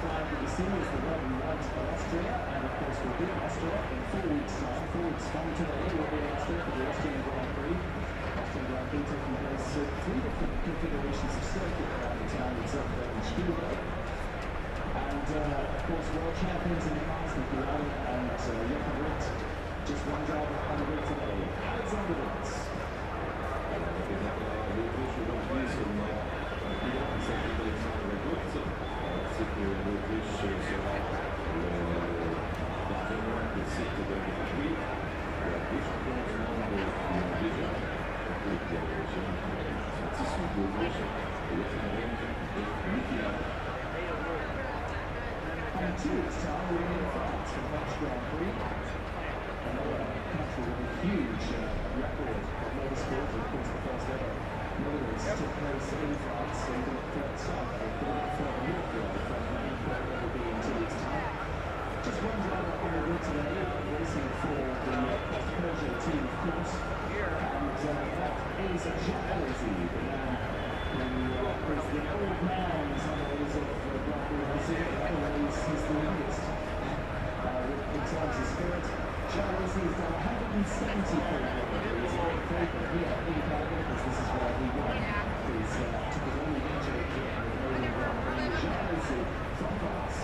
flag that you see is the red and white of Austria, and of course we'll be in Austria in 4 weeks' time. 4 weeks from today we'll be in Austria for the Austrian Grand Prix. Austrian Grand Prix taking place at 3 different configurations of circuit around the town in Zurich and Spielberg. And of course world champions in the past, Nicolai and Jochen Rindt. Just one driver on the grid today, Alexander Rindt. C'est que l'Autriche sera le partenaire de cette Grand Prix. Les champions du monde l'ont déjà. Et puis sont issus d'Autriche et le Finlande et Nicolas. In 2 weeks' time, we're in France for the French Grand Prix. Another country with a huge record of motorsport, of course the first ever motorrace took place in France, so we've got further south, we've got further north from Newport, where we'll be in 2 weeks' time. Just one driver on the grid today, racing for the Peugeot team, of course, and that is Jean-Alesi, the man who is the old man in some ways of Grand Prix racing, in other ways he's the youngest. In terms of spirit, Jean-Alesi has done 170 kilometres in paper here in Canada, because this is where he won his took his only injury here in the Canadian Grand Prix. Jean-Alesi from France.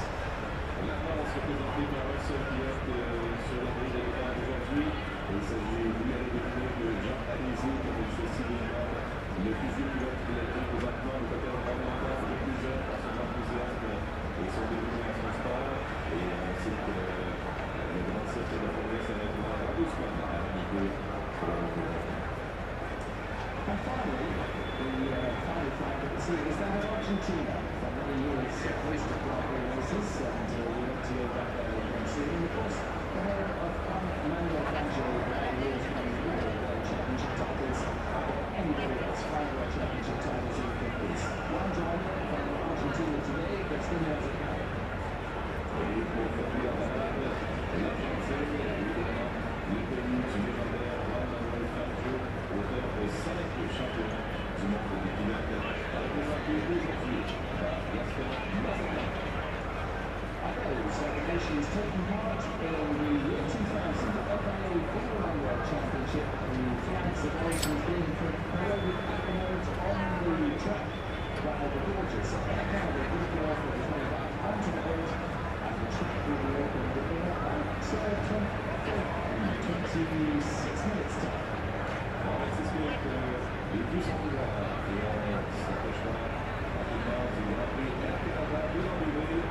La France représentée par un seul pilote sur la grille de départ aujourd'hui. Il s'agit lui à l'événement de Jean-Alesi, comme il fait si bien le plus vieux pilote de la grille présentement, le côté environnemental, le plus jeune par son enthousiasme et son dévouement à son sport. Et on sait que le grand cirque de la Formule ça va être vraiment doucement à l'arrivée sur la route. And finally, the final flag that we see is that of Argentina. For many years, hosted Grand Prix races, and we hope to go back there again soon. And of course, the home of Armando Fangio, who has won all World Championship titles, anybody else, 5 World Championship titles in the 50s. One driver from Argentina today gets the nails at hand. Et pour conclure la table, la Française, évidemment, le pays du légendaire Armando Fangio, auteur de 5 championnats du monde des pilotes, a représenté aujourd'hui par Gaston Mazepin. Those nations taking part in the year 2000 FIA Formula 1 World Championship. The flag celebrations being prepared with accolades on the track by the gorgeous Air Canada group off with the 25 onto the grid, and the track will be opened in about 26 minutes time. C'est sûr que les deux sont ouverts et on s'approchera rapidement du Grand Prix Air Canada de l'arrivée.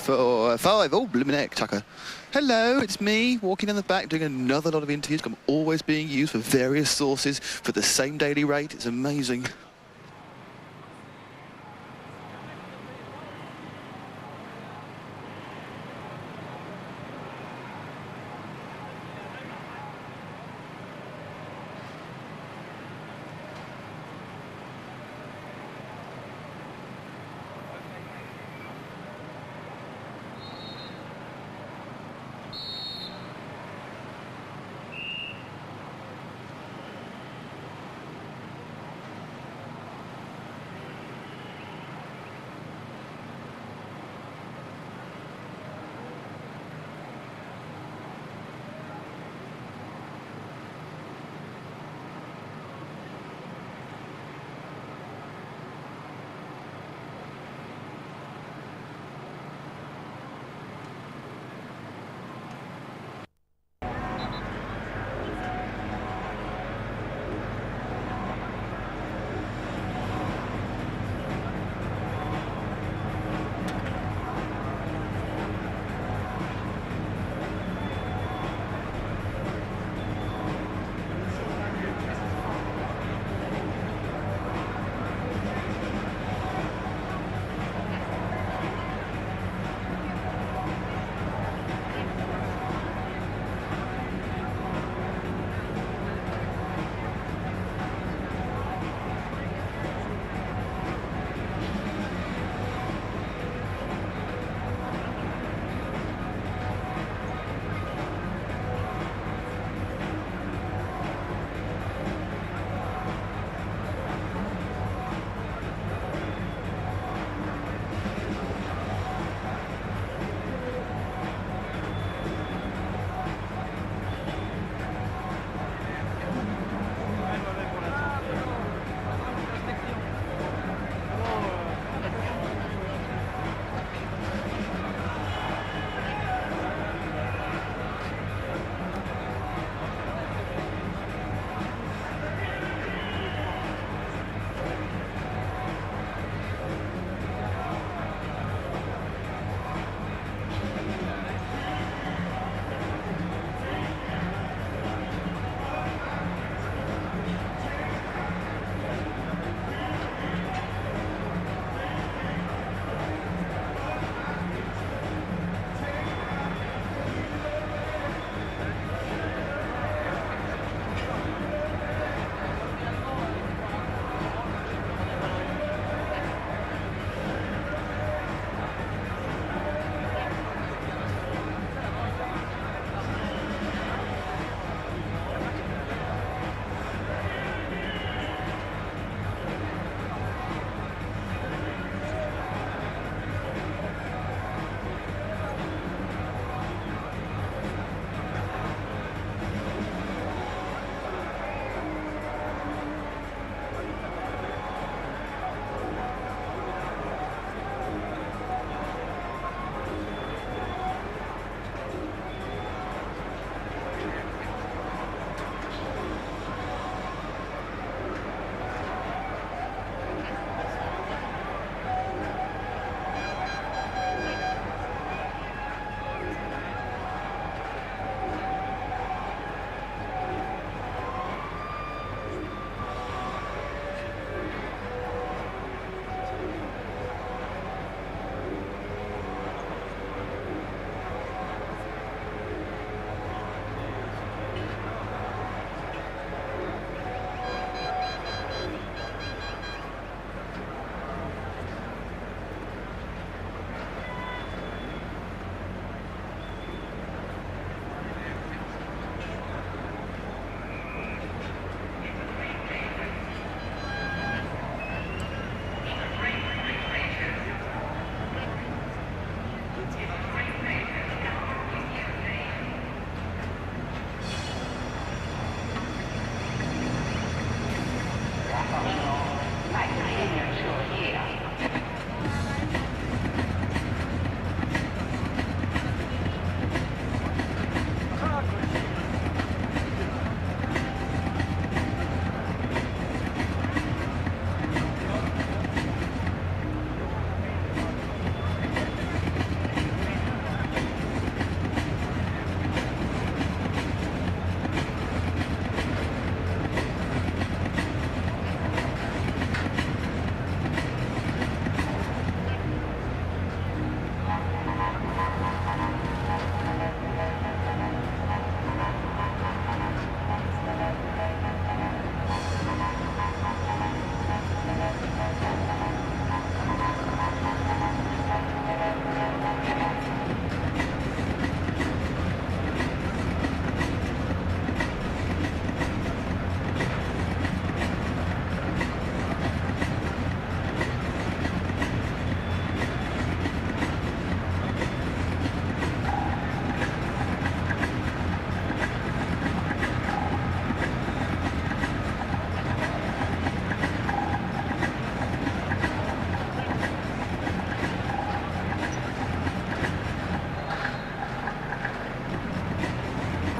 4, 5. Oh, blimmin' heck, Tucker. Hello, it's me, walking down the back, doing another lot of interviews. I'm always being used for various sources for the same daily rate. It's amazing.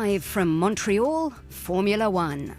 Live from Montreal, Formula One.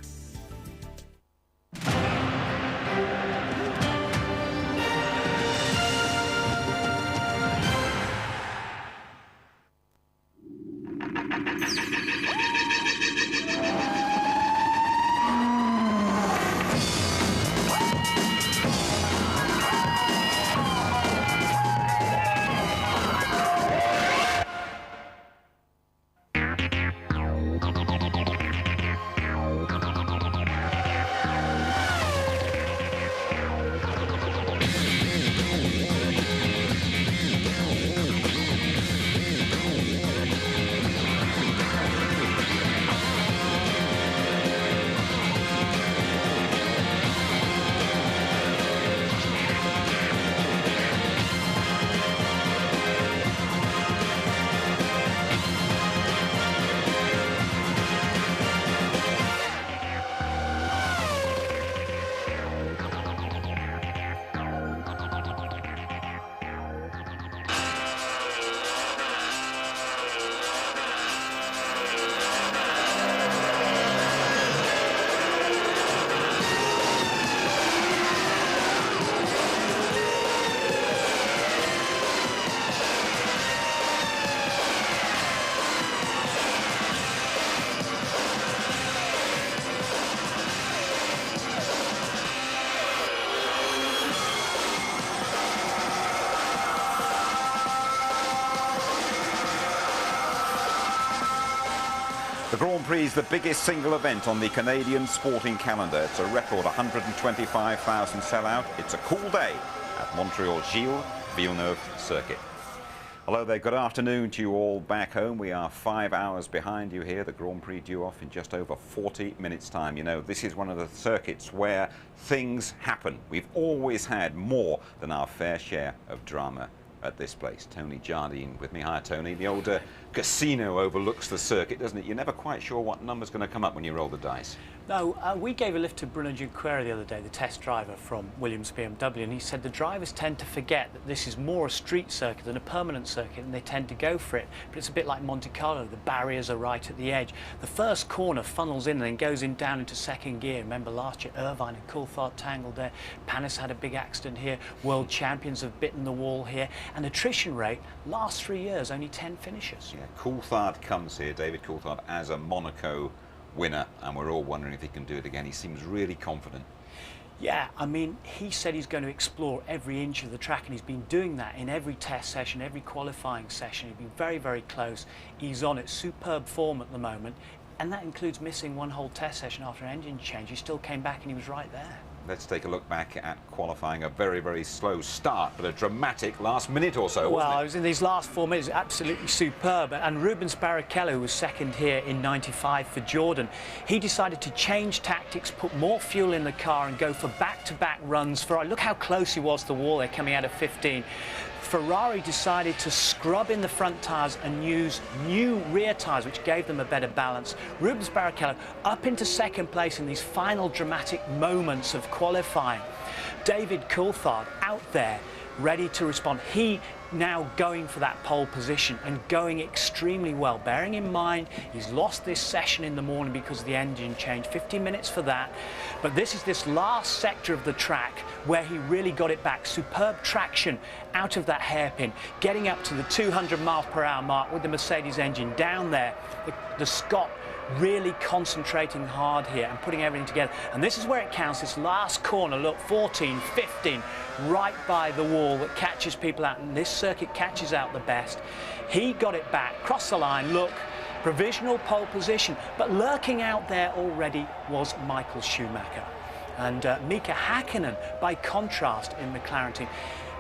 The Grand Prix is the biggest single event on the Canadian sporting calendar. It's a record 125,000 sellout. It's a cool day at Montreal Gilles Villeneuve circuit. Hello there, good afternoon to you all back home. We are 5 hours behind you here. The Grand Prix due off in just over 40 minutes time. You know, this is one of the circuits where things happen. We've always had more than our fair share of drama at this place. Tony Jardine with me. Hi Tony. The old casino overlooks the circuit, doesn't it? You're never quite sure what number's going to come up when you roll the dice. No, we gave a lift to Bruno Junqueira the other day, the test driver from Williams BMW, and he said the drivers tend to forget that this is more a street circuit than a permanent circuit, and they tend to go for it. But it's a bit like Monte Carlo. The barriers are right at the edge. The first corner funnels in and then goes in down into second gear. Remember last year, Irvine and Coulthard tangled there. Panis had a big accident here. World champions have bitten the wall here. And attrition rate, last 3 years, only 10 finishes. Yeah, Coulthard comes here, David Coulthard, as a Monaco winner, and we're all wondering if he can do it again. He seems really confident. Yeah, I mean, he said he's going to explore every inch of the track, and he's been doing that in every test session, every qualifying session. He's been very, very close. He's on it, superb form at the moment, and that includes missing one whole test session after an engine change. He still came back and he was right there. Let's take a look back at qualifying. A very, very slow start, but a dramatic last minute or so, wasn't it? Well, it was in these last 4 minutes, absolutely superb. And Rubens Barrichello, who was second here in 95 for Jordan, he decided to change tactics, put more fuel in the car and go for back-to-back runs. Look how close he was to the wall there coming out of 15. Ferrari decided to scrub in the front tyres and use new rear tyres, which gave them a better balance. Rubens Barrichello up into second place in these final dramatic moments of qualifying. David Coulthard out there, ready to respond. He now going for that pole position and going extremely well, bearing in mind he's lost this session in the morning because of the engine change. 15 minutes for that, but this is this last sector of the track where he really got it back. Superb traction out of that hairpin, getting up to the 200 miles per hour mark with the Mercedes engine down there. The Scot really concentrating hard here and putting everything together, and this is where it counts. This last corner, look, 14, 15, right by the wall that catches people out, and this circuit catches out the best. He got it back, crossed the line, look, provisional pole position, but lurking out there already was Michael Schumacher. And Mika Hakkinen, by contrast, in McLaren team.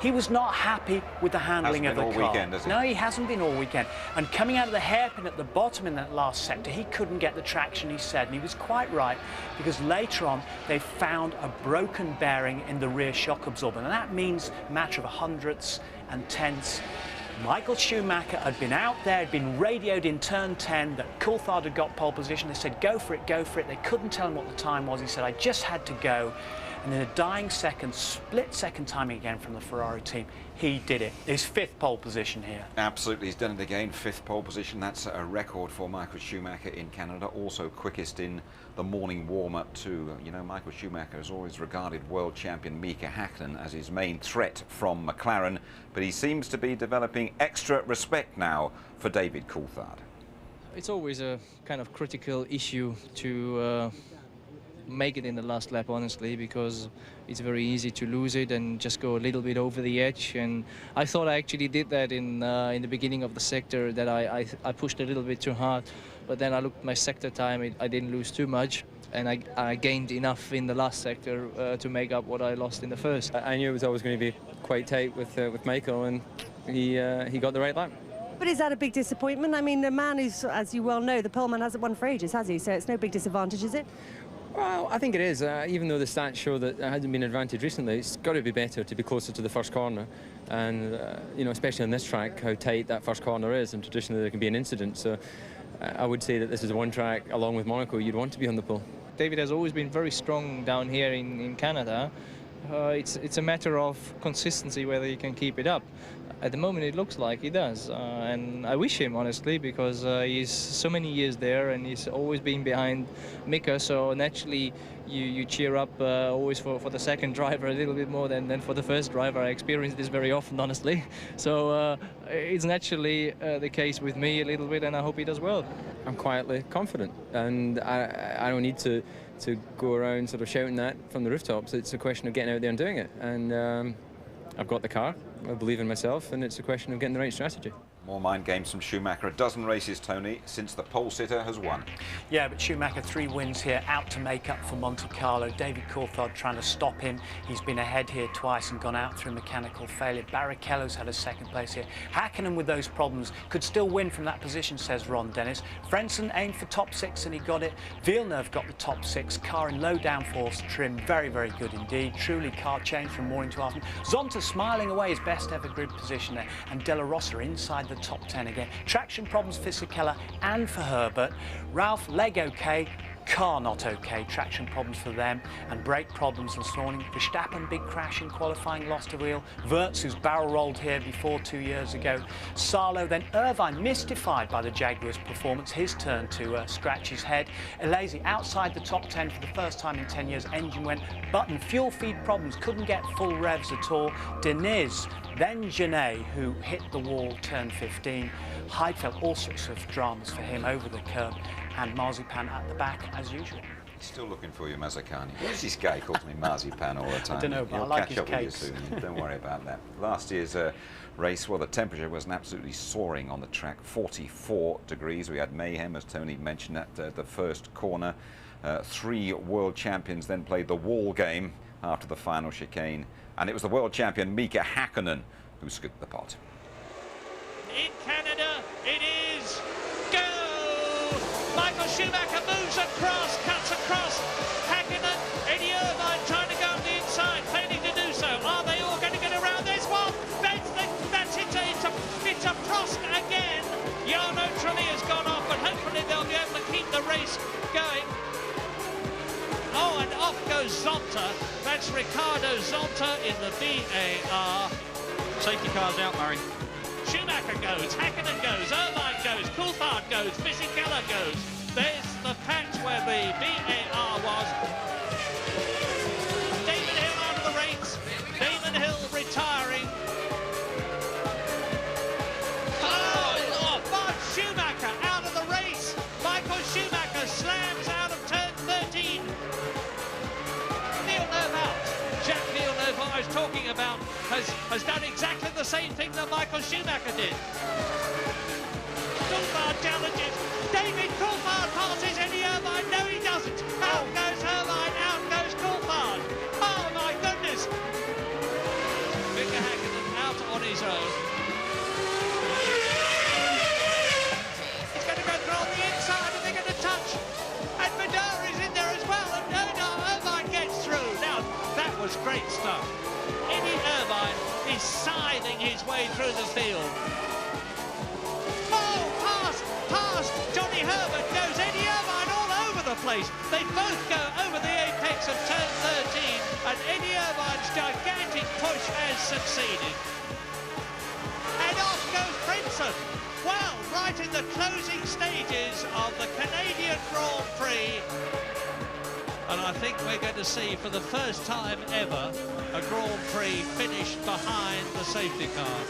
He was not happy with the handling of the car. Hasn't been all weekend, has he? No, he hasn't been all weekend. And coming out of the hairpin at the bottom in that last sector, he couldn't get the traction, he said. And he was quite right, because later on, they found a broken bearing in the rear shock absorber. And that means a matter of hundredths and tenths. Michael Schumacher had been out there, had been radioed in turn 10 that Coulthard had got pole position. They said, go for it, go for it. They couldn't tell him what the time was. He said, I just had to go. and in a dying second, split-second timing again from the Ferrari team, he did it. His 5th pole position here. Absolutely, he's done it again. 5th pole position. That's a record for Michael Schumacher in Canada. Also quickest in the morning warm-up too. You know, Michael Schumacher has always regarded world champion Mika Häkkinen as his main threat from McLaren, but he seems to be developing extra respect now for David Coulthard. It's always a kind of critical issue to make it in the last lap, honestly, because it's very easy to lose it and just go a little bit over the edge. And I thought I actually did that in the beginning of the sector, that I pushed a little bit too hard. But then I looked at my sector time, I didn't lose too much, and I gained enough in the last sector to make up what I lost in the first. I knew it was always going to be quite tight with Michael, and he got the right lap. But is that a big disappointment? I mean, the man who's, as you well know, the poleman hasn't won for ages, has he? So it's no big disadvantage, is it? Well, I think it is. Even though the stats show that there hasn't been an advantage recently, it's got to be better to be closer to the first corner. And, you know, especially on this track, how tight that first corner is, and traditionally there can be an incident. So I would say that this is one track, along with Monaco, you'd want to be on the pole. David has always been very strong down here in Canada. It's a matter of consistency, whether he can keep it up. At the moment it looks like he does, and I wish him, honestly, because he's so many years there and he's always been behind Mika, so naturally you cheer up always for the second driver a little bit more than for the first driver. I experience this very often, honestly, so it's naturally the case with me a little bit, and I hope he does well. I'm quietly confident, and I don't need to go around sort of shouting that from the rooftops. It's a question of getting out there and doing it, and I've got the car, I believe in myself, and it's a question of getting the right strategy. More mind games from Schumacher. A dozen races, Tony, since the pole sitter has won. Yeah, but Schumacher 3 wins here, out to make up for Monte Carlo. David Coulthard trying to stop him. He's been ahead here twice and gone out through mechanical failure. Barrichello's had a 2nd place here. Häkkinen, with those problems, could still win from that position, says Ron Dennis. Frentzen aimed for top 6 and he got it. Villeneuve got the top 6. Car in low downforce trim. Very, very good indeed. Truly car change from morning to afternoon. Zonta smiling away his best ever grid position there. And De La Rosa inside the top 10 again. Traction problems for Sikela and for Herbert. Ralph, leg okay, car not okay. Traction problems for them and brake problems this morning. Verstappen, big crash in qualifying, lost a wheel. Wirtz, who's barrel rolled here before 2 years ago. Salo, then Irvine, mystified by the Jaguars' performance. His turn to scratch his head. Elasi outside the top 10 for the first time in 10 years. Engine went button. Fuel feed problems, couldn't get full revs at all. Deniz, then Genet, who hit the wall, turn 15. Heidfeld, all sorts of dramas for him over the curb. And Marzipan at the back, as usual. Still looking for you, Mazzacani. Who's this guy calls me Marzipan all the time? I don't know, but He'll I like catch his up cakes. with you soon. Don't worry about that. Last year's race, well, the temperature was absolutely soaring on the track. 44 degrees. We had mayhem, as Tony mentioned, at the first corner. 3 world champions then played the wall game after the final chicane. And it was the world champion, Mika Häkkinen, who scooped the pot. In Canada, it is go! Michael Schumacher moves across, cuts across. Häkkinen, Eddie Irvine trying to go on the inside, failing to do so. Are they all going to get around? There's one. That's it. It's a Prost again. Jarno Trulli has gone off, but hopefully they'll be able to keep the race going. Oh, and off goes Zonta. That's Ricardo Zonta in the VAR. Safety car's out, Murray. Schumacher goes, Häkkinen goes, Irvine goes, Coulthard goes, Fisichella goes. There's the patch where the VAR was. David Hill out of the race. David Hill retiring. Oh, Mark Schumacher out of the race. Michael Schumacher slams out of turn 13. Villeneuve out. Jacques Villeneuve, who I was talking about, has done exactly the same thing that Michael Schumacher did. Coulthard challenges. David Coulthard passes Eddie Irvine. No, he doesn't. Out goes Irvine. Out goes Coulthard. Oh, my goodness. Mika Häkkinen out on his own. He's going to go through on the inside and they're going to touch. And Madara is in there as well. And no, Irvine gets through. Now, that was great stuff. Eddie Irvine is scything his way through the field. Oh, past Johnny Herbert goes Eddie Irvine all over the place. They both go over the apex apex of turn 13, and Eddie Irvine's gigantic push has succeeded. And off goes Brinson. Well, right in the closing stages of the Canadian Grand Prix. And I think we're going to see, for the first time ever, a Grand Prix finished behind the safety car.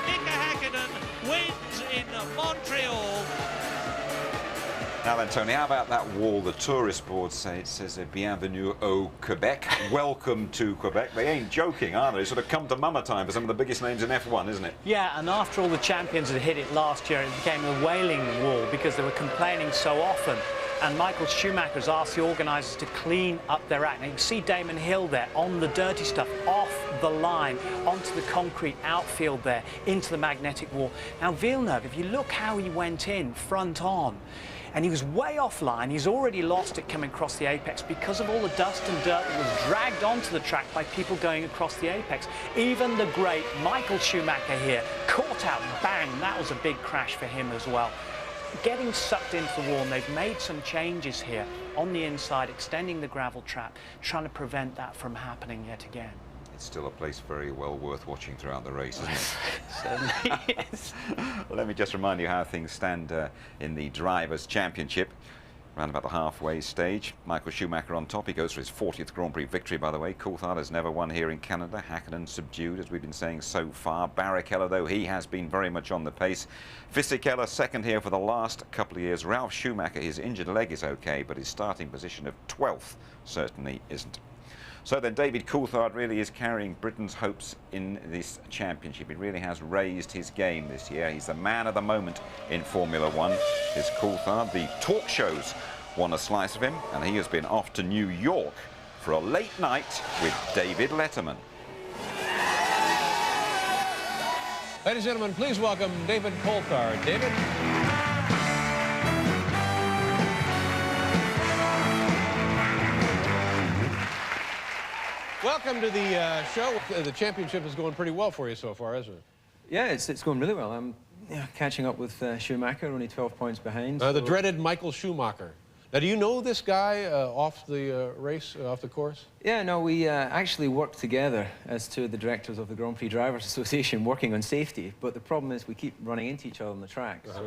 Mika Häkkinen wins in Montreal. Now then, Tony, how about that wall? The tourist board say it says "Bienvenue au Quebec." Welcome to Quebec. They ain't joking, are they? It's sort of come to mama time for some of the biggest names in F1, isn't it? Yeah, and after all the champions had hit it last year, it became a wailing wall because they were complaining so often. And Michael Schumacher has asked the organisers to clean up their act. Now you can see Damon Hill there on the dirty stuff, off the line, onto the concrete outfield there, into the magnetic wall. Now Villeneuve, if you look how he went in, front on, and he was way offline. He's already lost it coming across the apex because of all the dust and dirt that was dragged onto the track by people going across the apex. Even the great Michael Schumacher here, caught out, bang, that was a big crash for him as well. Getting sucked into the wall, and they've made some changes here on the inside, extending the gravel trap, trying to prevent that from happening yet again. It's still a place very well worth watching throughout the race, isn't it? Certainly is. Well, let me just remind you how things stand in the Drivers' Championship. Around about the halfway stage, Michael Schumacher on top. He goes for his 40th Grand Prix victory, by the way. Coulthard has never won here in Canada. Häkkinen subdued, as we've been saying so far. Barrichello, though, he has been very much on the pace. Fisichella second here for the last couple of years. Ralf Schumacher, his injured leg is okay, but his starting position of 12th certainly isn't. So then David Coulthard really is carrying Britain's hopes in this championship. He really has raised his game this year. He's the man of the moment in Formula One. Is Coulthard. The talk shows want a slice of him, and he has been off to New York for a late night with David Letterman. Ladies and gentlemen, please welcome David Coulthard. David? Welcome to the show. The championship is going pretty well for you so far, isn't it? Yeah, it's going really well. I'm catching up with Schumacher, only 12 points behind. The dreaded Michael Schumacher. Now, do you know this guy off the race, off the course? Yeah, no, we actually worked together as two of the directors of the Grand Prix Drivers Association working on safety, but the problem is we keep running into each other on the track. So,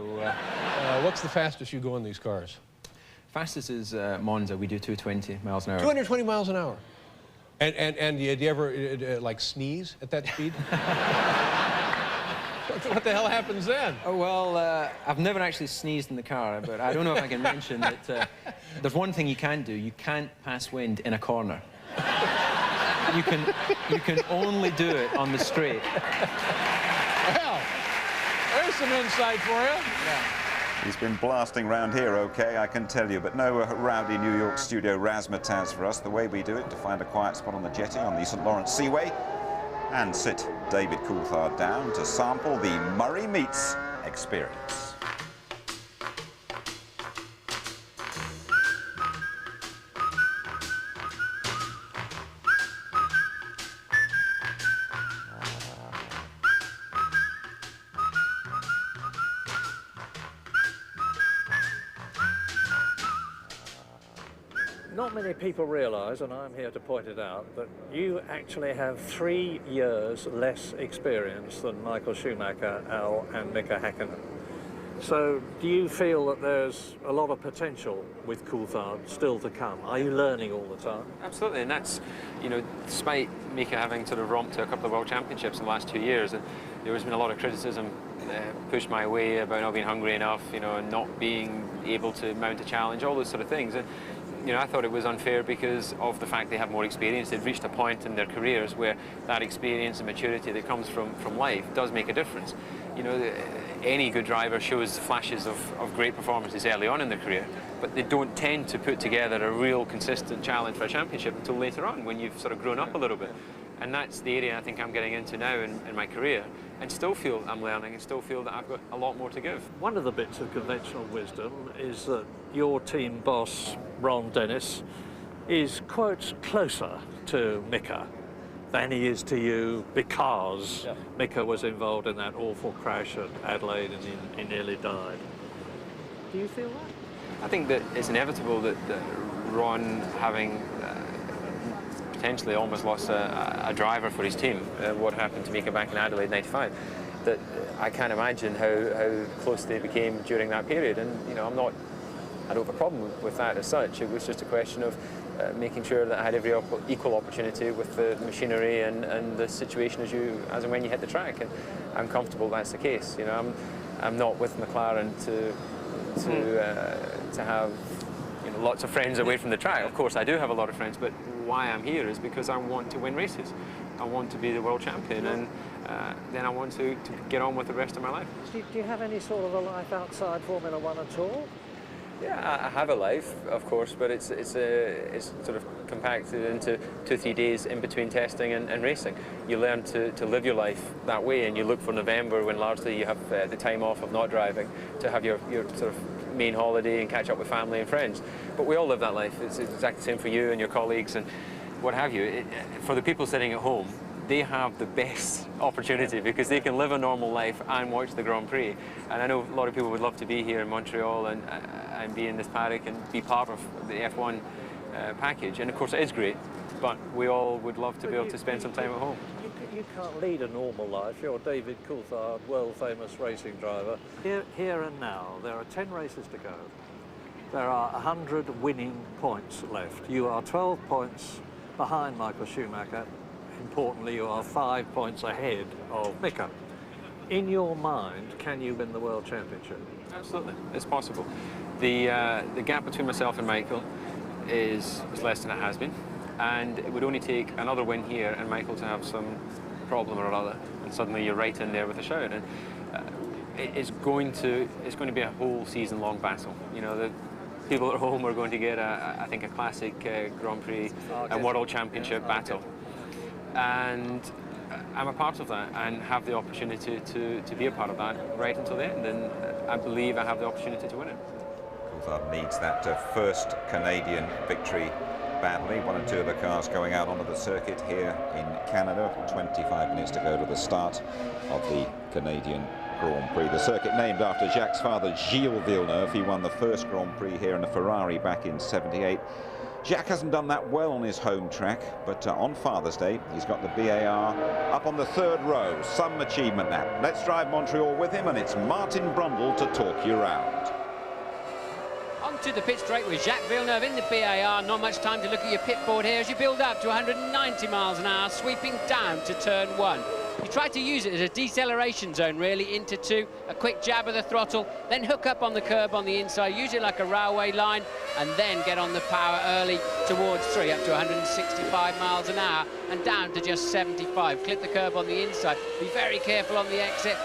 what's the fastest you go in these cars? Fastest is Monza. We do 220 miles an hour. 220 miles an hour. And do you ever, like, sneeze at that speed? What the hell happens then? Oh, well, I've never actually sneezed in the car, but I don't know if I can mention that there's one thing you can do. You can't pass wind in a corner. You can only do it on the straight. Well, there's some insight for you. Yeah. He's been blasting round here, okay, I can tell you, but no rowdy New York studio razzmatazz for us. The way we do it, to find a quiet spot on the jetty on the St. Lawrence Seaway and sit David Coulthard down to sample the Murray Meets experience. Not many people realise, and I'm here to point it out, that you actually have 3 years less experience than Michael Schumacher, Al and Mika Häkkinen. So do you feel that there's a lot of potential with Coulthard still to come? Are you learning all the time? Absolutely, and that's, you know, despite Mika having sort of romped to a couple of World Championships in the last 2 years, and there's been a lot of criticism pushed my way about not being hungry enough, you know, and not being able to mount a challenge, all those sort of things. And, you know, I thought it was unfair because of the fact they have more experience. They've reached a point in their careers where that experience and maturity that comes from life does make a difference. You know, any good driver shows flashes of great performances early on in their career, but they don't tend to put together a real consistent challenge for a championship until later on, when you've sort of grown up a little bit. And that's the area I think I'm getting into now in my career, and still feel I'm learning and still feel that I've got a lot more to give. One of the bits of conventional wisdom is that your team boss, Ron Dennis, is, quote, closer to Mika than he is to you because Mika was involved in that awful crash at Adelaide and he nearly died. Do you feel that? I think that it's inevitable that Ron, having potentially almost lost a driver for his team, what happened to Mika back in Adelaide '95, that I can't imagine how close they became during that period. And you know, I don't have a problem with that as such. It was just a question of making sure that I had every equal opportunity with the machinery and the situation as and when you hit the track. And I'm comfortable that's the case. You know, I'm not with McLaren to have, you know, lots of friends away from the track. Of course, I do have a lot of friends, but why I'm here is because I want to win races. I want to be the world champion, and then I want to get on with the rest of my life. Do you have any sort of a life outside Formula One at all? Yeah, I have a life, of course, but it's sort of compacted into 2-3 days in between testing and racing. You learn to live your life that way, and you look for November when largely you have the time off of not driving to have your sort of main holiday and catch up with family and friends. But we all live that life. It's exactly the same for you and your colleagues and what have you. For the people sitting at home, they have the best opportunity because they can live a normal life and watch the Grand Prix. And I know a lot of people would love to be here in Montreal and be in this paddock and be part of the F1 package. And of course it is great, but we all would love to be able to spend some time at home. You can't lead a normal life. You're David Coulthard, world-famous racing driver. Here and now, there are 10 races to go. There are 100 winning points left. You are 12 points behind Michael Schumacher. Importantly, you are 5 points ahead of Mika. In your mind, can you win the World Championship? Absolutely, it's possible. The gap between myself and Michael is less than it has been, and it would only take another win here and Michael to have some problem or other, and suddenly you're right in there with a shout. And it's going to be a whole season-long battle. You know, the people at home are going to get I think a classic Grand Prix and World Championship battle. And I'm a part of that and have the opportunity to be a part of that right until the end, and I believe I have the opportunity to win it. Coulthard needs that first Canadian victory badly. 1 and 2 of the cars going out onto the circuit here in Canada. 25 minutes to go to the start of the Canadian Grand Prix. The circuit named after Jacques' father, Gilles Villeneuve. He won the first Grand Prix here in a Ferrari back in '78. Jacques hasn't done that well on his home track, but on Father's Day, he's got the BAR up on the 3rd row. Some achievement that. Let's drive Montreal with him, and it's Martin Brundle to talk you round. Onto the pit straight with Jacques Villeneuve in the BAR. Not much time to look at your pit board here as you build up to 190 miles an hour, sweeping down to turn 1. You try to use it as a deceleration zone, really, into 2, a quick jab of the throttle, then hook up on the curb on the inside, use it like a railway line, and then get on the power early towards 3, up to 165 miles an hour, and down to just 75. Clip the curb on the inside. Be very careful on the exit.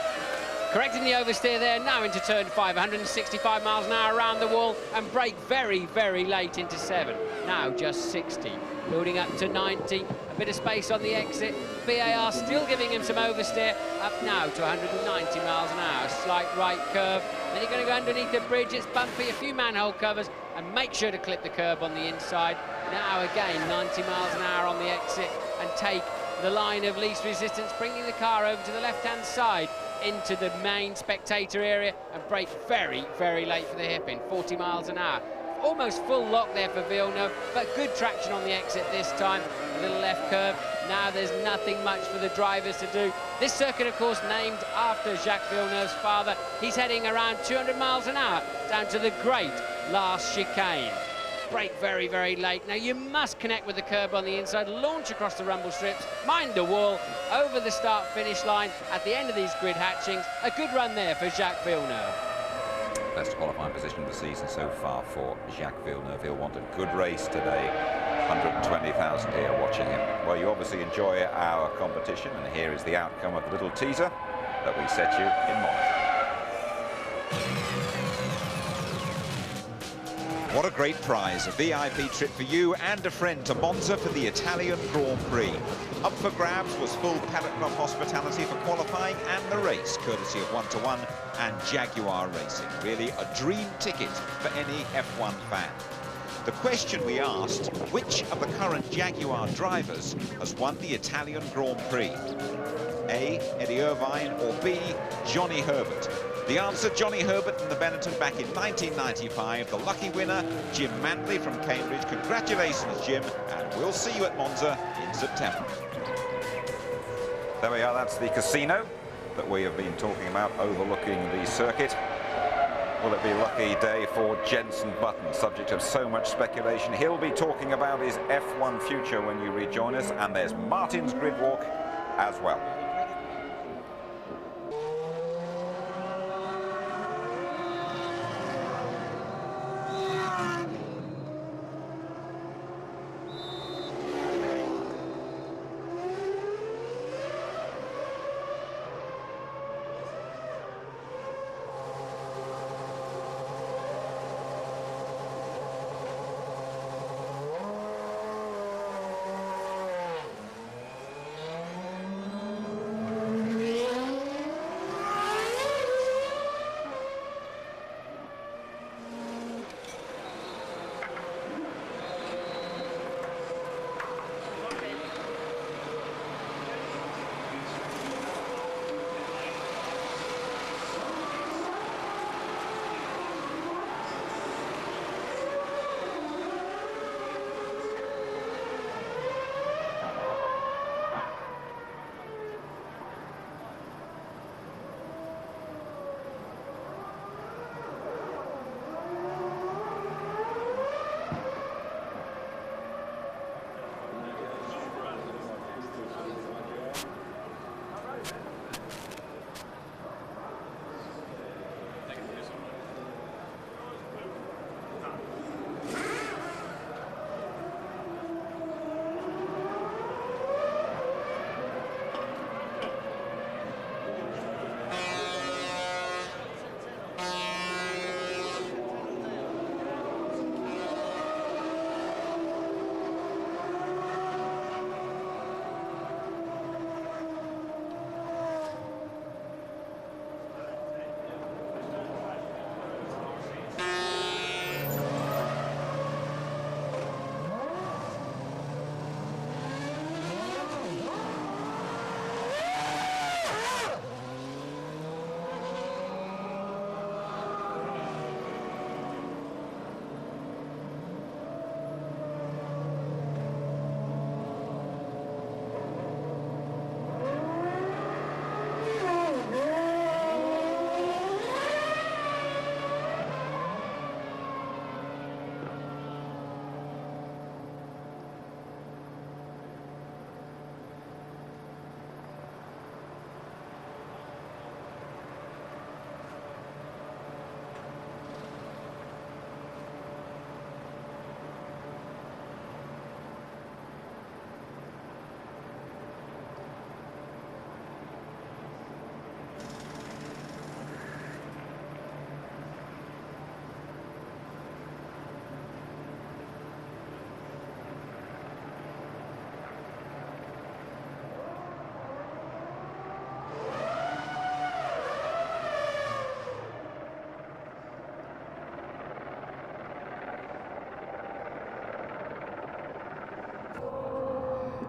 Correcting the oversteer there, now into turn 5, 165 miles an hour around the wall, and brake very, very late into 7. Now just 60. Building up to 90, a bit of space on the exit. BAR still giving him some oversteer, up now to 190 miles an hour. Slight right curve, then you're going to go underneath the bridge. It's bumpy, a few manhole covers, and make sure to clip the curb on the inside. Now again, 90 miles an hour on the exit, and take the line of least resistance, bringing the car over to the left-hand side into the main spectator area, and brake very, very late for the hairpin, 40 miles an hour. Almost full lock there for Villeneuve, but good traction on the exit this time. A little left curve. Now there's nothing much for the drivers to do. This circuit, of course, named after Jacques Villeneuve's father. He's heading around 200 miles an hour down to the great last chicane. Brake very, very late. Now you must connect with the curb on the inside, launch across the rumble strips, mind the wall, over the start-finish line at the end of these grid hatchings. A good run there for Jacques Villeneuve. Best qualifying position of the season so far for Jacques Villeneuve. He'll want a good race today. 120,000 here watching him. Well, you obviously enjoy our competition, and here is the outcome of the little teaser that we set you in Monaco. What a great prize, a VIP trip for you and a friend to Monza for the Italian Grand Prix. Up for grabs was full Paddock Club hospitality for qualifying and the race, courtesy of 1-to-1 and Jaguar Racing. Really a dream ticket for any F1 fan. The question we asked, which of the current Jaguar drivers has won the Italian Grand Prix? A, Eddie Irvine, or B, Johnny Herbert? The answer, Johnny Herbert and the Benetton back in 1995. The lucky winner, Jim Mantley from Cambridge. Congratulations, Jim, and we'll see you at Monza in September. There we are, that's the casino that we have been talking about overlooking the circuit. Will it be a lucky day for Jenson Button? Subject of so much speculation. He'll be talking about his F1 future when you rejoin us, and there's Martin's grid walk as well.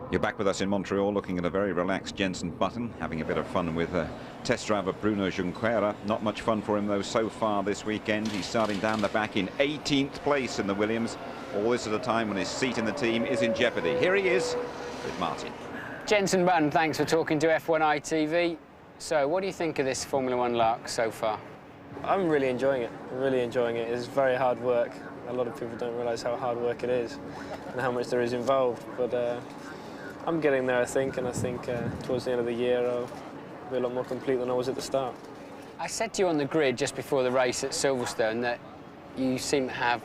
You're back with us in Montreal, looking at a very relaxed Jenson Button, having a bit of fun with test driver Bruno Junqueira. Not much fun for him, though, so far this weekend. He's starting down the back in 18th place in the Williams. All this at a time when his seat in the team is in jeopardy. Here he is with Martin. Jenson Button, thanks for talking to F1 ITV. So, what do you think of this Formula One lark so far? I'm really enjoying it. I'm really enjoying it. It's very hard work. A lot of people don't realise how hard work it is and how much there is involved. But I'm getting there, I think, and I think towards the end of the year I'll be a lot more complete than I was at the start. I said to you on the grid just before the race at Silverstone that you seem to have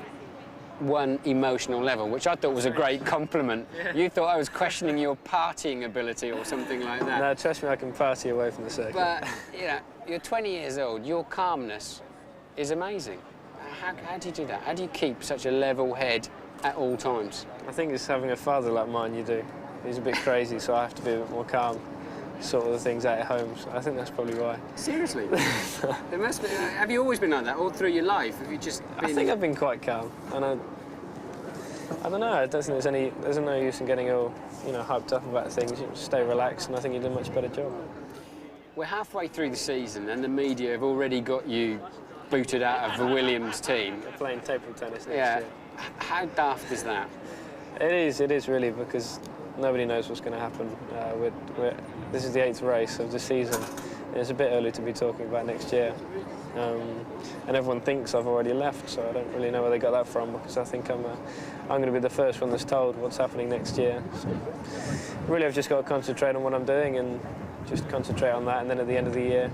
one emotional level, which I thought was a great compliment. Yeah. You thought I was questioning your partying ability or something like that. No, trust me, I can party away from the circuit. But, you know, you're 20 years old, your calmness is amazing. How do you do that? How do you keep such a level head at all times? I think it's having a father like mine you do. He's a bit crazy, so I have to be a bit more calm, sort of the things out at home. So I think that's probably why. Seriously? It must be. Have you always been like that all through your life? Have you just been... I think I've been quite calm, and I don't know. I don't think there's no use in getting all, hyped up about things. You just stay relaxed, and I think you do a much better job. we're halfway through the season and the media have already got you booted out of the Williams team. They're playing table tennis next Yeah. year. How daft is that? It is really, because nobody knows what's going to happen. This is the 8th race of the season. It's a bit early to be talking about next year. And everyone thinks I've already left, so I don't really know where they got that from, because I think I'm going to be the first one that's told what's happening next year. So really, I've just got to concentrate on what I'm doing and just concentrate on that, and then at the end of the year,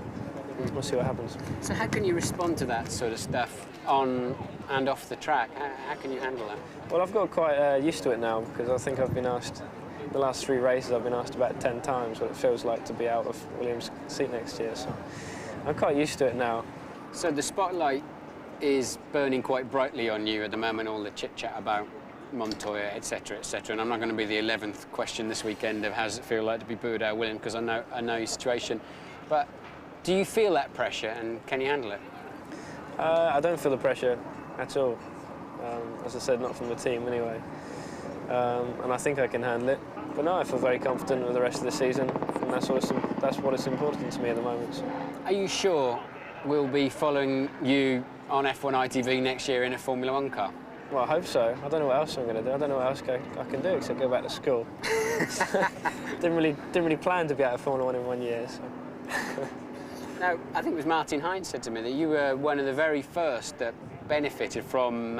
we'll see what happens. So how can you respond to that sort of stuff on and off the track? How can you handle that? Well, I've got quite used to it now, because I think I've been asked, the last 3 races I've been asked about 10 times what it feels like to be out of Williams' seat next year, so I'm quite used to it now. So the spotlight is burning quite brightly on you at the moment, all the chit-chat about Montoya, etc., etc. And I'm not going to be the 11th question this weekend of how does it feel like to be booed out, William, because I know your situation. But do you feel that pressure, and can you handle it? I don't feel the pressure at all. As I said, not from the team anyway. And I think I can handle it. But no, I feel very confident with the rest of the season, and that's what is important to me at the moment. So. Are you sure we'll be following you on F1 ITV next year in a Formula 1 car? Well, I hope so. I don't know what else I'm going to do. I don't know what else I can do except go back to school. didn't really plan to be out of Formula 1 in 1 year. So. Now, I think it was Martin Hines said to me that you were one of the very first that benefited from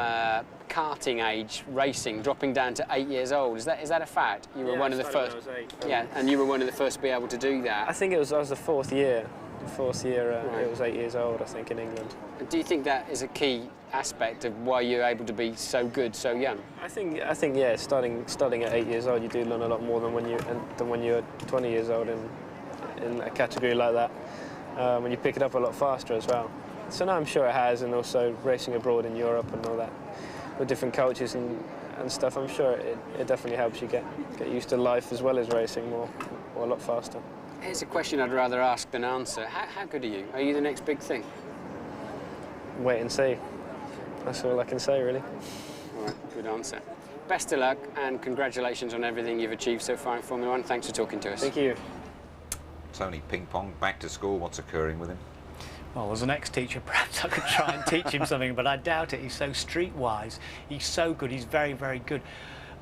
karting age racing, dropping down to 8 years old. Is that a fact? You were one of the first. When I was 8. Yeah, and you were one of the first to be able to do that. I think I was the 4th year. The 4th year, Right. It was 8 years old, I think, in England. Do you think that is a key aspect of why you're able to be so good so young? I think yeah, starting at 8 years old, you do learn a lot more than when you're 20 years old in a category like that. When you pick it up a lot faster as well. So now I'm sure it has, and also racing abroad in Europe and all that, with different cultures and stuff. I'm sure it definitely helps you get used to life as well as racing more a lot faster. Here's a question I'd rather ask than answer. How good are you? Are you the next big thing? Wait and see. That's all I can say, really. All right, good answer. Best of luck and congratulations on everything you've achieved so far in Formula 1. Thanks for talking to us. Thank you. Tony Ping Pong, back to school. What's occurring with him? Well, as an ex-teacher, perhaps I could try and teach him something, but I doubt it. He's so streetwise. He's so good. He's very, very good.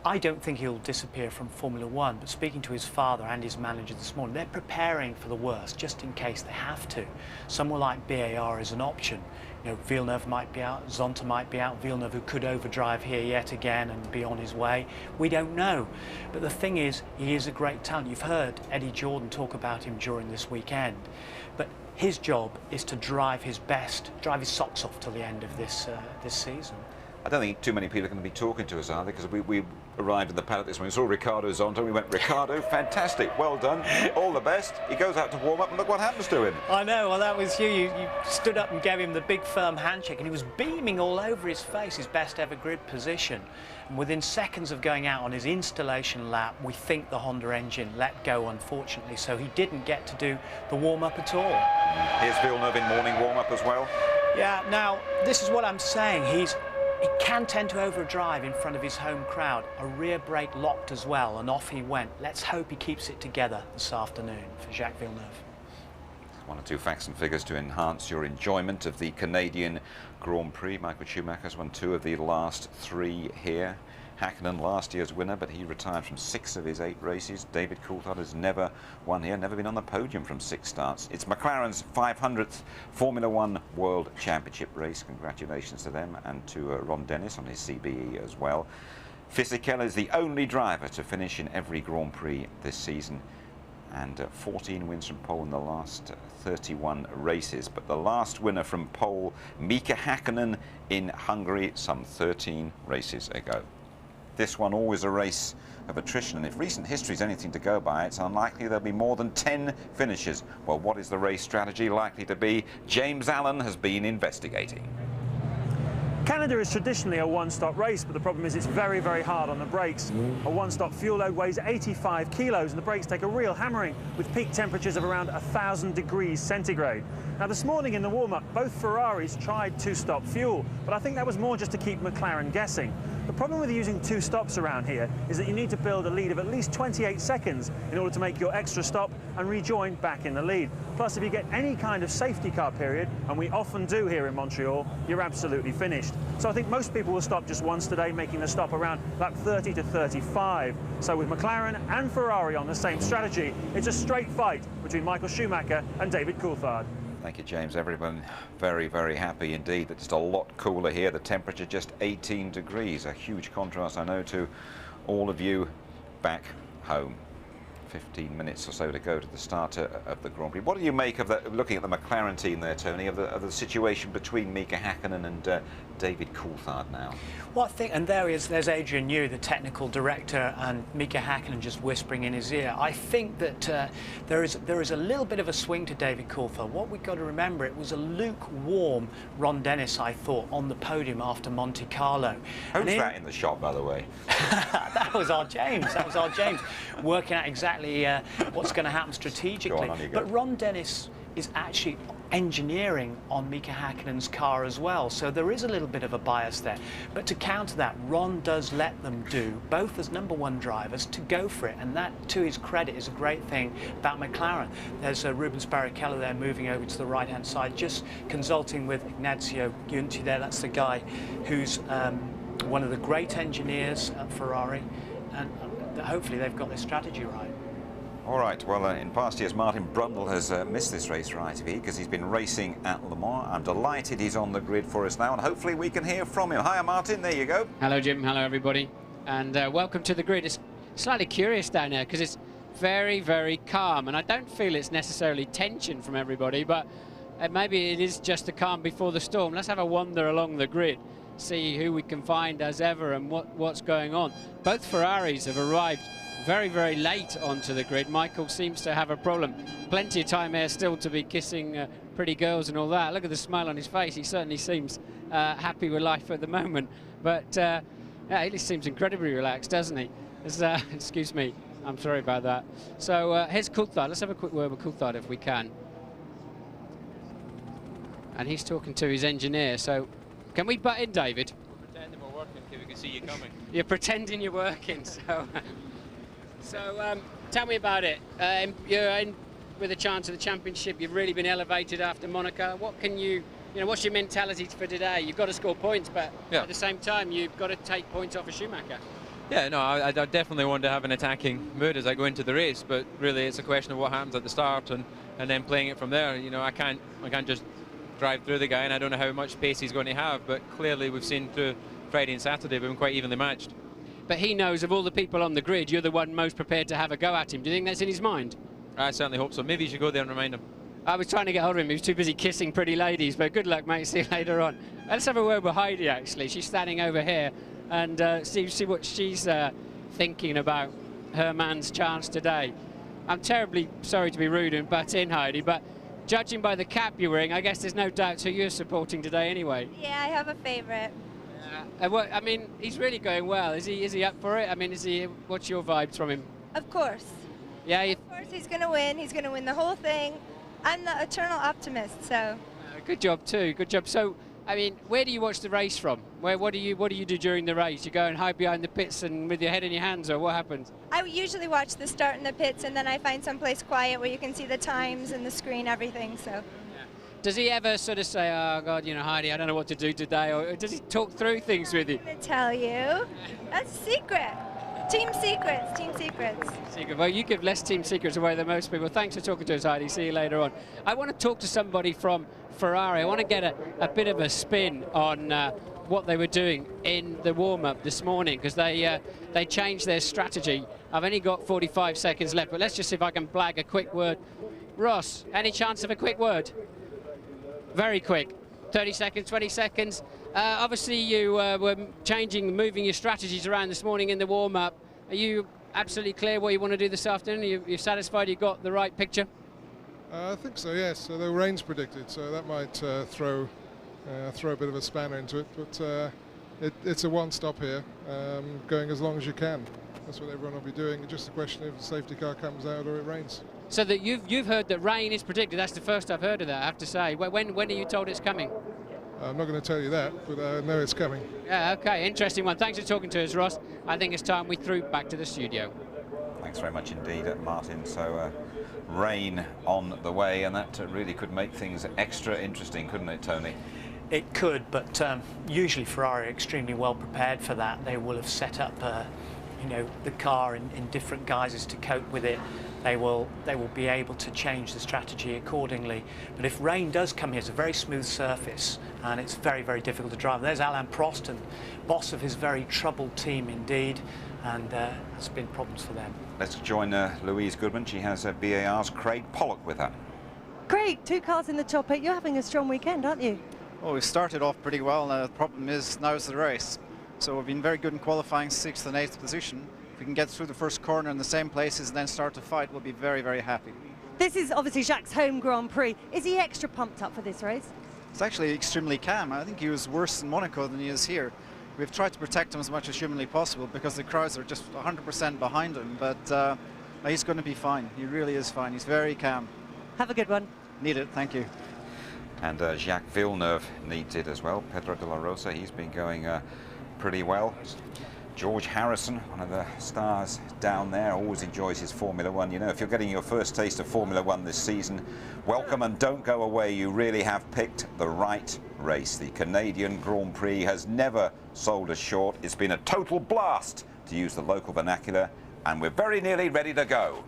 I don't think he'll disappear from Formula 1, but speaking to his father and his manager this morning, they're preparing for the worst, just in case they have to. Somewhere like BAR is an option. You know, Villeneuve might be out, Zonta might be out, Villeneuve who could overdrive here yet again and be on his way. We don't know. But the thing is, he is a great talent. You've heard Eddie Jordan talk about him during this weekend. But his job is to drive his best, drive his socks off till the end of this season. I don't think too many people are going to be talking to us, are they? Because we arrived in the paddock this morning, saw Ricardo Zonta, we went, Ricardo, fantastic, well done, all the best. He goes out to warm up and look what happens to him. I know, well that was you. You stood up and gave him the big firm handshake and he was beaming all over his face, his best ever grid position. And within seconds of going out on his installation lap, we think the Honda engine let go, unfortunately, so he didn't get to do the warm-up at all. Here's Villeneuve in morning warm-up as well. Yeah, now, this is what I'm saying. He can tend to overdrive in front of his home crowd. A rear brake locked as well, and off he went. Let's hope he keeps it together this afternoon for Jacques Villeneuve. 1 or 2 facts and figures to enhance your enjoyment of the Canadian Grand Prix. Michael Schumacher's won 2 of the last 3 here. Hakkinen, last year's winner, but he retired from 6 of his 8 races. David Coulthard has never won here, never been on the podium from 6 starts. It's McLaren's 500th Formula 1 World Championship race. Congratulations to them, and to Ron Dennis on his CBE as well. Fisichella is the only driver to finish in every Grand Prix this season, and 14 wins from pole in the last 31 races. But the last winner from pole, Mika Hakkinen in Hungary, some 13 races ago. This one always a race of attrition, and if recent history is anything to go by, it's unlikely there'll be more than 10 finishes. Well, what is the race strategy likely to be? James Allen has been investigating. Canada is traditionally a one-stop race, but the problem is it's very, very hard on the brakes. A one-stop fuel load weighs 85 kilos, and the brakes take a real hammering with peak temperatures of around 1,000 degrees centigrade. Now, this morning in the warm-up, both Ferraris tried two-stop fuel, but I think that was more just to keep McLaren guessing. The problem with using 2 stops around here is that you need to build a lead of at least 28 seconds in order to make your extra stop and rejoin back in the lead. Plus, if you get any kind of safety car period, and we often do here in Montreal, you're absolutely finished. So I think most people will stop just once today, making the stop around lap 30 to 35. So with McLaren and Ferrari on the same strategy, it's a straight fight between Michael Schumacher and David Coulthard. Thank you, James. Everyone very, very happy indeed. It's just a lot cooler here. The temperature just 18 degrees. A huge contrast, I know, to all of you back home. 15 minutes or so to go to the start of the Grand Prix. What do you make of that, looking at the McLaren team there, Tony, of the situation between Mika Häkkinen and David Coulthard now? Well, I think, and there he is, there's Adrian Newey, the technical director, and Mika Häkkinen just whispering in his ear. I think that there is a little bit of a swing to David Coulthard. What we've got to remember, it was a lukewarm Ron Dennis, I thought, on the podium after Monte Carlo. Who's that in the shot, by the way? That was our James. That was our James, working out exactly what's going to happen strategically. But Ron Dennis is actually engineering on Mika Häkkinen's car as well, so there is a little bit of a bias there. But to counter that, Ron does let them do, both as #1 drivers, to go for it, and that, to his credit, is a great thing about McLaren. There's Rubens Barrichello there moving over to the right-hand side, just consulting with Ignazio Giunti there. That's the guy who's one of the great engineers at Ferrari, and hopefully they've got their strategy right. All right, well, in past years, Martin Brundle has missed this race for ITV because he's been racing at Le Mans. I'm delighted he's on the grid for us now, and hopefully we can hear from him. Hiya, Martin, there you go. Hello, Jim. Hello, everybody. And welcome to the grid. It's slightly curious down there because it's very, very calm, and I don't feel it's necessarily tension from everybody, but maybe it is just the calm before the storm. Let's have a wander along the grid, see who we can find as ever and what's going on. Both Ferraris have arrived very, very late onto the grid. Michael seems to have a problem. Plenty of time here still to be kissing pretty girls and all that. Look at the smile on his face. He certainly seems happy with life at the moment. But yeah, he just seems incredibly relaxed, doesn't he? Excuse me, I'm sorry about that. So here's Coulthard. Let's have a quick word with Coulthard if we can. And he's talking to his engineer. So can we butt in, David? We're pretending we're working because we can see you coming. You're pretending you're working, so... So tell me about it. You're in with a chance of the championship. You've really been elevated after Monaco. What can you know, what's your mentality for today? You've got to score points, but at the same time, you've got to take points off of Schumacher. Yeah, no, I definitely want to have an attacking mood as I go into the race, but really it's a question of what happens at the start and then playing it from there. You know, I can't just drive through the guy, and I don't know how much pace he's going to have, but clearly we've seen through Friday and Saturday we've been quite evenly matched. But he knows of all the people on the grid, you're the one most prepared to have a go at him. Do you think that's in his mind? I certainly hope so. Maybe you should go there and remind him. I was trying to get hold of him. He was too busy kissing pretty ladies, but good luck, mate. See you later on. Let's have a word with Heidi, actually. She's standing over here, and see what she's thinking about her man's chance today. I'm terribly sorry to be rude and butt in, Heidi, but judging by the cap you're wearing, I guess there's no doubt who you're supporting today anyway. Yeah, I have a favourite. I mean, he's really going well. Is he up for it? I mean, what's your vibes from him? Of course. Yeah. Of course, he's going to win. He's going to win the whole thing. I'm the eternal optimist. So. Good job too. Good job. So, I mean, where do you watch the race from? What do you do during the race? You go and hide behind the pits and with your head in your hands, or what happens? I usually watch the start in the pits, and then I find someplace quiet where you can see the times and the screen, everything. So. Does he ever sort of say, oh, God, you know, Heidi, I don't know what to do today, or does he talk through things with you? I'm going to tell you. That's a secret. Team secrets, team secrets. Secret. Well, you give less team secrets away than most people. Thanks for talking to us, Heidi. See you later on. I want to talk to somebody from Ferrari. I want to get a bit of a spin on what they were doing in the warm-up this morning, because they changed their strategy. I've only got 45 seconds left, but let's just see if I can blag a quick word. Ross, any chance of a quick word? Very quick, 30 seconds, 20 seconds. Obviously you were moving your strategies around this morning in the warm-up. Are you absolutely clear what you want to do this afternoon? You're satisfied you got the right picture? I think so, yes. So the rain's predicted, so that might throw a bit of a spanner into it. But it's a one-stop here, going as long as you can. That's what everyone will be doing. It's just a question if the safety car comes out or it rains. So that you've heard that rain is predicted. That's the first I've heard of that, I have to say. When are you told it's coming? I'm not going to tell you that, but I know it's coming. Yeah, OK, interesting one. Thanks for talking to us, Ross. I think it's time we threw back to the studio. Thanks very much indeed, Martin. So rain on the way, and that really could make things extra interesting, couldn't it, Tony? It could, but usually Ferrari are extremely well prepared for that. They will have set up, you know, the car in different guises to cope with it. They will be able to change the strategy accordingly. But if rain does come here, it's a very smooth surface, and it's very, very difficult to drive. There's Alain Prost, and boss of his very troubled team indeed, and there's been problems for them. Let's join Louise Goodman. She has BAR's Craig Pollock with her. Craig, 2 cars in the top 8. You're having a strong weekend, aren't you? Well, we started off pretty well. The problem is now is the race. So we've been very good in qualifying 6th and 8th position. If we can get through the first corner in the same places and then start to fight, we'll be very, very happy. This is obviously Jacques' home Grand Prix. Is he extra pumped up for this race? It's actually extremely calm. I think he was worse in Monaco than he is here. We've tried to protect him as much as humanly possible because the crowds are just 100% behind him, but he's going to be fine. He really is fine. He's very calm. Have a good one. Need it. Thank you. And Jacques Villeneuve needs it as well. Pedro de la Rosa, he's been going pretty well. George Harrison, one of the stars down there, always enjoys his Formula One. You know, if you're getting your first taste of Formula One this season, welcome and don't go away. You really have picked the right race. The Canadian Grand Prix has never sold us short. It's been a total blast, to use the local vernacular, and we're very nearly ready to go.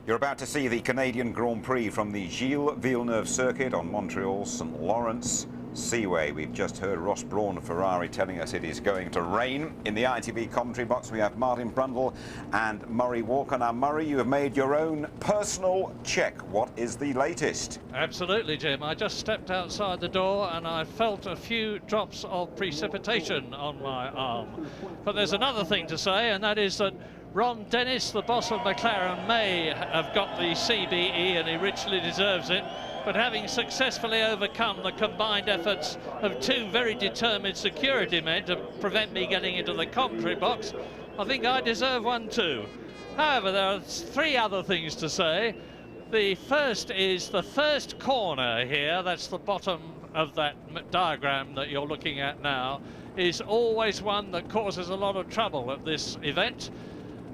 You're about to see the Canadian Grand Prix from the Gilles Villeneuve circuit on Montreal's St. Lawrence Seaway. We've just heard Ross Brawn of Ferrari telling us it is going to rain. In the ITV commentary box we have Martin Brundle and Murray Walker. Now Murray, you have made your own personal check. What is the latest? Absolutely, Jim. I just stepped outside the door and I felt a few drops of precipitation on my arm. But there's another thing to say, and that is that Ron Dennis, the boss of McLaren, may have got the CBE and he richly deserves it, but having successfully overcome the combined efforts of two very determined security men to prevent me getting into the commentary box, I think I deserve one too. However, there are three other things to say. The first is the first corner here, that's the bottom of that diagram that you're looking at now, is always one that causes a lot of trouble at this event.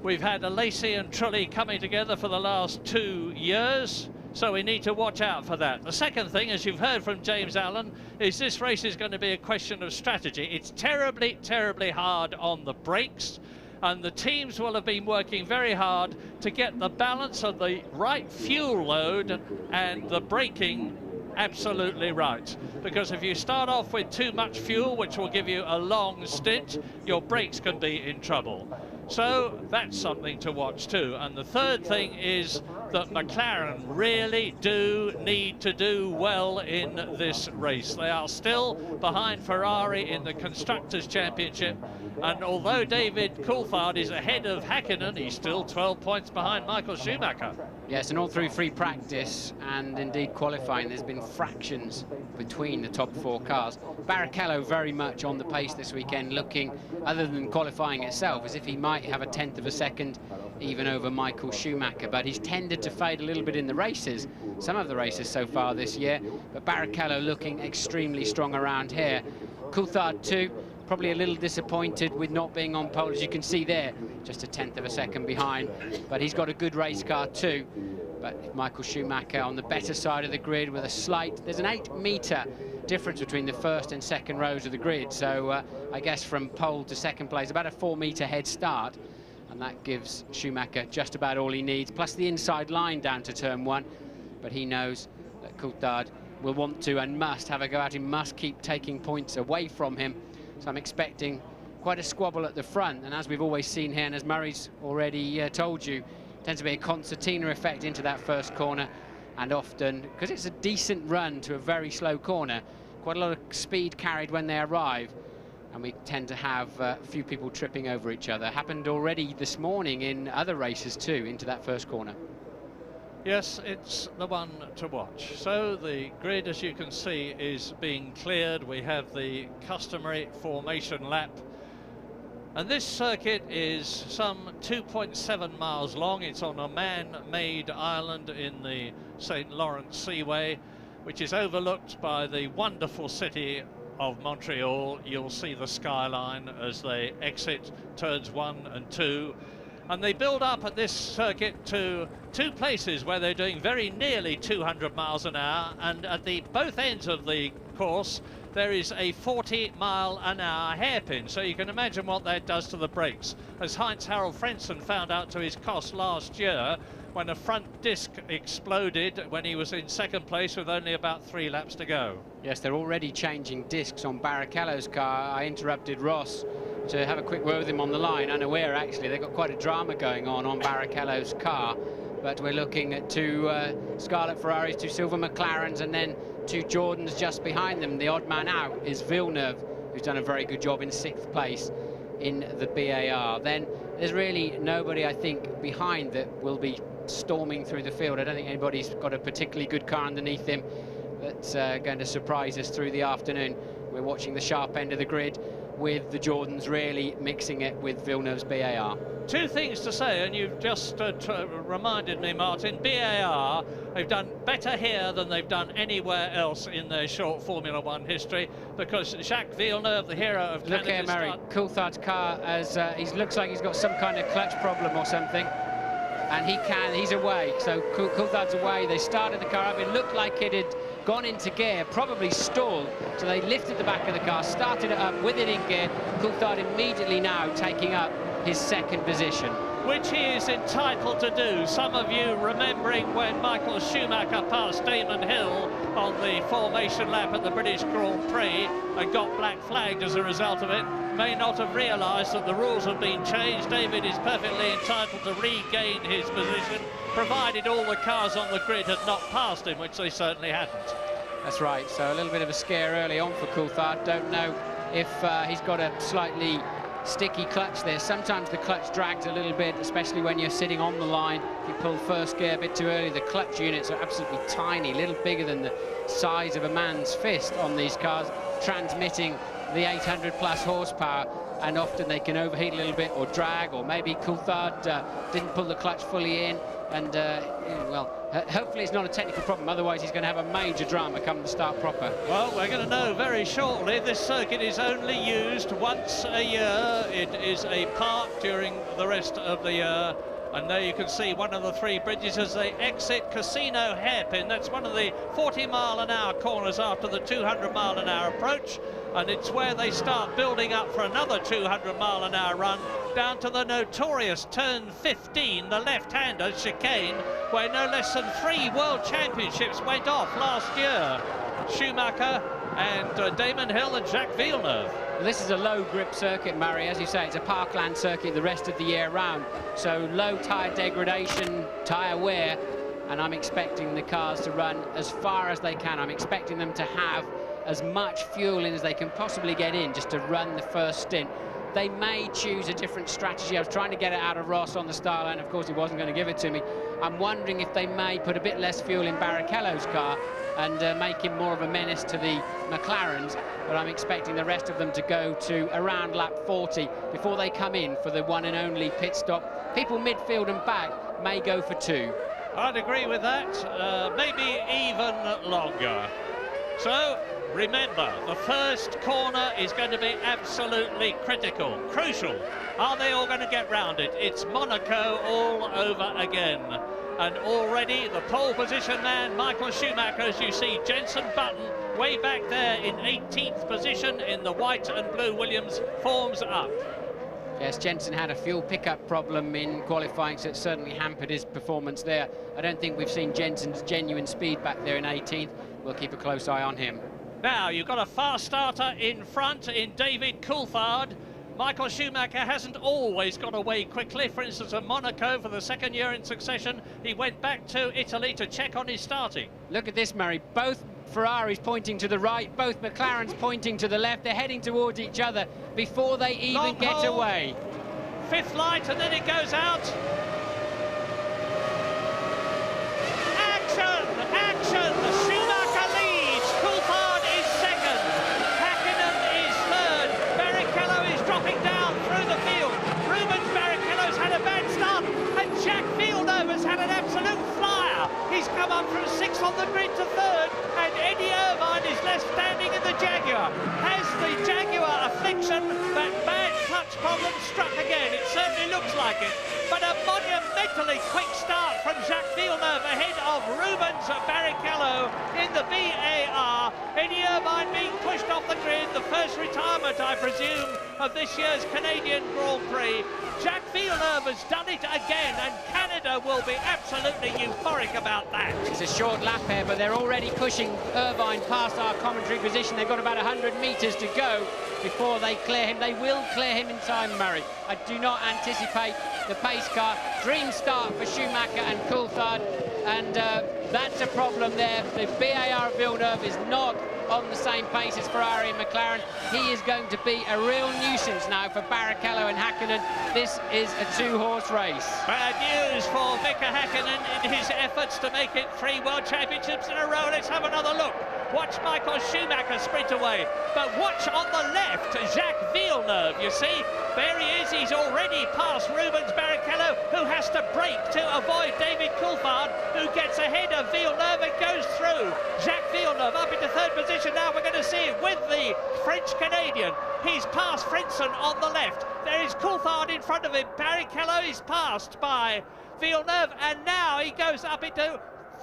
We've had a Lacey and Trulli coming together for the last 2 years, so we need to watch out for that. The second thing, as you've heard from James Allen, is this race is going to be a question of strategy. It's terribly, terribly hard on the brakes, and the teams will have been working very hard to get the balance of the right fuel load and the braking absolutely right, because if you start off with too much fuel, which will give you a long stint, your brakes can be in trouble. So that's something to watch too. And the third thing is that McLaren really do need to do well in this race. They are still behind Ferrari in the Constructors' Championship, and although David Coulthard is ahead of Häkkinen, he's still 12 points behind Michael Schumacher. Yes, and all through free practice and indeed qualifying, there's been fractions between the top four cars. Barrichello very much on the pace this weekend, looking, other than qualifying itself, as if he might have a tenth of a second even over Michael Schumacher, but he's tended to fade a little bit in the races, some of the races so far this year, but Barrichello looking extremely strong around here. Coulthard too, probably a little disappointed with not being on pole, as you can see there, just a tenth of a second behind, but he's got a good race car too. But Michael Schumacher on the better side of the grid with a slight, there's an 8-metre difference between the first and second rows of the grid, so I guess from pole to second place, about a 4-metre head start, and that gives Schumacher just about all he needs, plus the inside line down to turn one. But he knows that Coulthard will want to and must have a go at him, must keep taking points away from him. So I'm expecting quite a squabble at the front, and as we've always seen here, and as Murray's already told you, tends to be a concertina effect into that first corner, and often, because it's a decent run to a very slow corner, quite a lot of speed carried when they arrive, and we tend to have a few people tripping over each other. Happened already this morning in other races too, into that first corner. Yes, it's the one to watch. So the grid, as you can see, is being cleared. We have the customary formation lap. And this circuit is some 2.7 miles long. It's on a man-made island in the St. Lawrence Seaway, which is overlooked by the wonderful city of Montreal. You'll see the skyline as they exit turns 1 and 2. And they build up at this circuit to two places where they're doing very nearly 200 miles an hour, and at both ends of the course there is a 40-mile-an-hour hairpin, so you can imagine what that does to the brakes, as Heinz-Harald Frentzen found out to his cost last year when a front disc exploded when he was in second place with only about 3 laps to go. Yes, they're already changing discs on Barrichello's car. I interrupted Ross to have a quick word with him on the line, unaware actually they've got quite a drama going on Barrichello's car, but we're looking at two Scarlet Ferraris, 2 silver McLarens, and then 2 Jordans just behind them. The odd man out is Villeneuve, who's done a very good job in 6th place in the BAR. Then there's really nobody, I think, behind that will be storming through the field. I don't think anybody's got a particularly good car underneath him that's going to surprise us through the afternoon. We're watching the sharp end of the grid with the Jordans really mixing it with Villeneuve's BAR. 2 things to say, and you've just reminded me, Martin. BAR, they've done better here than they've done anywhere else in their short Formula One history, because Jacques Villeneuve, the hero of Canada... Look here, Murray, Coulthard's car, as he looks like he's got some kind of clutch problem or something, and he's away, so Coulthard's away. They started the car up, it looked like it had gone into gear, probably stalled, so they lifted the back of the car, started it up with it in gear. Coulthard immediately now taking up his second position. which he is entitled to do. Some of you remembering when Michael Schumacher passed Damon Hill on the formation lap at the British Grand Prix and got black flagged as a result of it, may not have realised that the rules have been changed. David is perfectly entitled to regain his position, provided all the cars on the grid had not passed him, which they certainly hadn't. That's right, so a little bit of a scare early on for Coulthard. Don't know if he's got a slightly sticky clutch there. Sometimes the clutch drags a little bit, especially when you're sitting on the line. If you pull first gear a bit too early, the clutch units are absolutely tiny, a little bigger than the size of a man's fist on these cars, transmitting the 800 plus horsepower, and often they can overheat a little bit or drag, or maybe Coulthard didn't pull the clutch fully in, and well, hopefully it's not a technical problem, otherwise he's going to have a major drama come the start proper. Well, we're going to know very shortly. This circuit is only used once a year. It is a park during the rest of the year. And there you can see one of the three bridges as they exit Casino Hairpin. That's one of the 40-mile-an-hour corners after the 200-mile-an-hour approach. And it's where they start building up for another 200-mile-an-hour run down to the notorious turn 15, the left-hander chicane, where no less than 3 world championships went off last year. Schumacher and Damon Hill and Jacques Villeneuve. This is a low grip circuit, Murray. As you say, it's a parkland circuit the rest of the year round. So low tyre degradation, tyre wear, and I'm expecting the cars to run as far as they can. I'm expecting them to have as much fuel in as they can possibly get in just to run the first stint. They may choose a different strategy. I was trying to get it out of Ross on the start line. Of course, he wasn't going to give it to me. I'm wondering if they may put a bit less fuel in Barrichello's car and make him more of a menace to the McLarens, but I'm expecting the rest of them to go to around lap 40 before they come in for the one and only pit stop. People midfield and back may go for 2. I'd agree with that, maybe even longer. So, remember, the first corner is going to be absolutely critical, crucial. Are they all going to get round it? It's Monaco all over again. And already the pole position man, Michael Schumacher, as you see, Jenson Button way back there in 18th position in the white and blue Williams, forms up. Yes, Jenson had a fuel pickup problem in qualifying, so it certainly hampered his performance there. I don't think we've seen Jenson's genuine speed back there in 18th. We'll keep a close eye on him. Now, you've got a fast starter in front in David Coulthard. Michael Schumacher hasn't always got away quickly. For instance, at Monaco, for the second year in succession, he went back to Italy to check on his starting. Look at this, Murray. Both Ferraris pointing to the right, both McLarens pointing to the left. They're heading towards each other before they even get away. 5th light, and then it goes out. Action! Action! Schumacher leads. Coulthard is second. Hakkinen is third. Barrichello is dropping down through the field. Rubens Barrichello's had a bad start, and Jacques Villeneuve has had an absolute flyer. He's come up from 6th on the grid to 3rd, and Eddie Irvine is left standing in the Jaguar. Has the Jaguar affliction, that bad clutch problem struck again? It certainly looks like it. But a monumentally quick start from Jacques Villeneuve ahead of Rubens Barrichello in the BAR. Eddie Irvine being pushed off the grid, the first retirement, I presume, of this year's Canadian Grand Prix. Jacques Villeneuve has done it again, and Canada will be absolutely euphoric about that. It's a short lap here, but they're already pushing Irvine past our commentary position. They've got about 100 metres to go before they clear him. They will clear him in time, Murray. I do not anticipate the pace car. Dream start for Schumacher and Coulthard, and that's a problem there. The BAR Villeneuve is not on the same pace as Ferrari and McLaren. He is going to be a real nuisance now for Barrichello and Hakkinen. This is a 2-horse race. Bad news for Mika Hakkinen in his efforts to make it 3 world championships in a row. Let's have another look. Watch Michael Schumacher sprint away, but watch on the left Jacques Villeneuve. You see, there he is. He's already past Rubens Barrichello, who has to brake to avoid David Coulthard, who gets ahead of Villeneuve and goes through. Jacques Villeneuve up into 3rd position. Now we're going to see it with the French-Canadian. He's past Frentzen on the left. There is Coulthard in front of him. Barrichello is passed by Villeneuve, and now he goes up into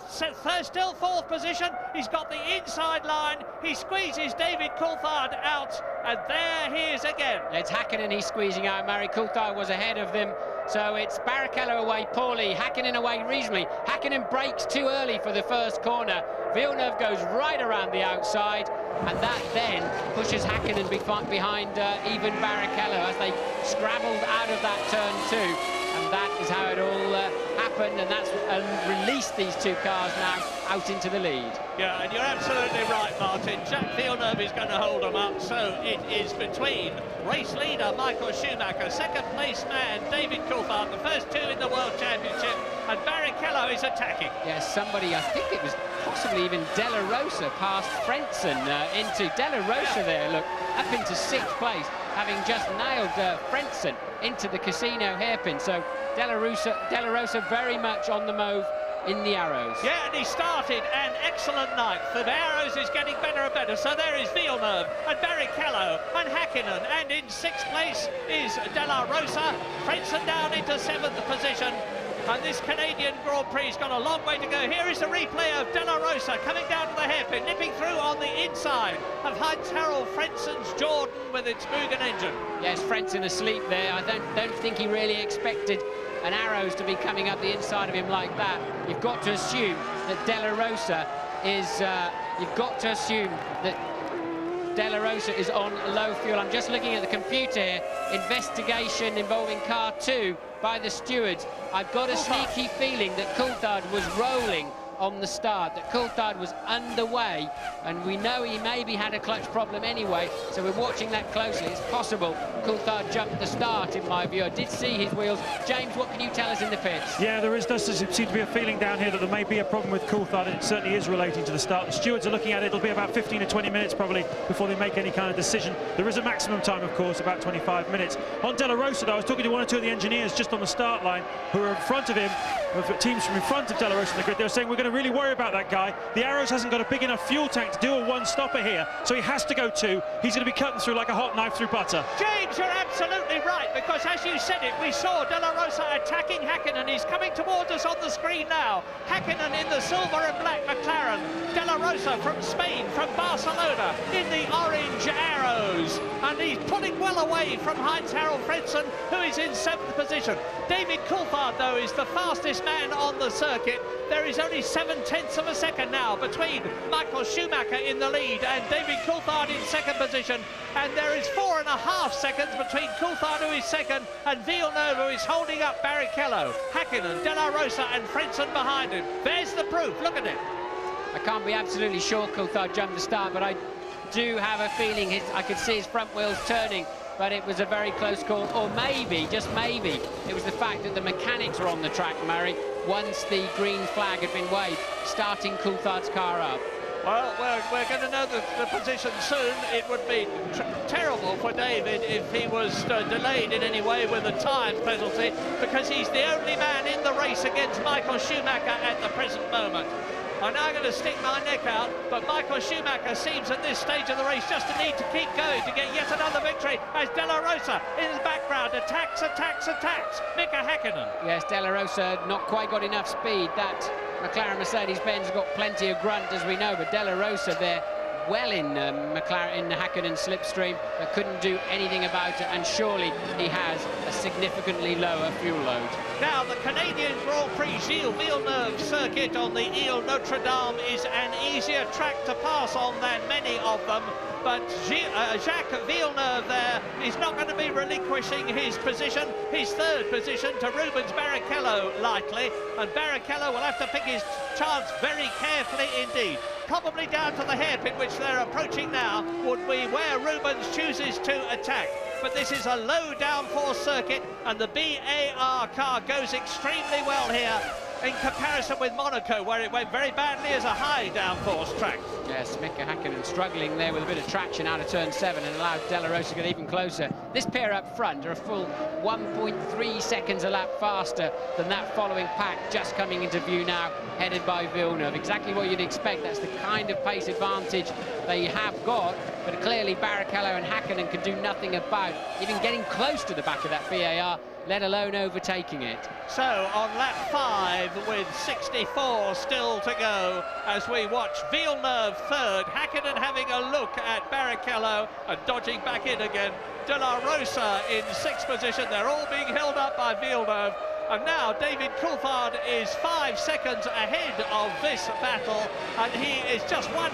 still 4th position. He's got the inside line. He squeezes David Coulthard out, and there he is again. It's Hakkinen he's squeezing out. Murray Coulthard was ahead of them So it's Barrichello away poorly, Hakkinen away reasonably. Hakkinen breaks too early for the first corner. Villeneuve goes right around the outside, and that then pushes Hakkinen behind even Barrichello as they scrambled out of that turn 2. And that is how it all happened, and that's released these two cars now out into the lead. Yeah, and you're absolutely right, Martin. Jacques Villeneuve is going to hold them up, so it is between race leader Michael Schumacher, second place man David Coulthard, the first two in the World Championship, and Barrichello is attacking. Yes, somebody, I think it was possibly even Della Rosa past Frentzen into Della Rosa there, look, up into 6th place, having just nailed Frentzen into the casino hairpin. So Della Rosa very much on the move in the Arrows. Yeah, and he started an excellent night. The Arrows is getting better and better. So there is Villeneuve and Barrichello and Hakkinen, and in 6th place is Della Rosa. Frentzen down into 7th position. And this Canadian Grand Prix has got a long way to go. Here is a replay of Della Rosa coming down to the hairpin, nipping through on the inside of Heinz-Harald Frentzen's Jordan with its Mugen engine. Yes, Frentzen asleep there. I don't think he really expected an Arrows to be coming up the inside of him like that. You've got to assume that Della Rosa is... you've got to assume that Della Rosa is on low fuel. I'm just looking at the computer here. Investigation involving car 2 by the stewards. I've got a sneaky feeling that Coulthard was rolling on the start, that Coulthard was underway, and we know he maybe had a clutch problem anyway, so we're watching that closely. It's possible Coulthard jumped the start, in my view. I did see his wheels. James, what can you tell us in the pits? Yeah, does seem to be a feeling down here that there may be a problem with Coulthard, and it certainly is relating to the start. The stewards are looking at it. It'll be about 15 to 20 minutes probably before they make any kind of decision. There is a maximum time, of course, about 25 minutes. On Della Rosa, though, I was talking to one or two of the engineers just on the start line who are in front of him, of teams from in front of Della Rosa in the grid. They were saying, we're going to really worry about that guy. The Arrows hasn't got a big enough fuel tank to do a one-stopper here, so he has to go 2. He's going to be cutting through like a hot knife through butter. James, you're absolutely right, because as you said it, we saw Della Rosa attacking Hakkinen. He's coming towards us on the screen now. Hakkinen in the silver and black McLaren. Della Rosa from Spain, from Barcelona, in the orange Arrows. And he's pulling well away from Heinz-Harald Frentzen, who is in 7th position. David Coulthard, though, is the fastest man on the circuit. There is only 7/10 of a second now between Michael Schumacher in the lead and David Coulthard in 2nd position. And there is 4.5 seconds between Coulthard, who is 2nd, and Villeneuve, who is holding up Barrichello, Hakkinen, Della Rosa and Frentzen behind him. There's the proof, look at it. I can't be absolutely sure Coulthard jumped the start, but I do have a feeling I could see his front wheels turning, but it was a very close call. Or maybe, just maybe, it was the fact that the mechanics were on the track, Murray, once the green flag had been waved, starting Coulthard's car up. Well, we're going to know the position soon. It would be terrible for David if he was delayed in any way with a time penalty, because he's the only man in the race against Michael Schumacher at the present moment. I'm now going to stick my neck out, but Michael Schumacher seems at this stage of the race just to need to keep going to get yet another victory as Della Rosa in the background attacks Mika Hakkinen. Yes, Della Rosa not quite got enough speed. That McLaren Mercedes-Benz got plenty of grunt, as we know, but Della Rosa there well in Hakkinen's slipstream, but couldn't do anything about it, and surely he has a significantly lower fuel load. Now, the Canadian Grand Prix Gilles Villeneuve circuit on the Ile Notre Dame is an easier track to pass on than many of them, but Jacques Villeneuve there is not going to be relinquishing his position, his 3rd position, to Rubens Barrichello lightly, and Barrichello will have to pick his chance very carefully indeed. Probably down to the hairpin, which they're approaching now, would be where Rubens chooses to attack. But this is a low downforce circuit, and the BAR car goes extremely well here in comparison with Monaco, where it went very badly as a high downforce track. Yes, Mika Hakkinen struggling there with a bit of traction out of turn 7 and allowed Della Rosa to get even closer. This pair up front are a full 1.3 seconds a lap faster than that following pack just coming into view now, headed by Villeneuve. Exactly what you'd expect. That's the kind of pace advantage they have got, but clearly Barrichello and Hakkinen can do nothing about even getting close to the back of that BAR, let alone overtaking it. So on lap 5 with 64 still to go as we watch Villeneuve 3rd, Hakkinen having a look at Barrichello and dodging back in again. De La Rosa in 6th position. They're all being held up by Villeneuve. And now David Coulthard is 5 seconds ahead of this battle, and he is just one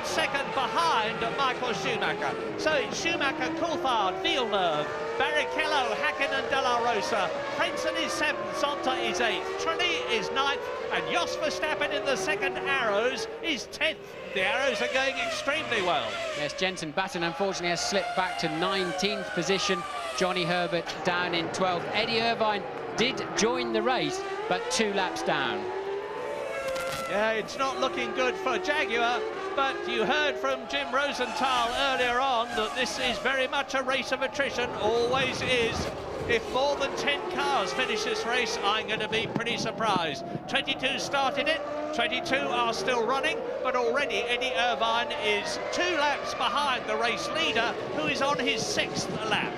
second behind Michael Schumacher. So it's Schumacher, Coulthard, Villeneuve, Barrichello, Hakkinen, De La Rosa. Frentzen is 7th, Zonta is 8th, Trulli is 9th, and Jos Verstappen in the second arrows is 10th. The arrows are going extremely well. Yes, Jenson Button unfortunately has slipped back to 19th position. Johnny Herbert down in 12th. Eddie Irvine did join the race, but 2 laps down. Yeah, it's not looking good for Jaguar, but you heard from Jim Rosenthal earlier on that this is very much a race of attrition, always is. If more than 10 cars finish this race, I'm going to be pretty surprised. 22 started it, 22 are still running, but already Eddie Irvine is 2 laps behind the race leader, who is on his 6th lap.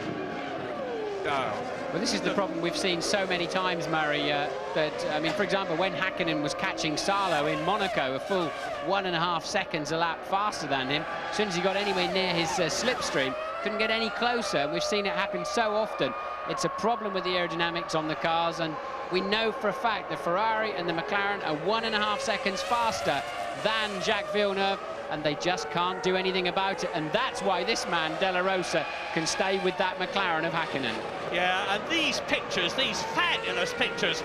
Well, this is the problem we've seen so many times, Murray, I mean, for example, when Hakkinen was catching Salo in Monaco, a full 1.5 seconds a lap faster than him, as soon as he got anywhere near his slipstream, couldn't get any closer. We've seen it happen so often. It's a problem with the aerodynamics on the cars, and we know for a fact the Ferrari and the McLaren are 1.5 seconds faster than Jacques Villeneuve, and they just can't do anything about it. And that's why this man, De La Rosa, can stay with that McLaren of Hakkinen. Yeah, and these pictures, these fabulous pictures,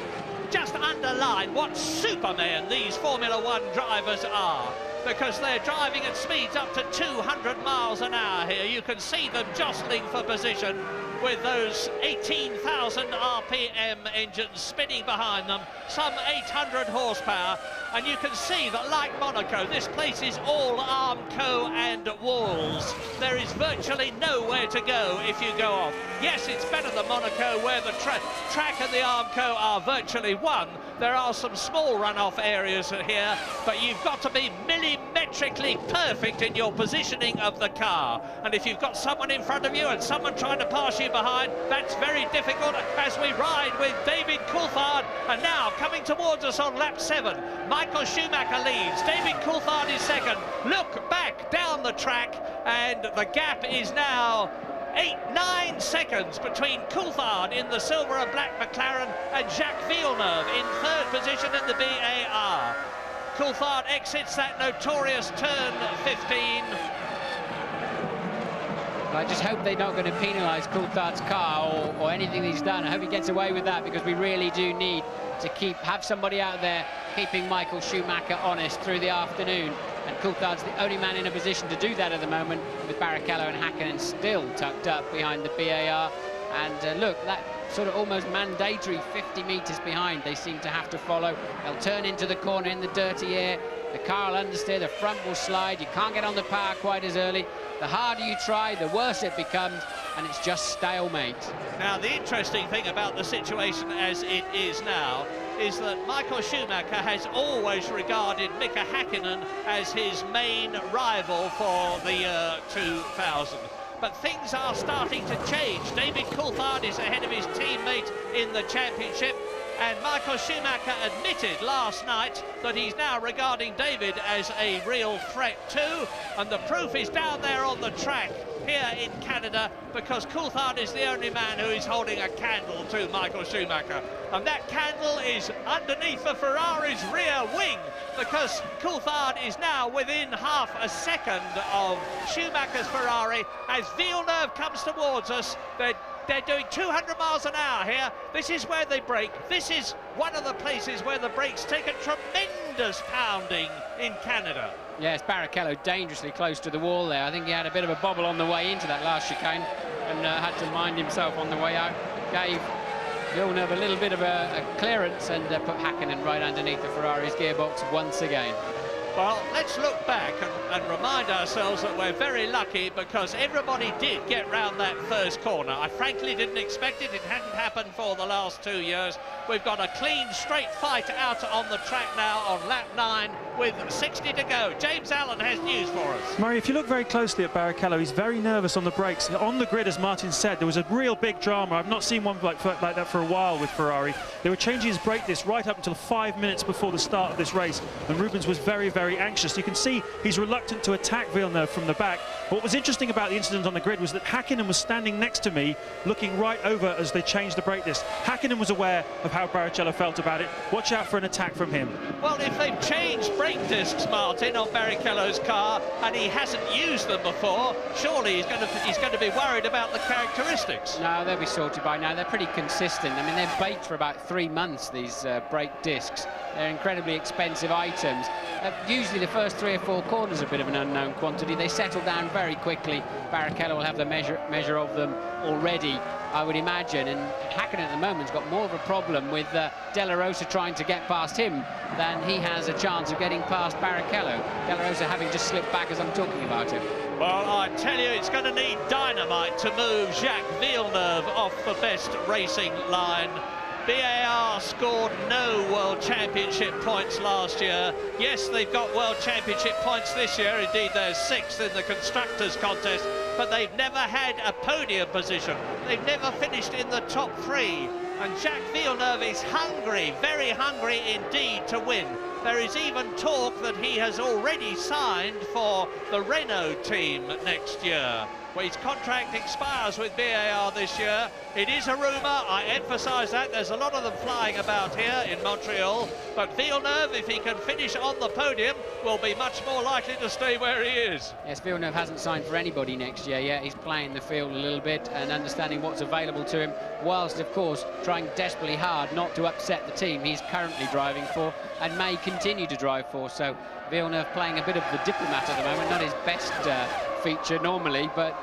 just underline what Superman these Formula One drivers are, because they're driving at speeds up to 200 miles an hour here. You can see them jostling for position with those 18,000 RPM engines spinning behind them, some 800 horsepower, and you can see that, like Monaco, this place is all Armco and walls. There is virtually nowhere to go if you go off. Yes, it's better than Monaco, where the track and the Armco are virtually one. There are some small runoff areas here, but you've got to be millimetrically perfect in your positioning of the car. And if you've got someone in front of you and someone trying to pass you behind, that's very difficult as we ride with David Coulthard. And now coming towards us on lap 7, Michael Schumacher leads. David Coulthard is second. Look back down the track, and the gap is now 9 seconds between Coulthard in the silver and black McLaren and Jacques Villeneuve in 3rd position in the BAR. Coulthard exits that notorious turn 15. I just hope they're not going to penalise Coulthard's car or anything he's done. I hope he gets away with that, because we really do need to have somebody out there keeping Michael Schumacher honest through the afternoon. And Coulthard's the only man in a position to do that at the moment, with Barrichello and Hakkinen still tucked up behind the BAR. And look, that sort of almost mandatory 50 metres behind they seem to have to follow. They'll turn into the corner in the dirty air. The car will understeer, the front will slide. You can't get on the power quite as early. The harder you try, the worse it becomes, and it's just stalemate. Now, the interesting thing about the situation as it is now is that Michael Schumacher has always regarded Mika Hakkinen as his main rival for the year 2000. But things are starting to change. David Coulthard is ahead of his teammate in the championship, and Michael Schumacher admitted last night that he's now regarding David as a real threat too, and the proof is down there on the track here in Canada, because Coulthard is the only man who is holding a candle to Michael Schumacher, and that candle is underneath the Ferrari's rear wing, because Coulthard is now within half a second of Schumacher's Ferrari. As Villeneuve comes towards us, they're doing 200 miles an hour here. This is where they brake. This is one of the places where the brakes take a tremendous pounding in Canada. Yes, Barrichello dangerously close to the wall there. I think he had a bit of a bobble on the way into that last chicane and had to mind himself on the way out. Gave Villeneuve a little bit of a clearance and put Hakkinen right underneath the Ferrari's gearbox once again. Well, let's look back and remind ourselves that we're very lucky, because everybody did get round that first corner. I frankly didn't expect it. It hadn't happened for the last 2 years. We've got a clean, straight fight out on the track now on lap 9. with 60 to go. James Allen has news for us. Murray, if you look very closely at Barrichello, he's very nervous on the brakes. On the grid, as Martin said, there was a real big drama. I've not seen one like that for a while with Ferrari. They were changing his brake disc right up until 5 minutes before the start of this race, and Rubens was very, very anxious. You can see he's reluctant to attack Villeneuve from the back. What was interesting about the incident on the grid was that Hakkinen was standing next to me, looking right over as they changed the brake disc. Hakkinen was aware of how Barrichello felt about it. Watch out for an attack from him. Well, if they've changed brake discs, Martin, on Barrichello's car, and he hasn't used them before, surely he's going to be worried about the characteristics. No, they'll be sorted by now. They're pretty consistent. I mean, they're baked for about 3 months, these brake discs. They're incredibly expensive items. Usually the first 3 or 4 corners are a bit of an unknown quantity. They settle down very quickly. Barrichello will have the measure of them already, I would imagine, and Hakkinen at the moment's got more of a problem with De La Rosa trying to get past him than he has a chance of getting past Barrichello. De La Rosa having just slipped back as I'm talking about him. Well, I tell you, it's going to need dynamite to move Jacques Villeneuve off the best racing line. BAR scored no World Championship points last year. Yes, they've got World Championship points this year. Indeed, they're 6th in the Constructors' contest, but they've never had a podium position. They've never finished in the top 3. And Jacques Villeneuve is hungry, very hungry indeed, to win. There is even talk that he has already signed for the Renault team next year. Well, his contract expires with BAR this year. It is a rumour, I emphasise that. There's a lot of them flying about here in Montreal. But Villeneuve, if he can finish on the podium, will be much more likely to stay where he is. Yes, Villeneuve hasn't signed for anybody next year yet. He's playing the field a little bit and understanding what's available to him, whilst, of course, trying desperately hard not to upset the team he's currently driving for and may continue to drive for. So Villeneuve playing a bit of the diplomat at the moment, not his best feature normally, but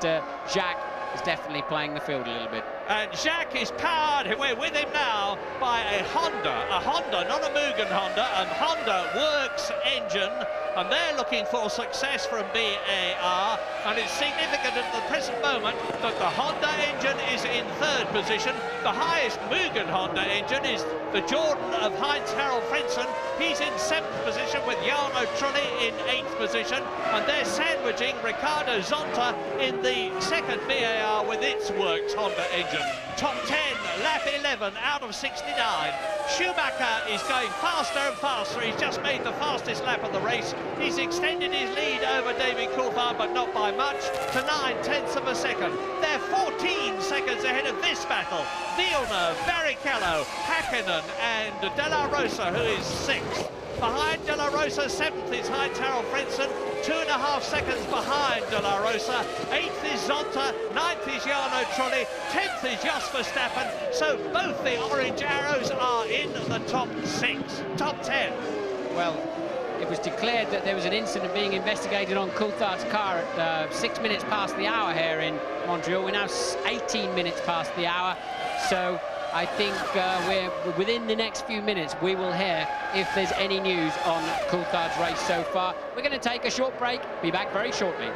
Jacques is definitely playing the field a little bit. And Jacques is powered, we're with him now, by a Honda, not a Mugen Honda, a Honda Works engine, and they're looking for success from BAR, and it's significant at the present moment that the Honda engine is in 3rd position. The highest Mugen Honda engine is the Jordan of Heinz-Harald Frentzen. He's in 7th position with Jarno Trulli in 8th position, and they're sandwiching Ricardo Zonta in the 2nd BAR with its Works Honda engine. Top 10, lap 11 out of 69. Schumacher is going faster and faster. He's just made the fastest lap of the race. He's extended his lead over David Coulthard, but not by much, to 9/10 of a second. They're 14 seconds ahead of this battle. Villeneuve, Barrichello, Hakkinen and De La Rosa, who is 6th. Behind De La Rosa, 7th is Heinz-Harald Frentzen, 2.5 seconds behind De La Rosa. 8th is Zonta, 9th is Jarno Trulli, 10th is Jos Verstappen. So both the orange arrows are in the top 6, top 10. Well, it was declared that there was an incident being investigated on Coulthard's car at 6 minutes past the hour here in Montreal. We're now 18 minutes past the hour, so I think we're within the next few minutes we will hear if there's any news on Coulthard's race so far. We're going to take a short break, be back very shortly.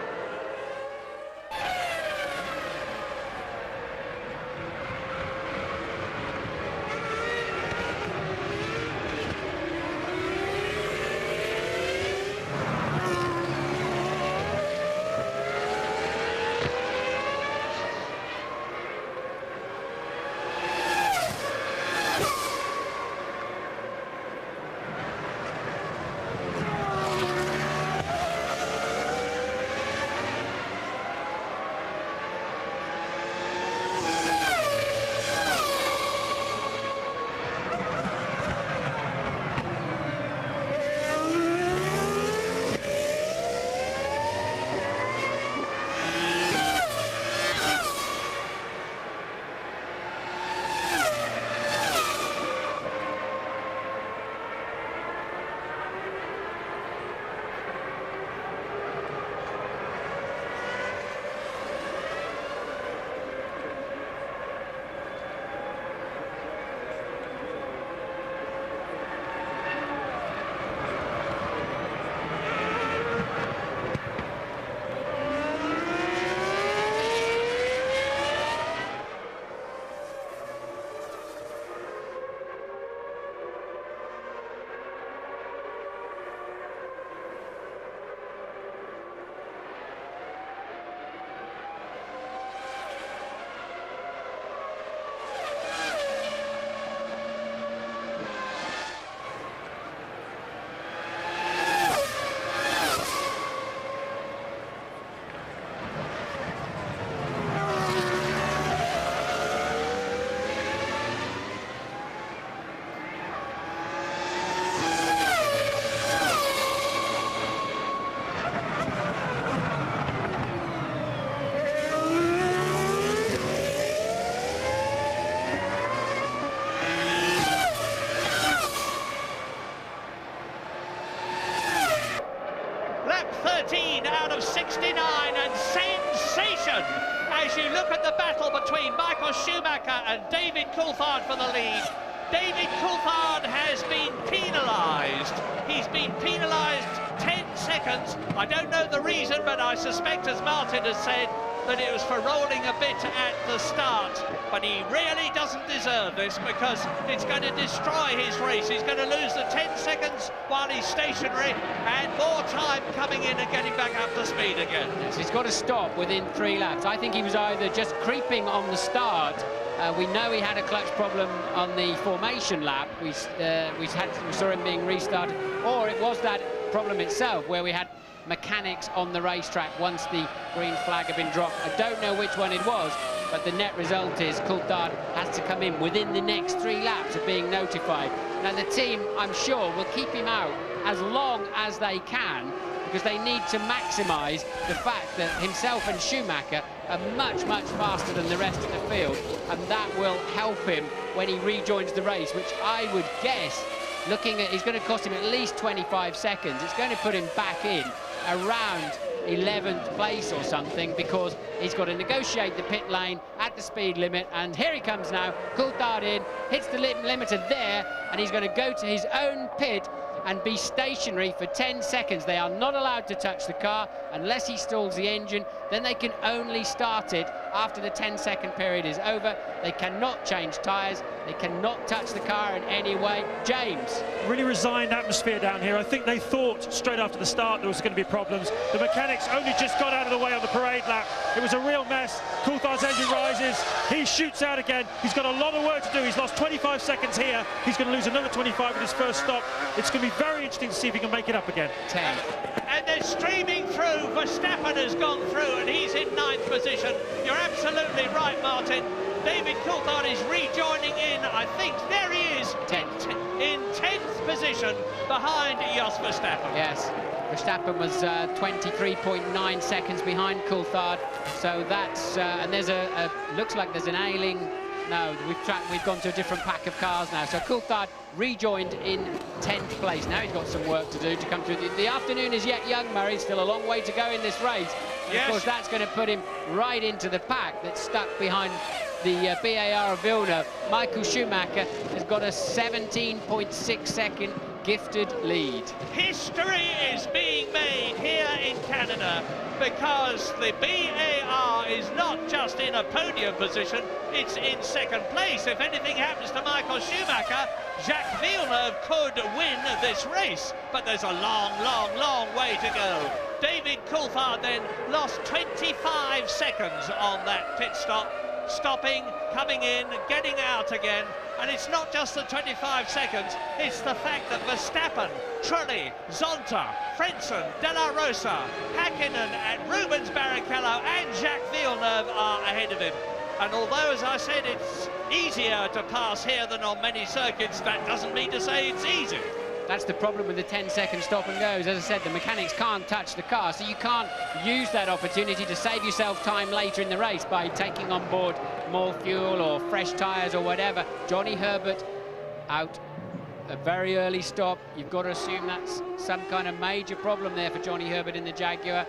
as you look at the battle between Michael Schumacher and David Coulthard for the lead. David Coulthard has been penalised. He's been penalised 10 seconds. I don't know the reason, but I suspect, as Martin has said, that it was for rolling a bit at the start. But he really doesn't deserve this, because it's going to destroy his race. He's going to lose the 10 seconds while he's stationary, and more time coming in and getting back up to speed again. Yes, he's got to stop within 3 laps. I think he was either just creeping on the start. We know he had a clutch problem on the formation lap. We saw him being restarted, or it was that problem itself where we had mechanics on the racetrack once the green flag had been dropped. I don't know which one it was, but the net result is Coulthard has to come in within the next 3 laps of being notified. Now the team, I'm sure, will keep him out as long as they can, because they need to maximise the fact that himself and Schumacher are much, much faster than the rest of the field, and that will help him when he rejoins the race, which I would guess, looking at, it's going to cost him at least 25 seconds. It's going to put him back in around 11th place or something, because he's got to negotiate the pit lane at the speed limit. And here he comes now, Coulthard in, hits the limiter there, and he's going to go to his own pit and be stationary for 10 seconds. They are not allowed to touch the car unless he stalls the engine. Then they can only start it after the 10-second period is over. They cannot change tyres. They cannot touch the car in any way. James. Really resigned atmosphere down here. I think they thought straight after the start there was going to be problems. The mechanics only just got out of the way on the parade lap. It was a real mess. Coulthard's engine rises. He shoots out again. He's got a lot of work to do. He's lost 25 seconds here. He's going to lose another 25 in his first stop. It's going to be very interesting to see if he can make it up again. 10. And they're streaming through. Verstappen has gone through, and he's in 9th position. You're absolutely right, Martin. David Coulthard is rejoining in, I think, there he is, 10th. In 10th position behind Jos Verstappen. Yes, Verstappen was 23.9 seconds behind Coulthard. So that's, and there's looks like there's an ailing. No, we've gone to a different pack of cars now. So Coulthard rejoined in 10th place. Now he's got some work to do to come through. The afternoon is yet young, Murray. Still a long way to go in this race. And yes. Of course, that's going to put him right into the pack that's stuck behind the BAR of Villeneuve. Michael Schumacher has got a 17.6 second gifted lead. History is being made here in Canada, because the BAR is not just in a podium position, it's in 2nd place. If anything happens to Michael Schumacher, Jacques Villeneuve could win this race, but there's a long, long, long way to go. David Coulthard then lost 25 seconds on that pit stop, stopping, coming in, getting out again. And it's not just the 25 seconds, it's the fact that Verstappen, Trulli, Zonta, Frentzen, De La Rosa, Hakkinen and Rubens Barrichello and Jacques Villeneuve are ahead of him. And although, as I said, it's easier to pass here than on many circuits, that doesn't mean to say it's easy. That's the problem with the 10-second stop and goes. As I said, the mechanics can't touch the car, so you can't use that opportunity to save yourself time later in the race by taking on board more fuel or fresh tyres or whatever. Johnny Herbert out, a very early stop. You've got to assume that's some kind of major problem there for Johnny Herbert in the Jaguar.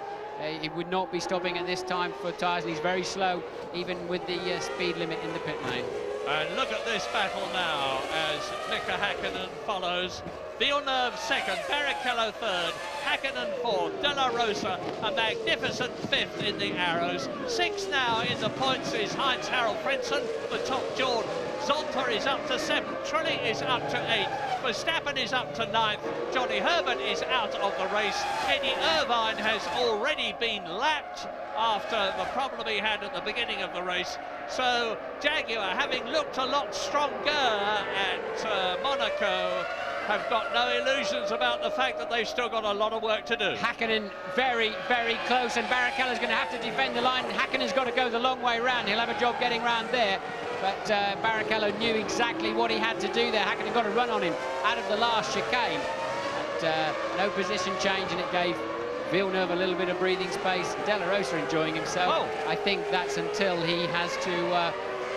He would not be stopping at this time for tyres, and he's very slow, even with the speed limit in the pit lane. And look at this battle now as Mika Hakkinen follows. Villeneuve 2nd, Barrichello 3rd, Hakkinen 4th, De La Rosa a magnificent 5th in the arrows. 6th now in the points is Heinz-Harald Frentzen, the top Jordan. Zonta is up to 7th, Trulli is up to 8th, Verstappen is up to 9th, Johnny Herbert is out of the race. Eddie Irvine has already been lapped after the problem he had at the beginning of the race. So Jaguar, having looked a lot stronger at Monaco, have got no illusions about the fact that they've still got a lot of work to do. Hakkinen very, very close, and Barrichello's going to have to defend the line. Hakkinen's got to go the long way round. He'll have a job getting round there, but Barrichello knew exactly what he had to do there. Hakkinen got a run on him out of the last chicane. But no position change, and it gave Villeneuve a little bit of breathing space. De La Rosa enjoying himself. I think that's until he has to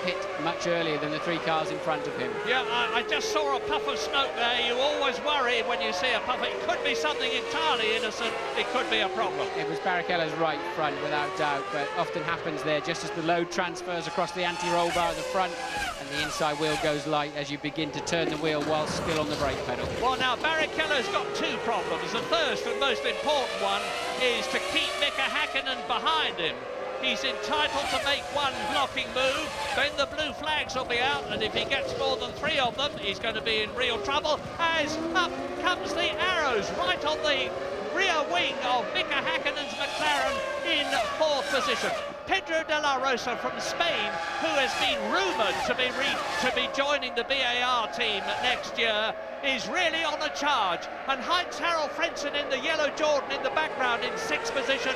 pit much earlier than the 3 cars in front of him. Yeah, I just saw a puff of smoke there. You always worry when you see a puff. It could be something entirely innocent. It could be a problem. It was Barrichello's right front, without doubt, but often happens there just as the load transfers across the anti-roll bar at the front and the inside wheel goes light as you begin to turn the wheel while still on the brake pedal. Well, now, Barrichello's got 2 problems. The first and most important one is to keep Mika Häkkinen behind him. He's entitled to make 1 blocking move, then the blue flags will be out, and if he gets more than 3 of them, he's going to be in real trouble, as up comes the arrows right on the rear wing of Mika Häkkinen's McLaren in 4th position. Pedro de la Rosa from Spain, who has been rumoured to be joining the BAR team next year, is really on a charge. And Heinz-Harald Frentzen in the yellow Jordan in the background in 6th position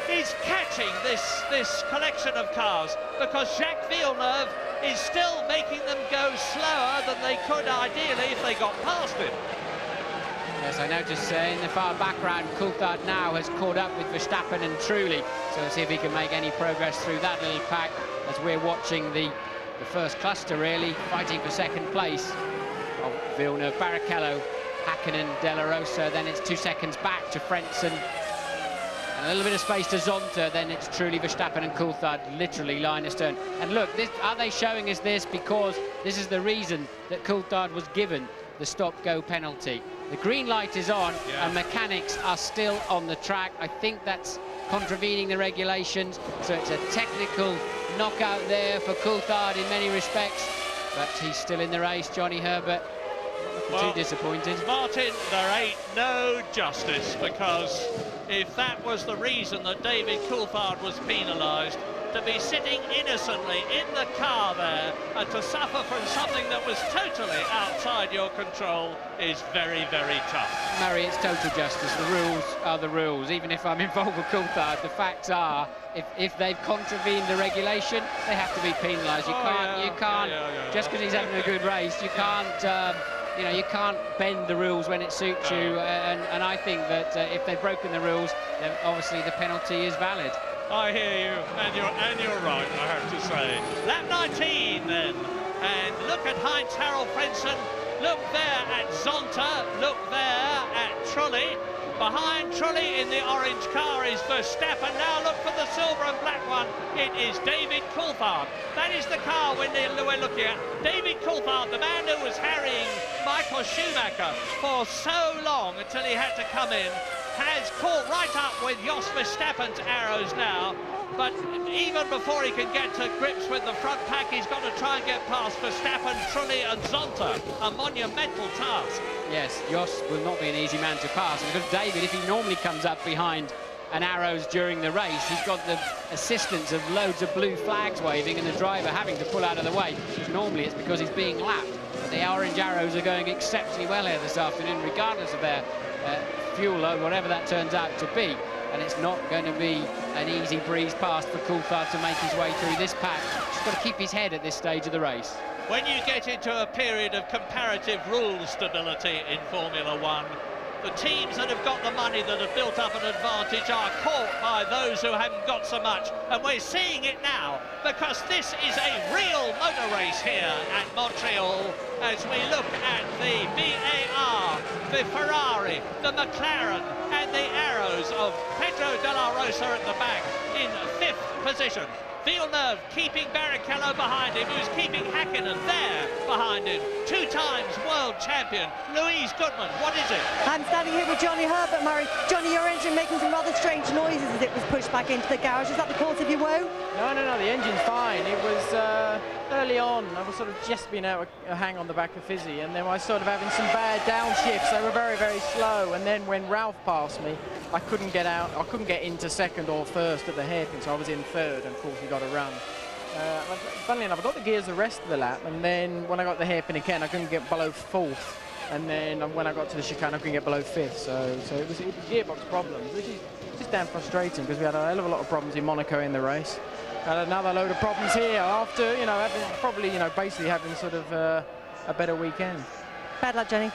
is catching this collection of cars, because Jacques Villeneuve is still making them go slower than they could ideally if they got past him. Yes, I noticed in the far background, Coulthard now has caught up with Verstappen and Trulli, so we'll see if he can make any progress through that little pack as we're watching the first cluster really fighting for 2nd place of Villeneuve, Barrichello, Häkkinen, De La Rosa, then it's 2 seconds back to Frentzen. A little bit of space to Zonta, then it's truly Verstappen and Coulthard, literally line astern. And look, are they showing us this because this is the reason that Coulthard was given the stop-go penalty? The green light is on, and mechanics are still on the track. I think that's contravening the regulations, so it's a technical knockout there for Coulthard in many respects, but he's still in the race. Johnny Herbert, not too disappointed. Martin, there ain't no justice, because if that was the reason that David Coulthard was penalised, to be sitting innocently in the car there and to suffer from something that was totally outside your control is very, very tough. Murray, it's total justice. The rules are the rules. Even if I'm involved with Coulthard, the facts are, if they've contravened the regulation, they have to be penalised. You can't, just because he's having a good race, you can't. You know, you can't bend the rules when it suits you, and I think that if they've broken the rules, then obviously the penalty is valid. I hear you, and you're right, I have to say. Lap 19 then, and look at Heinz-Harald Frentzen, look there at Zonta, look there at Trulli. Behind Trulli in the orange car is Verstappen. Now look for the silver and black one. It is David Coulthard. That is the car we're looking at. David Coulthard, the man who was harrying Michael Schumacher for so long until he had to come in, has caught right up with Jos Verstappen's arrows now. But even before he can get to grips with the front pack, he's got to try and get past Verstappen, Trulli and Zonta. A monumental task. Yes, Jos will not be an easy man to pass, because David, if he normally comes up behind an arrows during the race, he's got the assistance of loads of blue flags waving and the driver having to pull out of the way. Normally it's because he's being lapped. But the orange arrows are going exceptionally well here this afternoon, regardless of their fuel load, whatever that turns out to be. And it's not going to be an easy breeze past for Coulthard to make his way through this pack. He's got to keep his head at this stage of the race. When you get into a period of comparative rule stability in Formula One, the teams that have got the money, that have built up an advantage, are caught by those who haven't got so much. And we're seeing it now, because this is a real motor race here at Montreal, as we look at the BAR, the Ferrari, the McLaren, and the arrows of Pedro de la Rosa at the back in 5th position. Villeneuve keeping Barrichello behind him, who's keeping Häkkinen there behind him. 2 times world champion, Louise Goodman. What is it? I'm standing here with Johnny Herbert, Murray. Johnny, your engine making some rather strange noises as it was pushed back into the garage. Is that the cause of your woe? No, the engine's fine. It was early on, I was sort of just being able to hang on the back of Fizzy, and then I was sort of having some bad downshifts. They were very, very slow, and then when Ralph passed me, I couldn't get out. I couldn't get into 2nd or 1st at the hairpin, so I was in 3rd, and of course we got a run. Funnily enough, I got the gears the rest of the lap, and then when I got the hairpin again, I couldn't get below 4th, and then when I got to the chicane, I couldn't get below 5th. So it was gearbox problems, which is just damn frustrating, because we had a hell of a lot of problems in Monaco in the race. Had another load of problems here after, basically having sort of a better weekend. Bad luck, Jenny.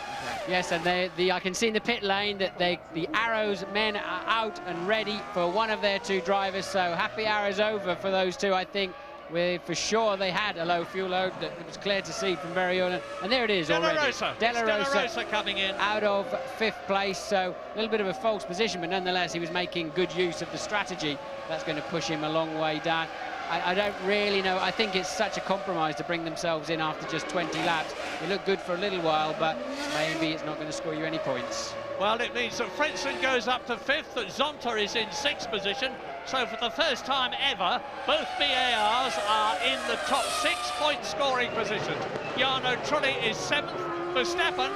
Yes, and I can see in the pit lane that the Arrows men are out and ready for one of their 2 drivers. So happy hours over for those 2, I think. where for sure they had a low fuel load that was clear to see from very early. And there it is already. De La Rosa coming in. Out of 5th place, so a little bit of a false position, but nonetheless he was making good use of the strategy. That's going to push him a long way down. I don't really know. I think it's such a compromise to bring themselves in after just 20 laps. They look good for a little while, but maybe it's not going to score you any points. Well, it means that Frentzen goes up to 5th, that Zonta is in 6th position. So for the first time ever, both BARs are in the top 6-point scoring position. Jarno Trulli is 7th. Verstappen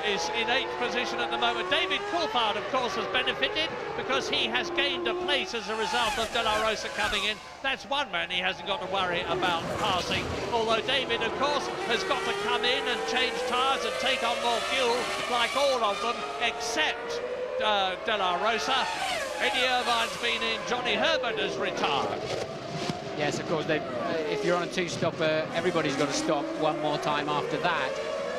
is in 8th position at the moment. David Coulthard, of course, has benefited because he has gained a place as a result of De La Rosa coming in. That's one man he hasn't got to worry about passing. Although David, of course, has got to come in and change tyres and take on more fuel, like all of them, except De La Rosa. Eddie Irvine's been in, Johnny Herbert has retired. Yes, of course, if you're on a 2-stopper, everybody's got to stop one more time after that.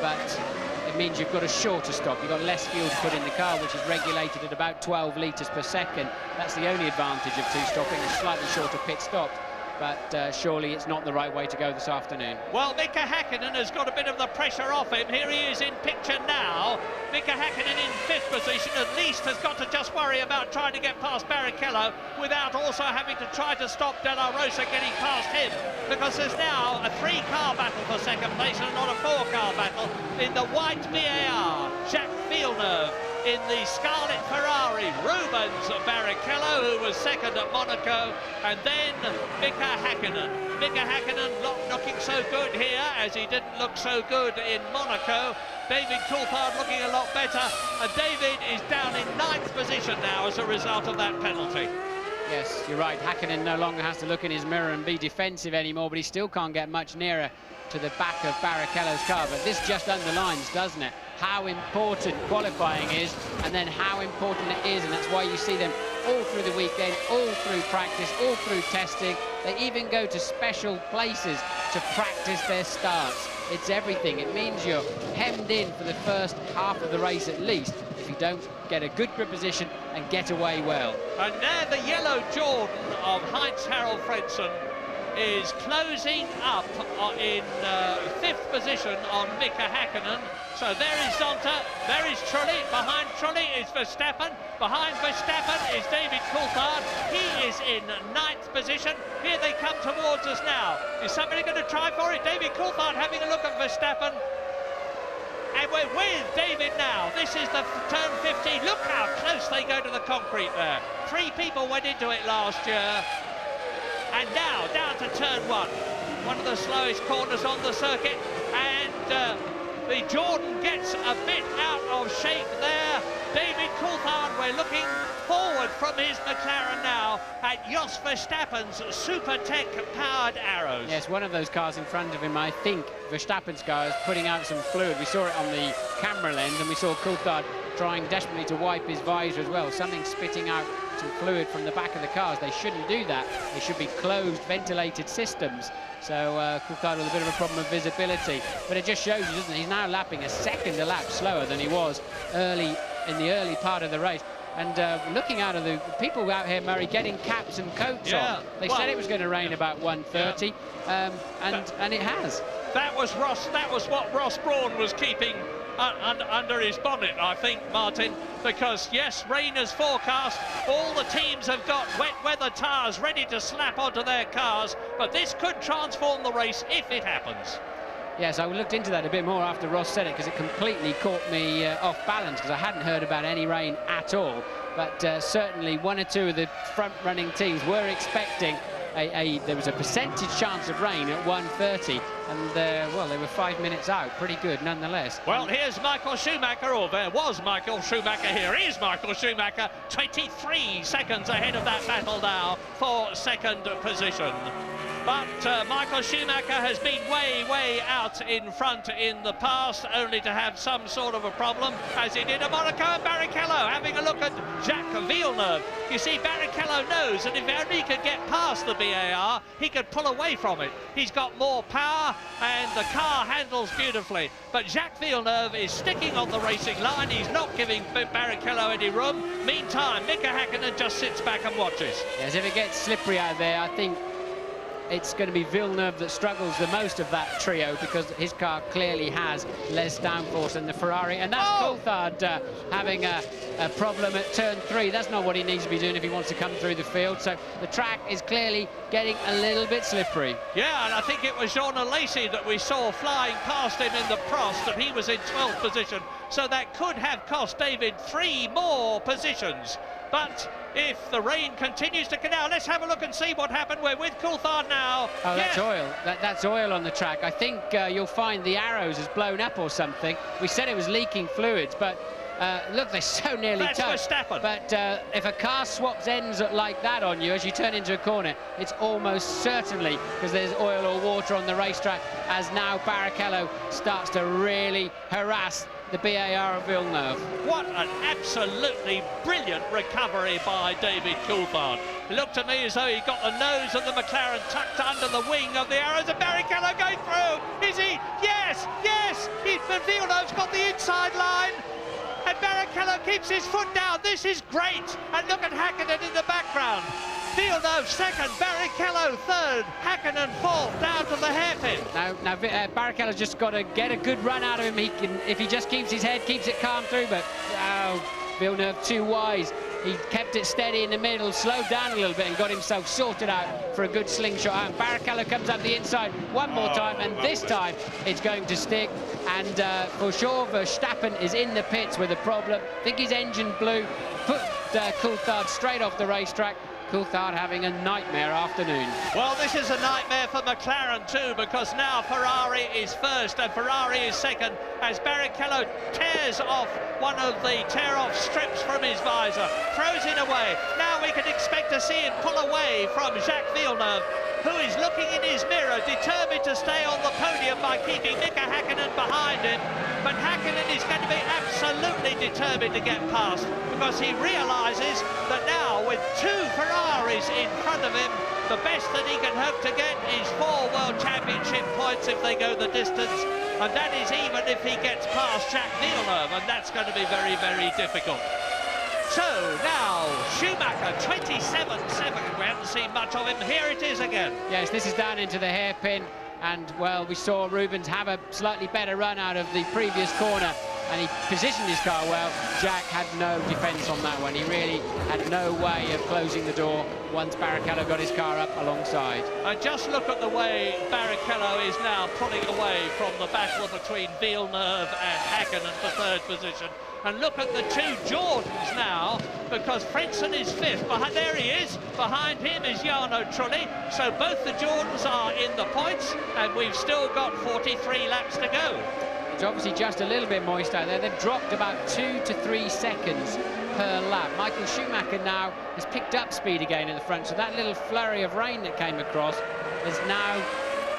But it means you've got a shorter stop. You've got less fuel to put in the car, which is regulated at about 12 litres per second. That's the only advantage of 2-stopping, a slightly shorter pit stop. But surely it's not the right way to go this afternoon. Well, Mika Häkkinen has got a bit of the pressure off him. Here he is in picture now. Mika Häkkinen in 5th position, at least has got to just worry about trying to get past Barrichello without also having to try to stop De La Rosa getting past him, because there's now a 3-car battle for second place and not a 4-car battle. In the white BAR, Jacques Villeneuve. In the Scarlet Ferrari, Rubens Barrichello, who was 2nd at Monaco, and then Mika Häkkinen. Mika Häkkinen not looking so good here, as he didn't look so good in Monaco. David Coulthard looking a lot better, and David is down in 9th position now as a result of that penalty. Yes, you're right. Häkkinen no longer has to look in his mirror and be defensive anymore, but he still can't get much nearer to the back of Barrichello's car. But this just underlines, doesn't it, how important qualifying is, and then how important it is, and that's why you see them all through the weekend, all through practice, all through testing. They even go to special places to practice their starts. It's everything. It means you're hemmed in for the first half of the race at least, if you don't get a good grip position and get away well. And now the yellow Jordan of Heinz-Harald Frentzen is closing up in 5th position on Mika Häkkinen. So there is Zonta, there is Trulli, behind Trulli is Verstappen, behind Verstappen is David Coulthard. He is in 9th position. Here they come towards us now. Is somebody going to try for it? David Coulthard having a look at Verstappen. And we're with David now. This is the turn 15. Look how close they go to the concrete there. 3 people went into it last year. And now down to turn 1. One of the slowest corners on the circuit. And the Jordan gets a bit out of shape there. David Coulthard, we're looking forward from his McLaren now at Jos Verstappen's Supertech powered arrows. Yes, one of those cars in front of him, I think Verstappen's car, is putting out some fluid. We saw it on the camera lens, and we saw Coulthard trying desperately to wipe his visor as well. Something spitting out some fluid from the back of the cars. They shouldn't do that. They should be closed, ventilated systems. So Coulthard with a bit of a problem of visibility. But it just shows you, doesn't it? He's now lapping a second a lap slower than he was in the early part of the race. And looking out of the people out here, Murray, getting caps and coats on. They said it was going to rain about 1:30, and it has. That was what Ross Brawn was keeping under his bonnet, I think, Martin, because yes, rain is forecast. All the teams have got wet weather tyres ready to slap onto their cars, but this could transform the race if it happens. Yes, I looked into that a bit more after Ross said it, because it completely caught me off balance, because I hadn't heard about any rain at all. But certainly 1 or 2 of the front-running teams were expecting there was a percentage chance of rain at 1:30, and well, they were 5 minutes out. Pretty good nonetheless. Well, here's Michael Schumacher, or there was Michael Schumacher. Here is Michael Schumacher, 23 seconds ahead of that battle now for 2nd position. But Michael Schumacher has been way out in front in the past, only to have some sort of a problem, as he did at Monaco. And Barrichello having a look at Jacques Villeneuve. You see, Barrichello knows that if only he could get past the BAR, he could pull away from it. He's got more power, and the car handles beautifully. But Jacques Villeneuve is sticking on the racing line. He's not giving Barrichello any room. Meantime, Mika Häkkinen just sits back and watches. Yes, if it gets slippery out there, I think it's going to be Villeneuve that struggles the most of that trio, because his car clearly has less downforce than the Ferrari. And that's Coulthard having a problem at turn 3. That's not what he needs to be doing if he wants to come through the field. So the track is clearly getting a little bit slippery. Yeah, and I think it was Jean Alesi that we saw flying past him in the Prost, and he was in 12th position. So that could have cost David 3 more positions. But if the rain continues to come down, let's have a look and see what happened. We're with Coulthard now. Oh, that's oil. That's oil on the track. I think you'll find the arrows has blown up or something. We said it was leaking fluids, but look, they're so nearly touched. But if a car swaps ends like that on you as you turn into a corner, it's almost certainly because there's oil or water on the racetrack, as now Barrichello starts to really harass the BAR of Villeneuve. What an absolutely brilliant recovery by David Coulthard. It looked to me as though he got the nose of the McLaren tucked under the wing of the arrows, and Barrichello going through. Is he? Yes, yes. But Villeneuve's got the inside line, and Barrichello keeps his foot down. This is great. And look at Hakkinen in the background. Villeneuve second, Barrichello third, Hakkinen fourth, down to the hairpin. Now Barrichello's just got to get a good run out of him. He can, if he just keeps his head, keeps it calm through, but Villeneuve too wise. He kept it steady in the middle, slowed down a little bit and got himself sorted out for a good slingshot out. And Barrichello comes up the inside one more time, and this time it's going to stick. And for sure, Verstappen is in the pits with a problem. I think his engine blew, put Coulthard straight off the racetrack. Coulthard having a nightmare afternoon. Well, this is a nightmare for McLaren too, because now Ferrari is first and Ferrari is second, as Barrichello tears off one of the tear-off strips from his visor, throws it away. Now we can expect to see him pull away from Jacques Villeneuve, who is looking in his mirror, determined to stay on the podium by keeping Mika Hakkinen behind him. But Hakkinen is going to be absolutely determined to get past, because he realises that now, with 2 Ferraris in front of him, the best that he can hope to get is 4 World Championship points if they go the distance, and that is even if he gets past Jacques Villeneuve, and that's going to be very, very difficult. So now Schumacher, 27-7. We haven't seen much of him. Here it is again. Yes, this is down into the hairpin, and well, we saw Rubens have a slightly better run out of the previous corner, and he positioned his car well. Jack had no defence on that one. He really had no way of closing the door once Barrichello got his car up alongside. And just look at the way Barrichello is now pulling away from the battle between Villeneuve and Hakkinen for 3rd position. And look at the 2 Jordans now, because Frentzen is 5th. There he is. Behind him is Jarno Trulli. So both the Jordans are in the points, and we've still got 43 laps to go. It's obviously just a little bit moist out there. They've dropped about 2 to 3 seconds per lap. Michael Schumacher now has picked up speed again at the front, so that little flurry of rain that came across is now...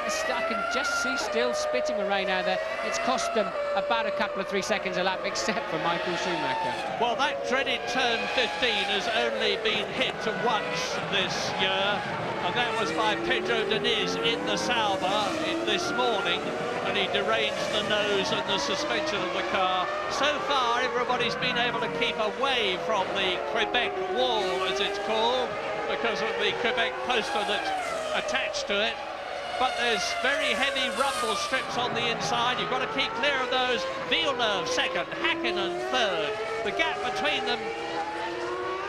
I can just see still spitting with rain out there. It's cost them about a couple of 3 seconds a lap, except for Michael Schumacher. Well, that dreaded turn 15 has only been hit once this year, and that was by Pedro Diniz in the Sauber this morning, and he deranged the nose and the suspension of the car. So far, everybody's been able to keep away from the Quebec wall, as it's called, because of the Quebec poster that's attached to it. But there's very heavy rumble strips on the inside. You've got to keep clear of those. Villeneuve second, Hakkinen third. The gap between them,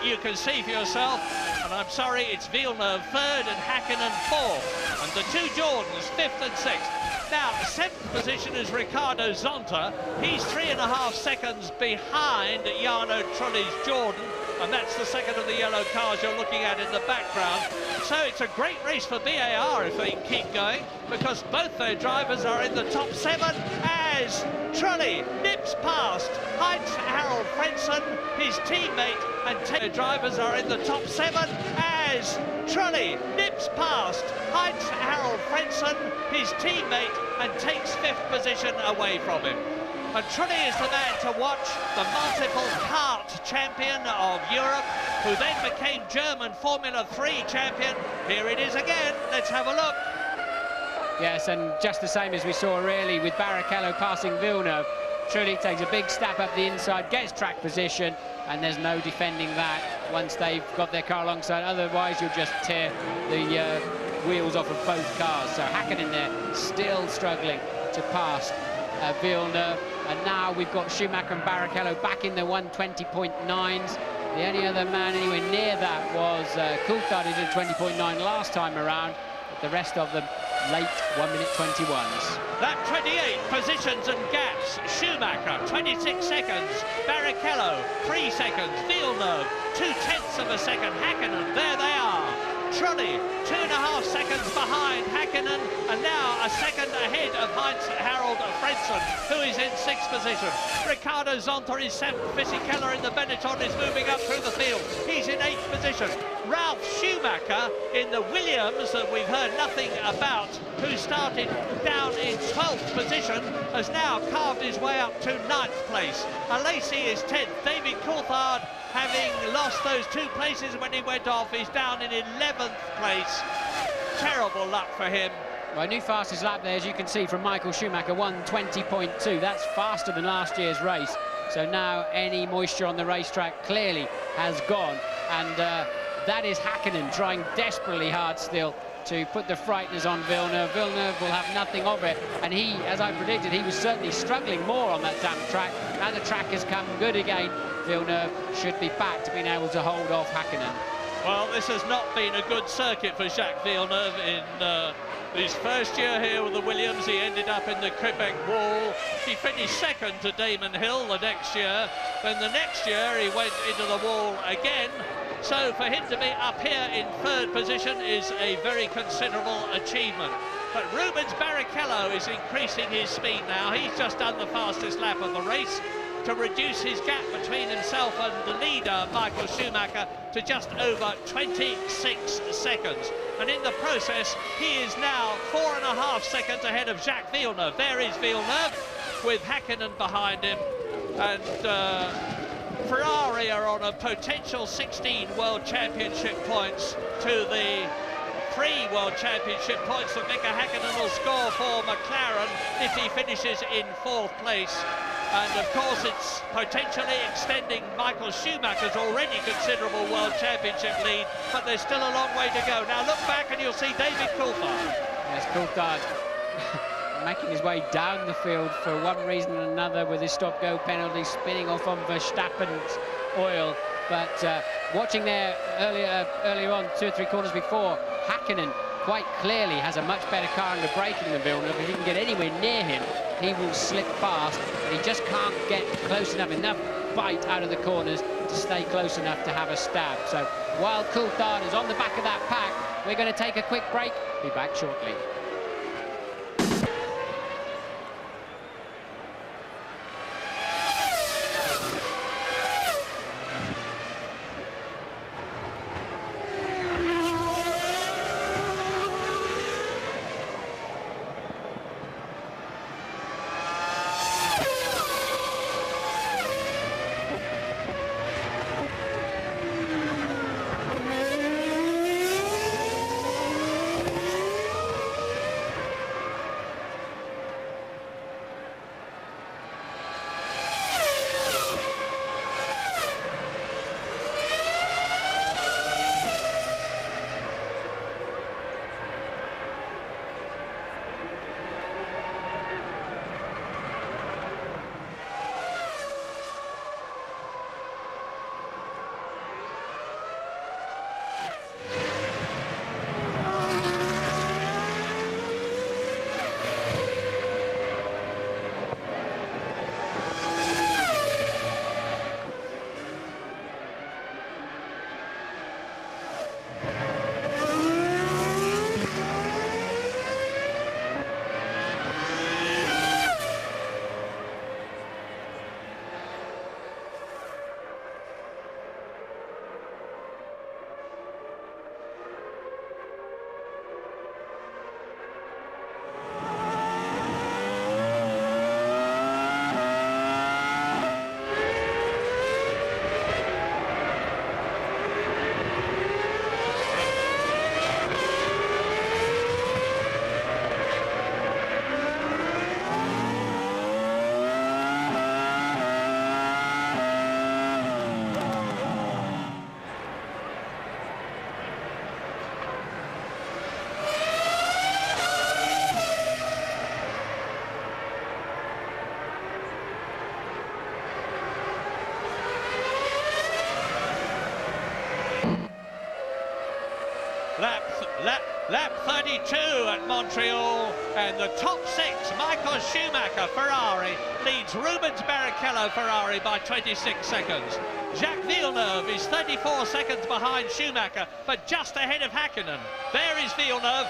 you can see for yourself. And I'm sorry, it's Villeneuve third and Hakkinen fourth. And the 2 Jordans, 5th and 6th. Now, 7th position is Ricardo Zonta. He's 3.5 seconds behind Jarno Trulli's Jordan. And that's the second of the yellow cars you're looking at in the background. So it's a great race for BAR if they keep going, because both their drivers are in the top 7 as Trulli nips past Heinz Harald Frentzen, his teammate, and their drivers are in the top 7 as Trulli nips past Heinz Harald Frentzen, his teammate, and takes 5th position away from him. And Trulli is the man to watch, the multiple kart champion of Europe, who then became German Formula 3 champion. Here it is again. Let's have a look. Yes, and just the same as we saw really with Barrichello passing Villeneuve. Trulli takes a big step up the inside, gets track position, and there's no defending that once they've got their car alongside. Otherwise, you'll just tear the wheels off of both cars. So Hakkinen there still struggling to pass Villeneuve. And now we've got Schumacher and Barrichello back in the 120.9s. The only other man anywhere near that was Coulthard, who did 20.9 last time around. But the rest of them late 1:21. That 28 positions and gaps. Schumacher 26 seconds, Barrichello 3 seconds, Villeneuve 0.2 of a second, Hakkinen, there they are. Trulli 2.5 seconds behind Hakkinen, and now a second ahead of Heinz-Harald Frentzen, who is in 6th position. Ricardo Zonta is 7th. Fisichella in the Benetton is moving up through the field. He's in 8th position. Ralf Schumacher in the Williams that we've heard nothing about, who started down in 12th position, has now carved his way up to 9th place. Alesi is 10th. David Coulthard, having lost those 2 places when he went off, is down in 11th place. Terrible luck for him. Well, new fastest lap there, as you can see, from Michael Schumacher, 1:20.2. That's faster than last year's race. So now any moisture on the racetrack clearly has gone. And that is Hakkinen trying desperately hard still to put the frighteners on Villeneuve. Villeneuve will have nothing of it. And he, as I predicted, he was certainly struggling more on that damp track. Now the track has come good again. Villeneuve should be back to being able to hold off Hakkinen. Well, this has not been a good circuit for Jacques Villeneuve in his first year here with the Williams. He ended up in the Quebec wall. He finished second to Damon Hill the next year. Then the next year he went into the wall again. So for him to be up here in 3rd position is a very considerable achievement. But Rubens Barrichello is increasing his speed now. He's just done the fastest lap of the race to reduce his gap between himself and the leader, Michael Schumacher, to just over 26 seconds. And in the process, he is now 4.5 seconds ahead of Jacques Villeneuve. There is Villeneuve with Hakkinen behind him. And Ferrari are on a potential 16 World Championship points to the 3 World Championship points that Mika Hakkinen will score for McLaren if he finishes in 4th place. And of course it's potentially extending Michael Schumacher's already considerable World Championship lead, but there's still a long way to go. Now look back and you'll see David Coulthard. Yes, Coulthard making his way down the field for one reason and another, with his stop-go penalty, spinning off on Verstappen's oil. But watching there earlier on, 2 or 3 corners before, Hakkinen quite clearly has a much better car under braking than Villeneuve. If he can get anywhere near him, he will slip past, and he just can't get close enough bite out of the corners to stay close enough to have a stab. So while Coulthard is on the back of that pack, we're going to take a quick break. Be back shortly. lap 32 at Montreal, and the top 6, Michael Schumacher, Ferrari, leads Rubens Barrichello, Ferrari, by 26 seconds. Jacques Villeneuve is 34 seconds behind Schumacher, but just ahead of Hakkinen. There is Villeneuve,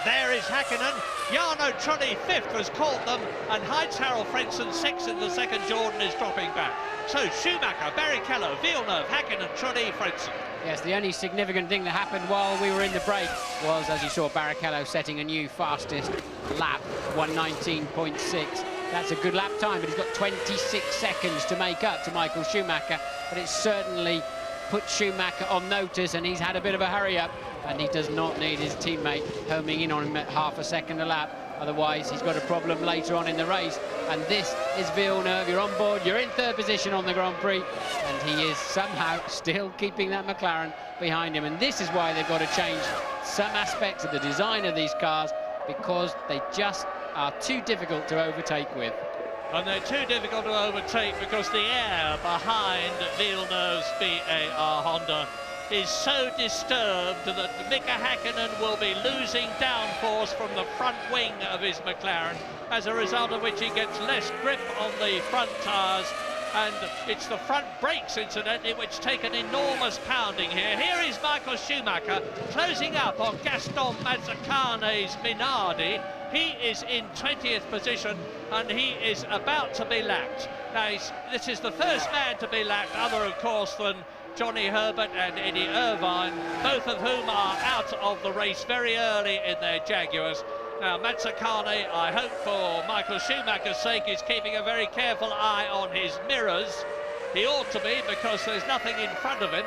there is Hakkinen. Jarno Trulli 5th has caught them, and Heinz-Harald Frentzen 6th in the second. Jordan is dropping back. So Schumacher, Barrichello, Villeneuve, Hakkinen, Trulli, Frentzen. Yes, the only significant thing that happened while we were in the break was, as you saw, Barrichello setting a new fastest lap, 1:19.6. That's a good lap time, but he's got 26 seconds to make up to Michael Schumacher. But it certainly put Schumacher on notice, and he's had a bit of a hurry-up, and he does not need his teammate homing in on him at half a second a lap. Otherwise, he's got a problem later on in the race. And this is Villeneuve. You're on board, you're in 3rd position on the Grand Prix, and he is somehow still keeping that McLaren behind him. And this is why they've got to change some aspects of the design of these cars, because they just are too difficult to overtake with. And they're too difficult to overtake because the air behind Villeneuve's BAR Honda is so disturbed that Mika Hakkinen will be losing downforce from the front wing of his McLaren, as a result of which he gets less grip on the front tyres, and it's the front brakes, incidentally, which take an enormous pounding here. Here is Michael Schumacher closing up on Gaston Mazzucane's Minardi. He is in 20th position, and he is about to be lapped. Now, this is the first man to be lapped, other, of course, than Johnny Herbert and Eddie Irvine, both of whom are out of the race very early in their Jaguars. Now, Mazzucane, I hope for Michael Schumacher's sake, is keeping a very careful eye on his mirrors. He ought to be, because there's nothing in front of him.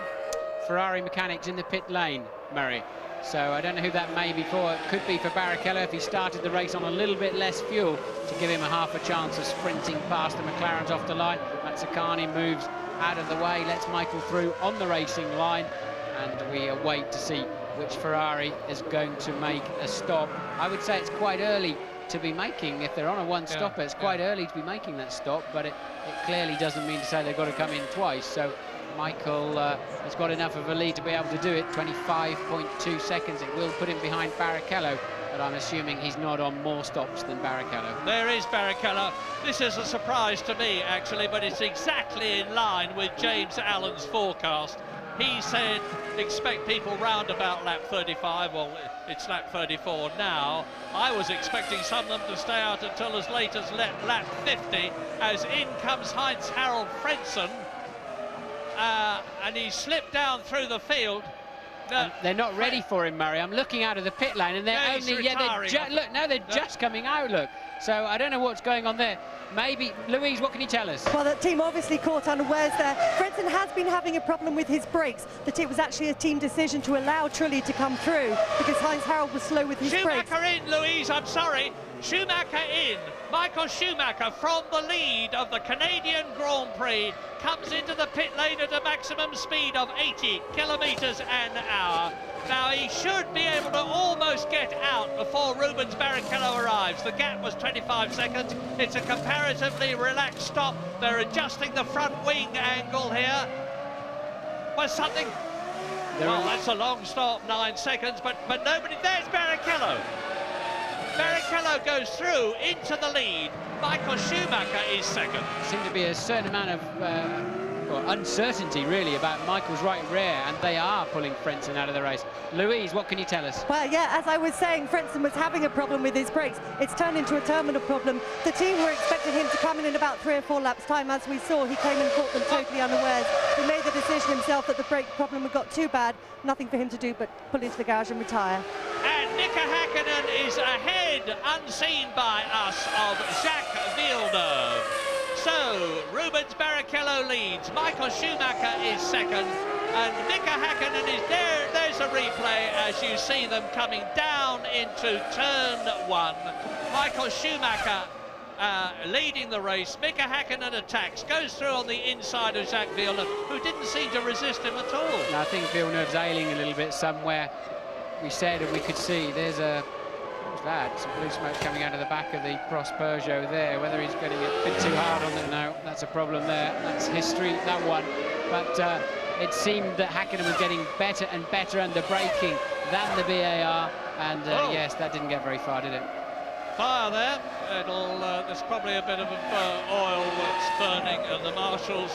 Ferrari mechanics in the pit lane, Murray. So I don't know who that may be for. It could be for Barrichello if he started the race on a little bit less fuel to give him a half a chance of sprinting past the McLarens off the line. Mazzucane moves out of the way, lets Michael through on the racing line, and we await to see which Ferrari is going to make a stop. I would say it's quite early to be making, if they're on a one-stopper, it's quite early to be making that stop, but it clearly doesn't mean to say they've got to come in twice. So Michael has got enough of a lead to be able to do it, 25.2 seconds. It will put him behind Barrichello, but I'm assuming he's not on more stops than Barrichello. There is Barrichello. This is a surprise to me, actually, but it's exactly in line with James Allen's forecast. He said, expect people round about lap 35. Well, it's lap 34 now. I was expecting some of them to stay out until as late as lap 50, as in comes Heinz-Harald Frentzen, and he slipped down through the field. They're not ready for him, Murray. I'm looking out of the pit lane, and they're only, look, now they're just coming out, look. So I don't know what's going on there. Maybe, Louise, what can you tell us? Well, the team obviously caught unawares there. Frentzen has been having a problem with his brakes. It was actually a team decision to allow Trulli to come through because Heinz-Harald was slow with his brakes. Schumacher in, Louise, I'm sorry. Schumacher in. Michael Schumacher, from the lead of the Canadian Grand Prix, comes into the pit lane at a maximum speed of 80 kilometres an hour. Now, he should be able to almost get out before Rubens Barrichello arrives. The gap was 25 seconds. It's a comparatively relaxed stop. They're adjusting the front wing angle here. Was something... Well, that's a long stop, 9 seconds, but nobody... There's Barrichello. Barrichello goes through into the lead. Michael Schumacher is second. Seemed to be a certain amount of uncertainty, really, about Michael's right rear, and they are pulling Frentzen out of the race. Louise, what can you tell us? Well, yeah, as I was saying, Frentzen was having a problem with his brakes. It's turned into a terminal problem. The team were expecting him to come in about 3 or 4 laps' time. As we saw, he came and caught them totally unawares. He made the decision himself that the brake problem had got too bad. Nothing for him to do but pull into the garage and retire. And Mika Hakkinen is ahead, unseen by us, of Jacques Villeneuve. So, Rubens Barrichello leads, Michael Schumacher is second, and Mika Hakkinen is there. There's a replay as you see them coming down into turn 1. Michael Schumacher leading the race. Mika Hakkinen attacks, goes through on the inside of Jacques Villeneuve, who didn't seem to resist him at all. No, I think Villeneuve's ailing a little bit somewhere. We said, and we could see, there's a... That some blue smoke coming out of the back of the Prost Peugeot there. Whether he's getting a bit too hard on it, no, that's a problem there. That's history, that one. But it seemed that Hakkinen was getting better and better under braking than the BAR. And yes, that didn't get very far, did it? Fire there. There's probably a bit of oil that's burning, and the marshals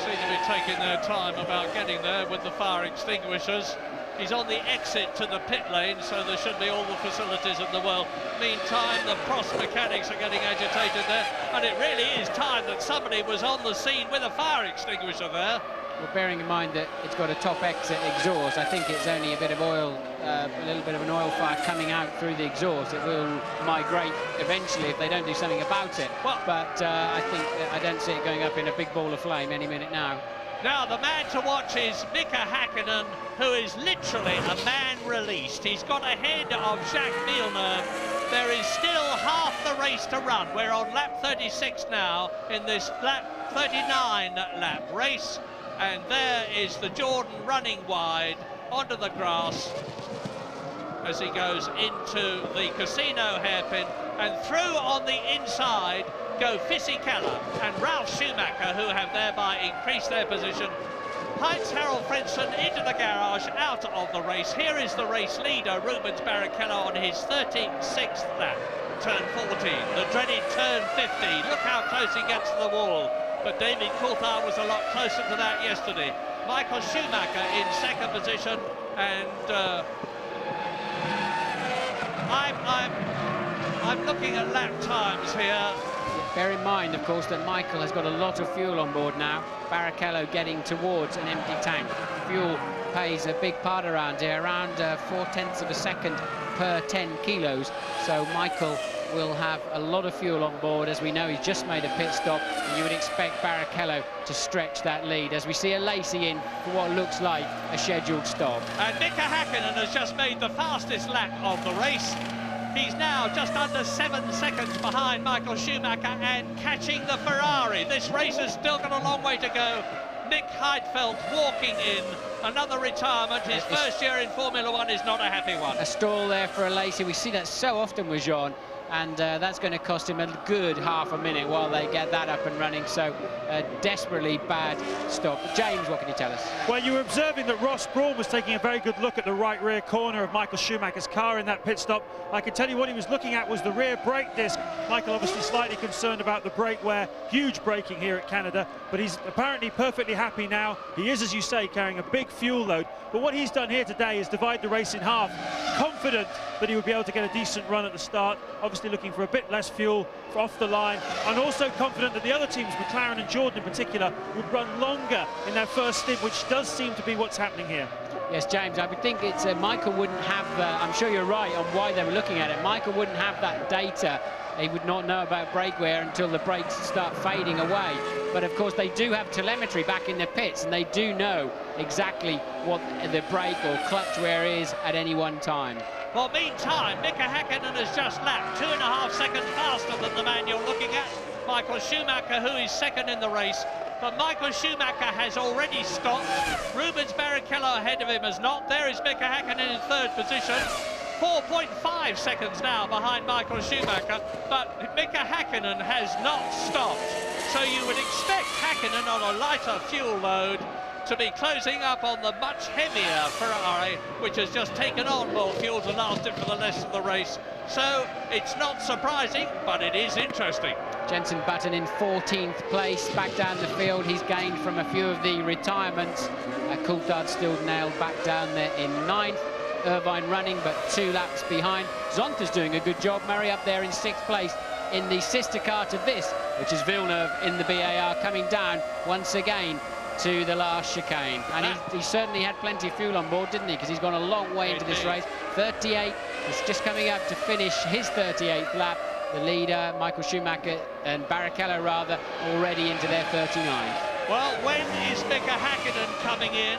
seem to be taking their time about getting there with the fire extinguishers. He's on the exit to the pit lane, so there should be all the facilities in the world. Meantime, the Prix mechanics are getting agitated there, and it really is time that somebody was on the scene with a fire extinguisher there. Well, bearing in mind that it's got a top exit exhaust, I think it's only a bit of oil, a little bit of an oil fire coming out through the exhaust. It will migrate eventually if they don't do something about it. But I don't see it going up in a big ball of flame any minute now. Now, the man to watch is Mika Hakkinen, who is literally a man released. He's got ahead of Jacques Villeneuve. There is still half the race to run. We're on lap 36 now in this lap 39 lap race. And there is the Jordan running wide onto the grass as he goes into the casino hairpin, and through on the inside go Fisichella and Ralf Schumacher, who have thereby increased their position. Heinz-Harald Frentzen into the garage, out of the race. Here is the race leader, Rubens Barrichello, on his 36th lap. Turn 14, the dreaded turn 50. Look how close he gets to the wall. But David Coulthard was a lot closer to that yesterday. Michael Schumacher in second position, and I'm looking at lap times here. Bear in mind, of course, that Michael has got a lot of fuel on board now. Barrichello getting towards an empty tank. Fuel plays a big part around here, around 0.4 of a second per 10 kilos. So Michael will have a lot of fuel on board. As we know, he's just made a pit stop, and you would expect Barrichello to stretch that lead as we see a Lacey in for what looks like a scheduled stop. And Mika Hakkinen has just made the fastest lap of the race. He's now just under 7 seconds behind Michael Schumacher and catching the Ferrari. This race has still got a long way to go. Nick Heidfeld walking in, another retirement. His first year in Formula One is not a happy one. A stall there for a Lacey. We see that so often with Jean, and that's going to cost him a good half a minute while they get that up and running. So a desperately bad stop. James, what can you tell us? Well, you were observing that Ross Brawn was taking a very good look at the right rear corner of Michael Schumacher's car in that pit stop. I can tell you what he was looking at was the rear brake disc. Michael obviously slightly concerned about the brake wear. Huge braking here at Canada, but he's apparently perfectly happy now. He is, as you say, carrying a big fuel load. But what he's done here today is divide the race in half, confident that he would be able to get a decent run at the start, obviously looking for a bit less fuel off the line, and also confident that the other teams, McLaren and Jordan in particular, would run longer in their first stint, which does seem to be what's happening here. Yes, James, I would think it's Michael wouldn't have, I'm sure you're right on why they were looking at it. Michael wouldn't have that data. He would not know about brake wear until the brakes start fading away. But of course they do have telemetry back in the pits, and they do know exactly what the brake or clutch wear is at any one time. Well, meantime, Mika Hakkinen has just lapped 2.5 seconds faster than the man you're looking at, Michael Schumacher, who is second in the race. But Michael Schumacher has already stopped. Rubens Barrichello ahead of him has not. There is Mika Hakkinen in third position. 4.5 seconds now behind Michael Schumacher, but Mika Hakkinen has not stopped. So you would expect Hakkinen on a lighter fuel load to be closing up on the much heavier Ferrari, which has just taken on more fuel to last it for the rest of the race. So it's not surprising, but it is interesting. Jenson Button in 14th place, back down the field. He's gained from a few of the retirements. Coulthard still nailed back down there in 9th. Irvine running, but 2 laps behind. Zonta's doing a good job. Murray up there in 6th place in the sister car to this, which is Villeneuve in the BAR, coming down once again to the last chicane. And he certainly had plenty of fuel on board, didn't he? Because he's gone a long way into this race. 38, he's just coming up to finish his 38th lap. The leader, Michael Schumacher, and Barrichello rather, already into their 39. Well, when is Mika Hakkinen coming in?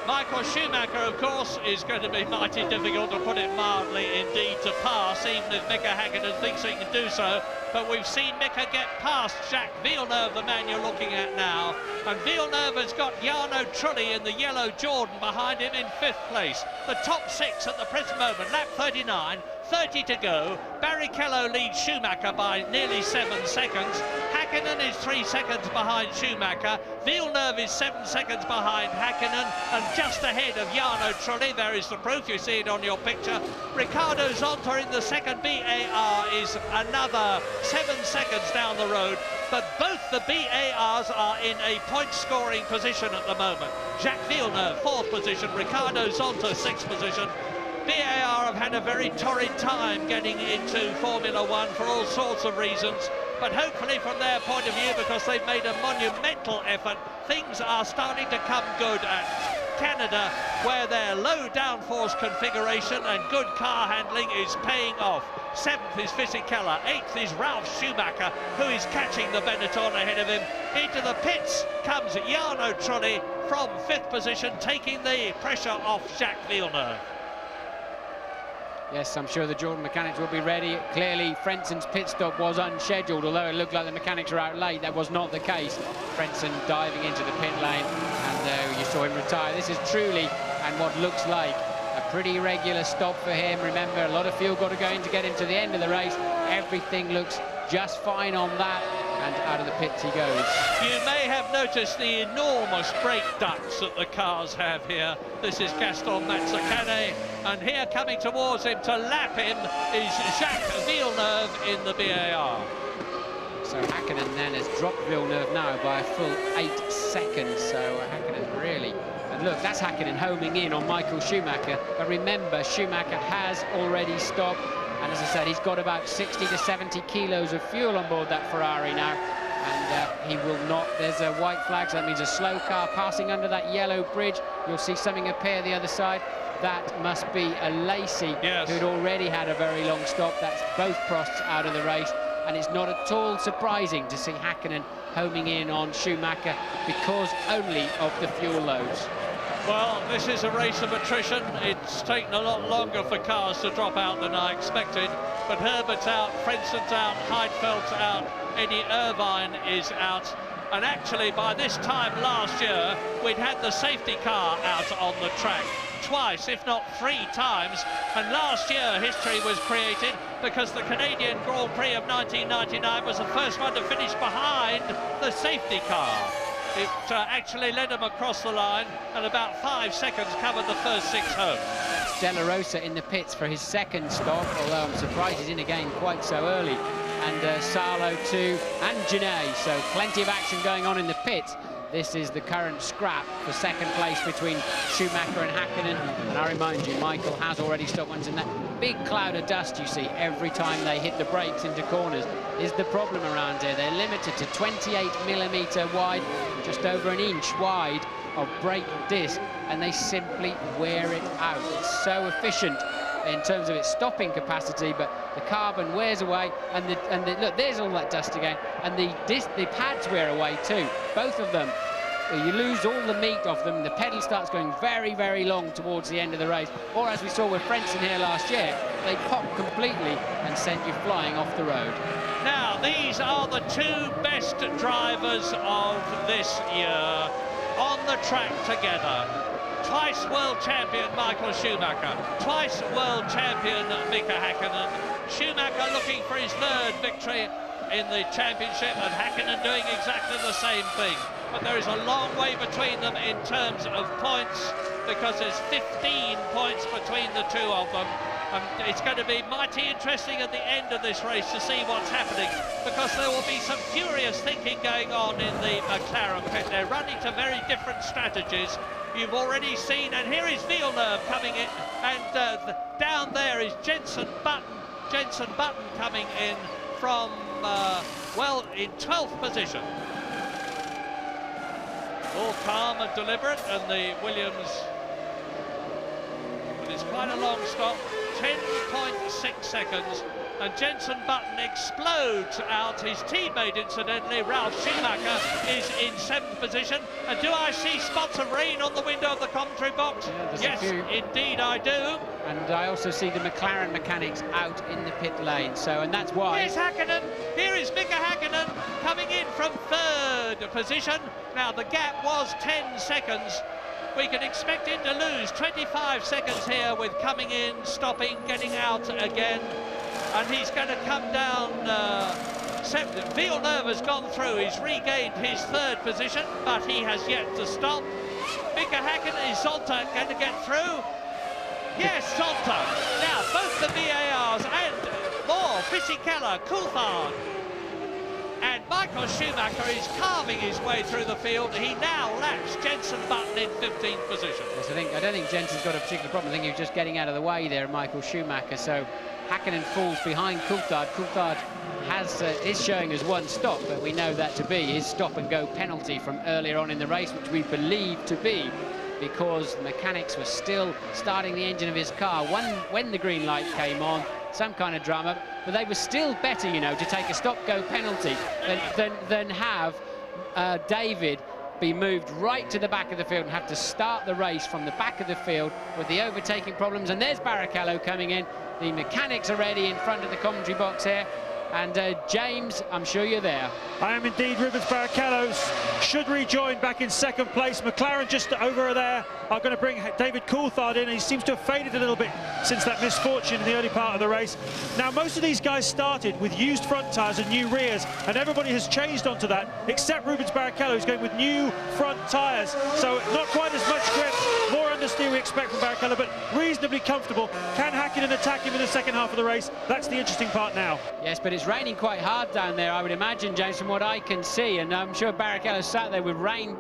Michael Schumacher, of course, is going to be mighty difficult, to put it mildly, indeed, to pass, even if Mika Hakkinen thinks he can do so. But we've seen Mika get past Jacques Villeneuve, the man you're looking at now. And Villeneuve has got Jarno Trulli in the yellow Jordan behind him in 5th place. The top 6 at the present moment, lap 39, 30 to go. Barrichello leads Schumacher by nearly 7 seconds. Hakkinen is 3 seconds behind Schumacher. Villeneuve is 7 seconds behind Hakkinen, and just ahead of Jarno Trulli. There is the proof, you see it on your picture. Ricardo Zonta in the second BAR is another 7 seconds down the road, but both the BARs are in a point-scoring position at the moment. Jacques Villeneuve, 4th position, Ricardo Zonta, 6th position. BAR have had a very torrid time getting into Formula One for all sorts of reasons, but hopefully from their point of view, because they've made a monumental effort, things are starting to come good at Canada, where their low downforce configuration and good car handling is paying off. 7th is Fisichella, 8th is Ralf Schumacher, who is catching the Benetton ahead of him. Into the pits comes Jarno Trulli from 5th position, taking the pressure off Jacques Villeneuve. Yes, I'm sure the Jordan mechanics will be ready. Clearly, Frenson's pit stop was unscheduled, although it looked like the mechanics were out late. That was not the case. Frenson diving into the pit lane, and you saw him retire. This is truly, and what looks like, a pretty regular stop for him. Remember, a lot of fuel got to go in to get him to the end of the race. Everything looks just fine on that, and out of the pits he goes. You may have noticed the enormous brake ducts that the cars have here. This is Gaston Mazzacane, and here coming towards him to lap him is Jacques Villeneuve in the BAR. So Hakkinen then has dropped Villeneuve now by a full 8 seconds, so Hakkinen really... And look, that's Hakkinen homing in on Michael Schumacher, but remember, Schumacher has already stopped, and as I said, he's got about 60 to 70 kilos of fuel on board that Ferrari now, and he will not... There's a white flag, so that means a slow car passing under that yellow bridge. You'll see something appear the other side. That must be a Lacey, yes, who'd already had a very long stop. That's both Prosts out of the race, and it's not at all surprising to see Hakkinen homing in on Schumacher because only of the fuel loads. Well, this is a race of attrition. It's taken a lot longer for cars to drop out than I expected, but Herbert's out, Frenson's out, Heidfeld's out, Eddie Irvine is out, and actually by this time last year we'd had the safety car out on the track twice, if not 3 times, and last year history was created because the Canadian Grand Prix of 1999 was the first one to finish behind the safety car. It actually led him across the line, and about 5 seconds covered the first 6 home. De La Rosa in the pits for his second stop, although I'm surprised he's in again quite so early. And Salo too, and Genet, so plenty of action going on in the pits. This is the current scrap for second place between Schumacher and Hakkinen. And I remind you, Michael has already stopped once, and that big cloud of dust you see every time they hit the brakes into corners is the problem around here. They're limited to 28mm wide, just over an inch wide of brake disc, and they simply wear it out. It's so efficient in terms of its stopping capacity, but the carbon wears away, and look, there's all that dust again, and the pads wear away too, both of them. You lose all the meat off them, the pedal starts going very, very long towards the end of the race, or as we saw with Frenson here last year, they pop completely and send you flying off the road. Now, these are the 2 best drivers of this year on the track together. Twice world champion Michael Schumacher, twice world champion Mika Hakkinen. Schumacher looking for his 3rd victory in the championship, and Hakkinen doing exactly the same thing. But there is a long way between them in terms of points, because there's 15 points between the 2 of them. It's going to be mighty interesting at the end of this race to see what's happening, because there will be some furious thinking going on in the McLaren pit. They're running to very different strategies. You've already seen, and here is Villeneuve coming in, and down there is Jenson Button. Jenson Button coming in from, well, in 12th position. All calm and deliberate, and the Williams, but it's quite a long stop, 10.6 seconds, and Jenson Button explodes out. His teammate, incidentally, Ralf Schumacher, is in 7th position. And do I see spots of rain on the window of the commentary box? Yeah, yes, indeed I do. And I also see the McLaren mechanics out in the pit lane, so, and that's why... Here's Hakkinen. Here is Mika Hakkinen coming in from 3rd position. Now, the gap was 10 seconds. We can expect him to lose 25 seconds here with coming in, stopping, getting out again. And he's going to come down except that Villeneuve has gone through. He's regained his third position, but he has yet to stop. Mika Häkkinen, is Zonta going to get through? Yes, Zonta. Now, both the VARs and more, Fisichella, Coulthard, and Michael Schumacher is carving his way through the field. He now laps Jenson Button in 15th position. Yes, I don't think Jenson's got a particular problem. I think he was just getting out of the way there, Michael Schumacher. So Häkkinen falls behind Coulthard. Coulthard is showing as one stop, but we know that to be his stop-and-go penalty from earlier on in the race, which we believe to be because the mechanics were still starting the engine of his car when the green light came on. Some kind of drama, but they were still better, you know, to take a stop-go penalty than have David be moved right to the back of the field and have to start the race from the back of the field with the overtaking problems. And there's Barrichello coming in. The mechanics are ready in front of the commentary box here. And James, I'm sure you're there. I am indeed. Rubens Barrichello should rejoin back in second place. McLaren just over there are going to bring David Coulthard in, and he seems to have faded a little bit since that misfortune in the early part of the race. Now, most of these guys started with used front tyres and new rears, and everybody has changed onto that, except Rubens Barrichello, who's going with new front tyres. So not quite as much grip, more understeer we expect from Barrichello, but reasonably comfortable. Can Häkkinen attack him in the second half of the race? That's the interesting part now. Yes, but it's raining quite hard down there, I would imagine, James, from what I can see, and I'm sure Barrichello sat there with rain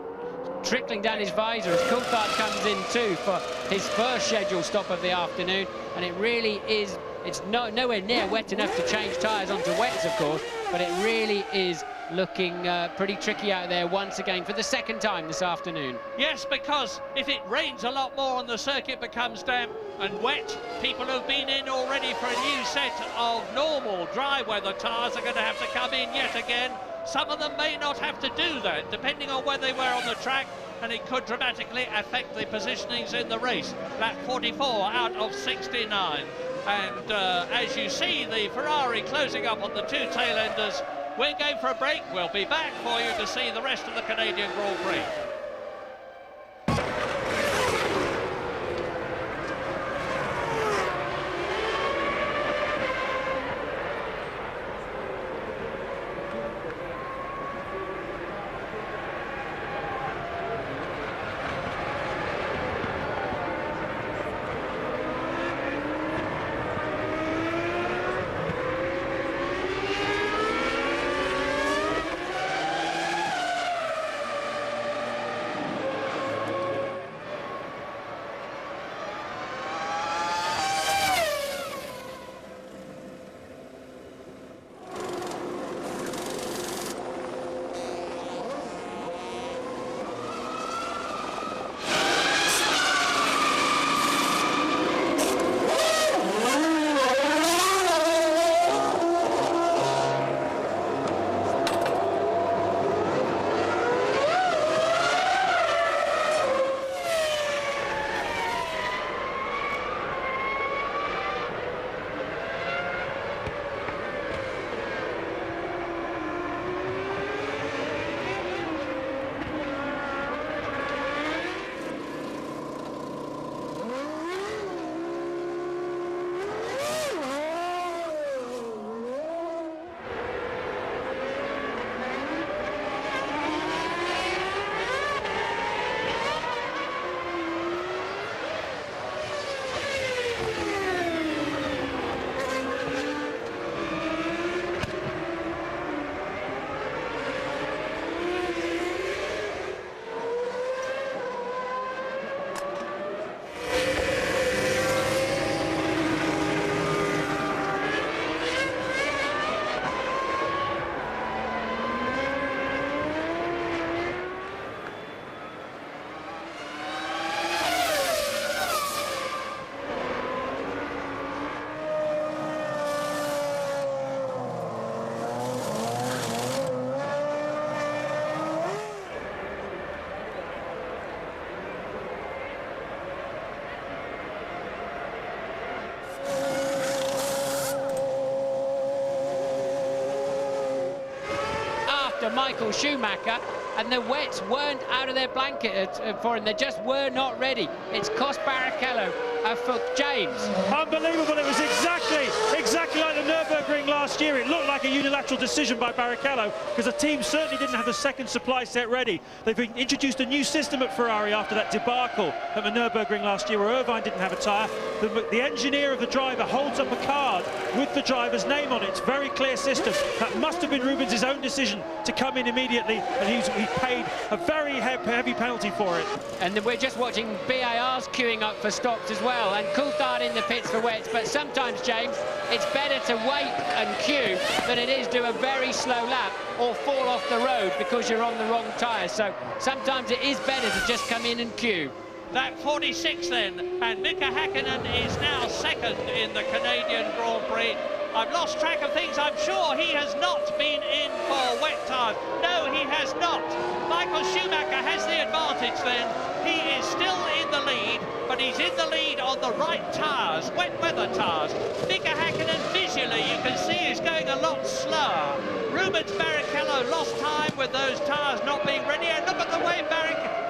trickling down his visor as Coulthard comes in too for his first scheduled stop of the afternoon. And it really is, it's nowhere near wet enough to change tyres onto wets, of course, but it really is looking pretty tricky out there once again for the second time this afternoon. Yes, because if it rains a lot more and the circuit becomes damp and wet, people who've been in already for a new set of normal dry weather tyres are going to have to come in yet again. Some of them may not have to do that, depending on where they were on the track, and it could dramatically affect the positionings in the race. Lap 44 out of 69. And as you see, the Ferrari closing up on the two tail-enders. We're going for a break. We'll be back for you to see the rest of the Canadian Grand Prix. Michael Schumacher, and the wets weren't out of their blanket for him. They just were not ready. It's cost Barrichello for James. Unbelievable. It was exactly like the Nürburgring last last year, it looked like a unilateral decision by Barrichello because the team certainly didn't have the second supply set ready. They've introduced a new system at Ferrari after that debacle at the Nürburgring last year where Irvine didn't have a tyre. The engineer of the driver holds up a card with the driver's name on it. It's a very clear system. That must have been Rubens' own decision to come in immediately, and he paid a very heavy penalty for it. And then we're just watching BARs queuing up for stops as well, and Coulthard in the pits for wets. But sometimes, James, it's better to wait and queue than it is do a very slow lap or fall off the road because you're on the wrong tyres. So sometimes it is better to just come in and queue. Lap 46 then, and Mika Häkkinen is now second in the Canadian Grand Prix. I've lost track of things. I'm sure he has not been in for wet tyres. No, he has not. Michael Schumacher has the advantage then. He is still in the lead, but he's in the lead on the right tyres, wet weather tyres. Mika Häkkinen visually, you can see, is going a lot slower. Rubens Barrichello lost time with those tyres not being ready, and look at the way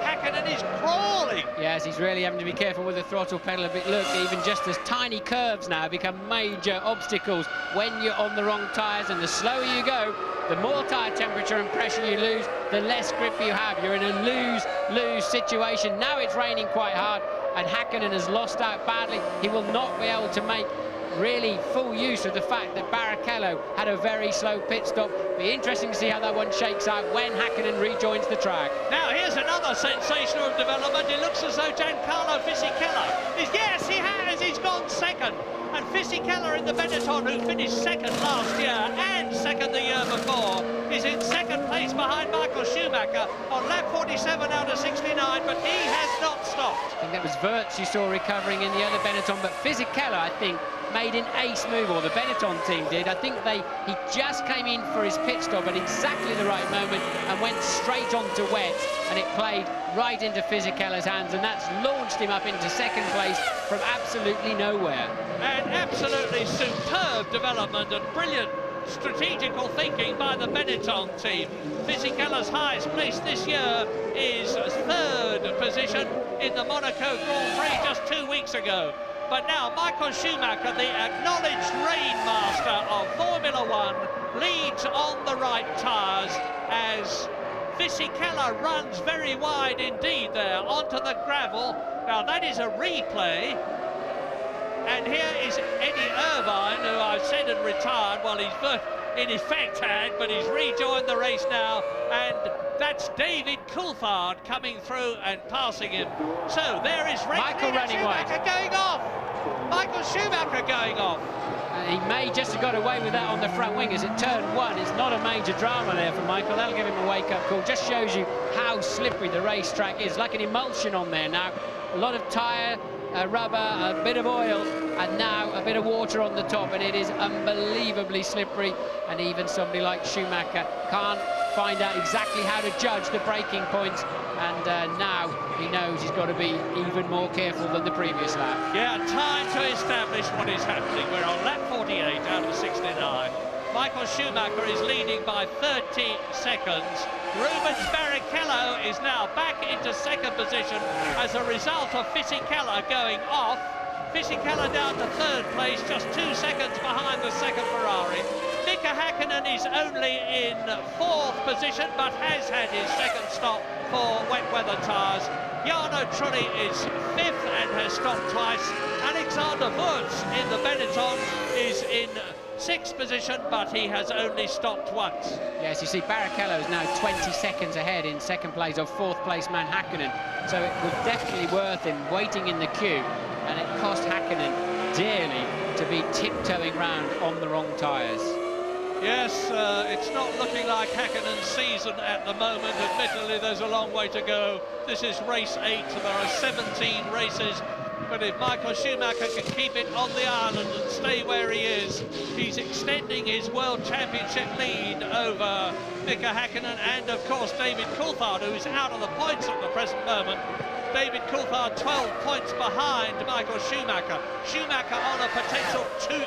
Häkkinen is crawling. Yes, he's really having to be careful with the throttle pedal a bit. Look, even just as tiny curves now become major obstacles when you're on the wrong tyres, and the slower you go, the more tyre temperature and pressure you lose, the less grip you have. You're in a lose-lose situation. Now it's raining quite hard, and Häkkinen has lost out badly. He will not be able to make really full use of the fact that Barrichello had a very slow pit stop. Be interesting to see how that one shakes out when Häkkinen rejoins the track. Now here's another sensational development. It looks as though Giancarlo Fisichella is, yes, he has, he's gone second. And Fisichella in the Benetton, who finished second last year and second the year before, is in second place behind Michael Schumacher on lap 47 out of 69, but he has not stopped. I think that was Wirtz you saw recovering in the other Benetton, but Fisichella, I think, made an ace move, or the Benetton team did. I think he just came in for his pit stop at exactly the right moment and went straight onto wet, and it played right into Fisichella's hands, and that's launched him up into second place from absolutely nowhere. An absolutely superb development and brilliant strategical thinking by the Benetton team. Fisichella's highest place this year is third position in the Monaco Grand Prix just 2 weeks ago. But now Michael Schumacher, the acknowledged rainmaster of Formula One, leads on the right tyres as Fisichella runs very wide indeed there onto the gravel. Now that is a replay. And here is Eddie Irvine, who I've said had retired. Well, he's in effect had, but he's rejoined the race now. And that's David Coulthard coming through and passing him. So there is Michael running Schumacher going off. Michael Schumacher going off. He may just have got away with that on the front wing as it turned one. It's not a major drama there for Michael. That'll give him a wake-up call. Just shows you how slippery the racetrack is. Like an emulsion on there now. A lot of tyre, rubber, a bit of oil, and now a bit of water on the top, and it is unbelievably slippery. And even somebody like Schumacher can't find out exactly how to judge the braking points, and now he knows he's got to be even more careful than the previous lap. Yeah, time to establish what is happening. We're on lap 48 out of 69. Michael Schumacher is leading by 30 seconds. Rubens Barrichello is now back into second position as a result of Fisichella going off. Fisichella down to third place, just 2 seconds behind the second Ferrari. Mika Häkkinen is only in fourth position, but has had his second stop for wet weather tyres. Jarno Trulli is fifth and has stopped twice. Alexander Wirtz in the Benetton is in sixth position, but he has only stopped once. Yes, you see Barrichello is now 20 seconds ahead in second place of fourth place man Häkkinen, so it was definitely worth him waiting in the queue, and it cost Häkkinen dearly to be tiptoeing round on the wrong tyres. Yes, it's not looking like Häkkinen's season at the moment. Admittedly, there's a long way to go. This is race 8, there are 17 races. But if Michael Schumacher can keep it on the island and stay where he is, he's extending his World Championship lead over Mika Häkkinen and, of course, David Coulthard, who is out of the points at the present moment. David Coulthard 12 points behind Michael Schumacher. Schumacher on a potential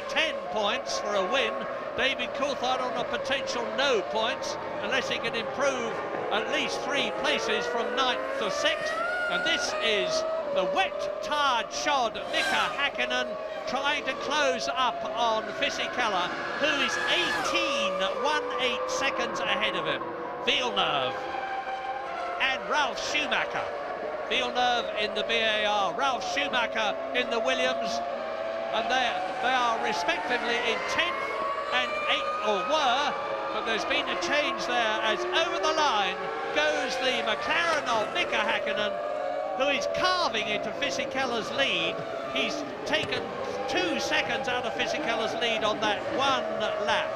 10 points for a win. David Coulthard on a potential no points, unless he can improve at least 3 places from 9th to 6th. And this is the wet, tired shod Mika Häkkinen trying to close up on Fisichella, who is 18.18 seconds ahead of him. Villeneuve and Ralf Schumacher. Villeneuve in the BAR, Ralf Schumacher in the Williams, and they are respectively in 10th and 8th, or were, but there's been a change there as over the line goes the McLaren of Mika Hakkinen, who is carving into Fisichella's lead. He's taken 2 seconds out of Fisichella's lead on that one lap.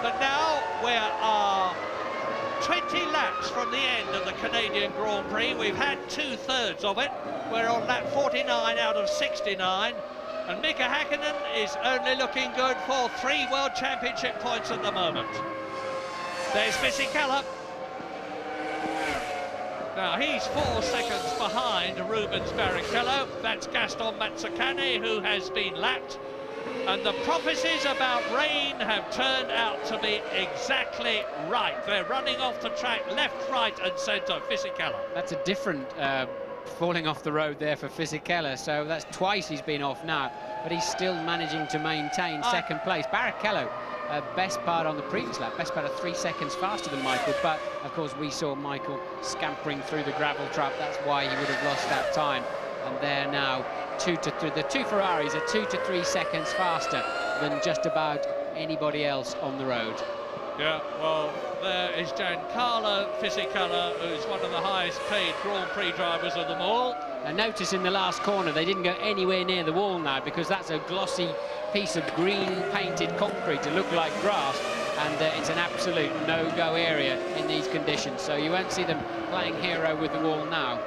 But now we are 20 laps from the end of the Canadian Grand Prix. We've had 2/3 of it. We're on lap 49 out of 69. And Mika Hakkinen is only looking good for 3 World Championship points at the moment. There's Fisichella. Now he's 4 seconds behind Rubens Barrichello. That's Gaston Mazzacane, who has been lapped. And the prophecies about rain have turned out to be exactly right. They're running off the track left, right and centre. Fisichella. That's a different falling off the road there for Fisichella, so that's twice he's been off now, but he's still managing to maintain second place. Barrichello, best part on the previous lap, best part of 3 seconds faster than Michael, but of course we saw Michael scampering through the gravel trap. That's why he would have lost that time. And they're now 2 to 3. The 2 Ferraris are 2 to 3 seconds faster than just about anybody else on the road. Yeah, well, there is Giancarlo Fisichella, who's one of the highest paid Grand Prix drivers of them all. And notice in the last corner they didn't go anywhere near the wall now, because that's a glossy piece of green painted concrete to look like grass, and it's an absolute no-go area in these conditions, so you won't see them playing hero with the wall now.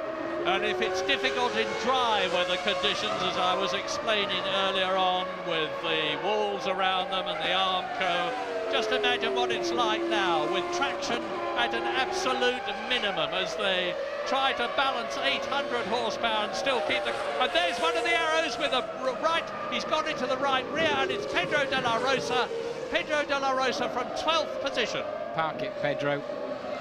And if it's difficult in dry weather conditions, as I was explaining earlier on, with the walls around them and the Armco, just imagine what it's like now with traction at an absolute minimum as they try to balance 800 horsepower and still keep the... And there's one of the arrows with a right, he's gone into the right rear, and it's Pedro de la Rosa. Pedro de la Rosa from 12th position. Park it, Pedro.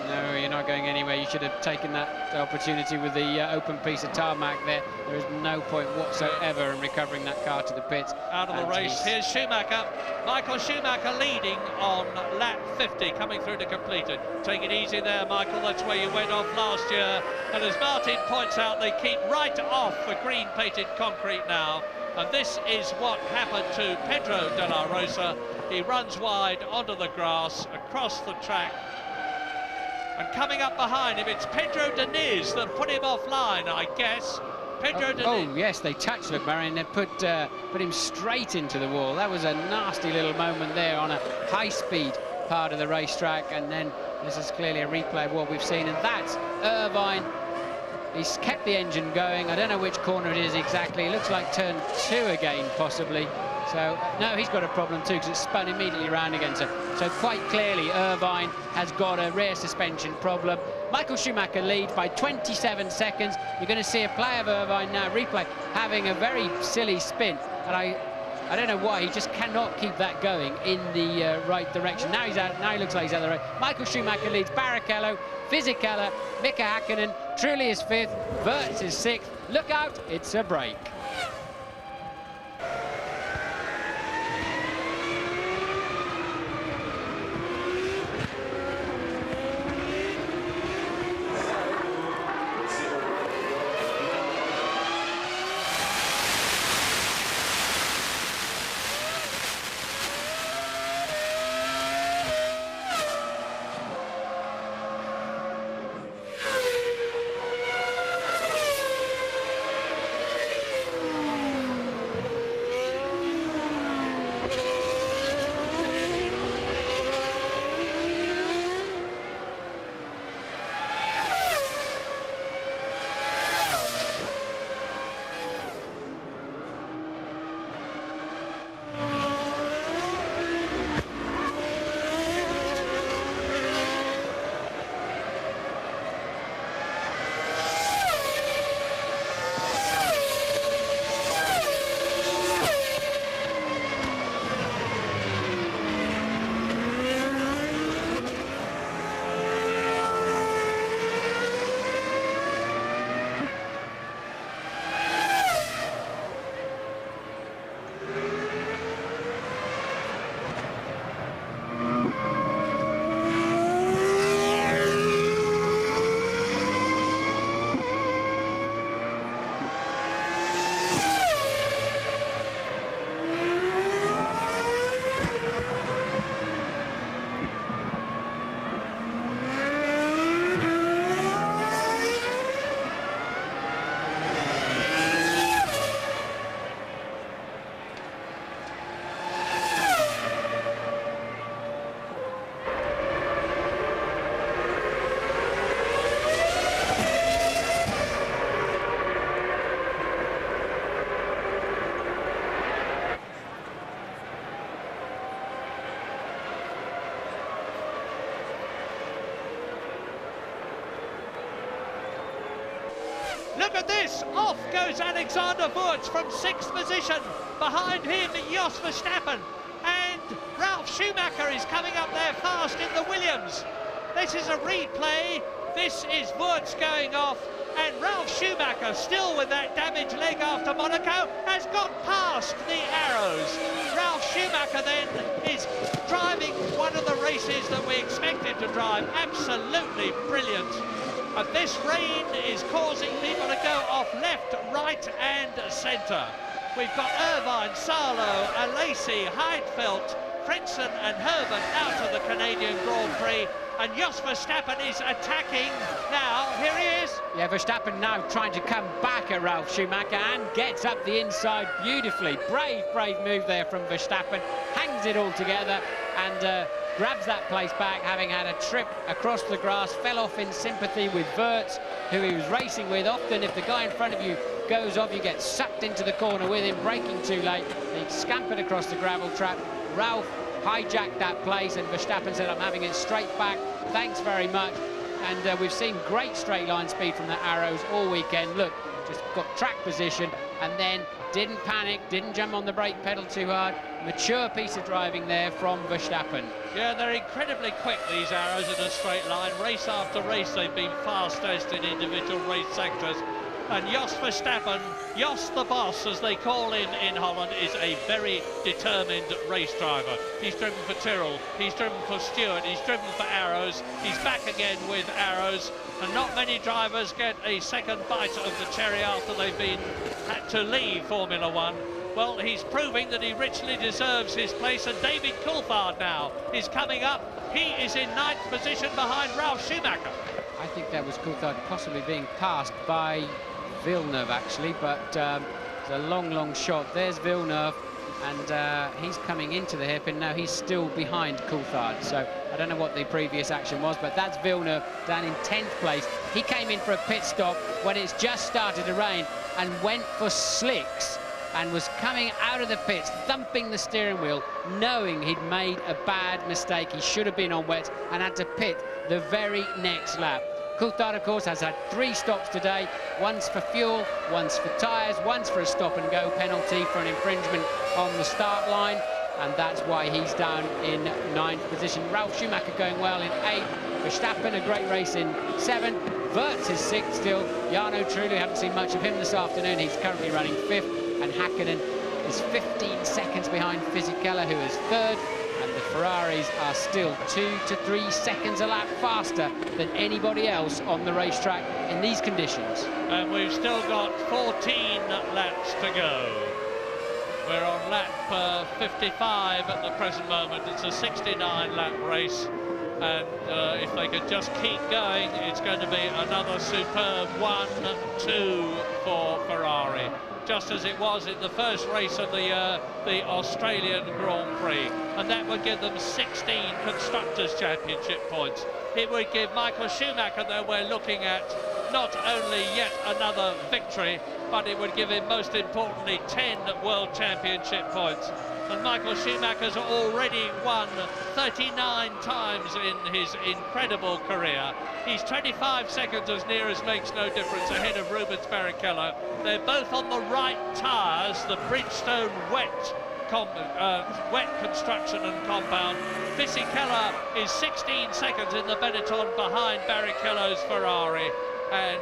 No, you're not going anywhere. You should have taken that opportunity with the open piece of tarmac there. There is no point whatsoever in recovering that car to the pits. Out of the race, here's Schumacher. Michael Schumacher leading on lap 50, coming through to completed. Take it easy there, Michael. That's where you went off last year. And as Martin points out, they keep right off for green-painted concrete now. And this is what happened to Pedro de la Rosa. He runs wide onto the grass, across the track. And coming up behind him, it's Pedro Diniz that put him offline, I guess. Pedro Diniz. Oh, yes, they touched, look, Marion. They put him straight into the wall. That was a nasty little moment there on a high-speed part of the racetrack. And then this is clearly a replay of what we've seen. And that's Irvine. He's kept the engine going. I don't know which corner it is exactly. It looks like turn 2 again, possibly. So, no, he's got a problem too, because it's spun immediately round again. So quite clearly, Irvine has got a rear suspension problem. Michael Schumacher leads by 27 seconds. You're going to see a play of Irvine now, replay, having a very silly spin. And I don't know why, he just cannot keep that going in the right direction. Now he's out, now he looks like he's out of the race. Michael Schumacher leads Barrichello, Fisichella, Mika Hakkinen, Trulli is 5th, Wirtz is 6th. Look out, it's a break. look at this. Off goes Alexander Wurz from 6th position. Behind him, Jos Verstappen. And Ralf Schumacher is coming up there fast in the Williams. This is a replay. This is Wurz going off. And Ralf Schumacher, still with that damaged leg after Monaco, has got past the arrows. Ralf Schumacher then is driving one of the races that we expected to drive. Absolutely brilliant. And this rain is causing people to go off left, right and centre. We've got Irvine, Salo, Alesi, Heidfeld, Frentzen and Herbert out of the Canadian Grand Prix. And Jos Verstappen is attacking now. Here he is. Yeah, Verstappen now trying to come back at Ralf Schumacher and gets up the inside beautifully. Brave move there from Verstappen. Hangs it all together and grabs that place back, having had a trip across the grass. Fell off in sympathy with Wurz, who he was racing with. Often, if the guy in front of you goes off, you get sucked into the corner with him, braking too late. He scampered across the gravel trap. Ralf hijacked that place and Verstappen said, I'm having it straight back, thanks very much. And we've seen great straight line speed from the arrows all weekend. Look, just got track position and then didn't panic, didn't jump on the brake pedal too hard. Mature piece of driving there from Verstappen. Yeah, they're incredibly quick, these arrows, in a straight line. Race after race they've been fastest in individual race sectors. And Jos Verstappen, Jos the boss, as they call him in Holland, is a very determined race driver. He's driven for Tyrrell, he's driven for Stewart, he's driven for Arrows, he's back again with Arrows, and not many drivers get a second bite of the cherry after they've had to leave Formula One. Well, he's proving that he richly deserves his place, and David Coulthard now is coming up. He is in 9th position behind Ralf Schumacher. I think that was Coulthard possibly being passed by Villeneuve actually, but it's a long shot. There's Villeneuve and he's coming into the hairpin now. He's still behind Coulthard, so I don't know what the previous action was, but that's Villeneuve down in 10th place. He came in for a pit stop when it's just started to rain and went for slicks and was coming out of the pits, thumping the steering wheel, knowing he'd made a bad mistake. He should have been on wet and had to pit the very next lap. Coulthard, of course, has had 3 stops today, once for fuel, once for tyres, once for a stop-and-go penalty for an infringement on the start line, and that's why he's down in 9th position. Ralf Schumacher going well in 8th, Verstappen a great race in 7th, Wurz is 6th still, Jarno Trulli, haven't seen much of him this afternoon, he's currently running 5th, and Häkkinen is 15 seconds behind Fisichella, who is 3rd. And the Ferraris are still 2 to 3 seconds a lap faster than anybody else on the racetrack in these conditions. And we've still got 14 laps to go. We're on lap 55 at the present moment. It's a 69-lap race. And if they could just keep going, it's going to be another superb 1-2 for Ferrari, just as it was in the first race of the Australian Grand Prix, and that would give them 16 Constructors' Championship points. It would give Michael Schumacher, that we're looking at, not only yet another victory, but it would give him, most importantly, 10 World Championship points. And Michael Schumacher's already won 39 times in his incredible career. He's 25 seconds, as near as makes no difference, ahead of Rubens Barrichello. They're both on the right tyres, the Bridgestone wet construction and compound. Fisichella is 16 seconds in the Benetton behind Barrichello's Ferrari. And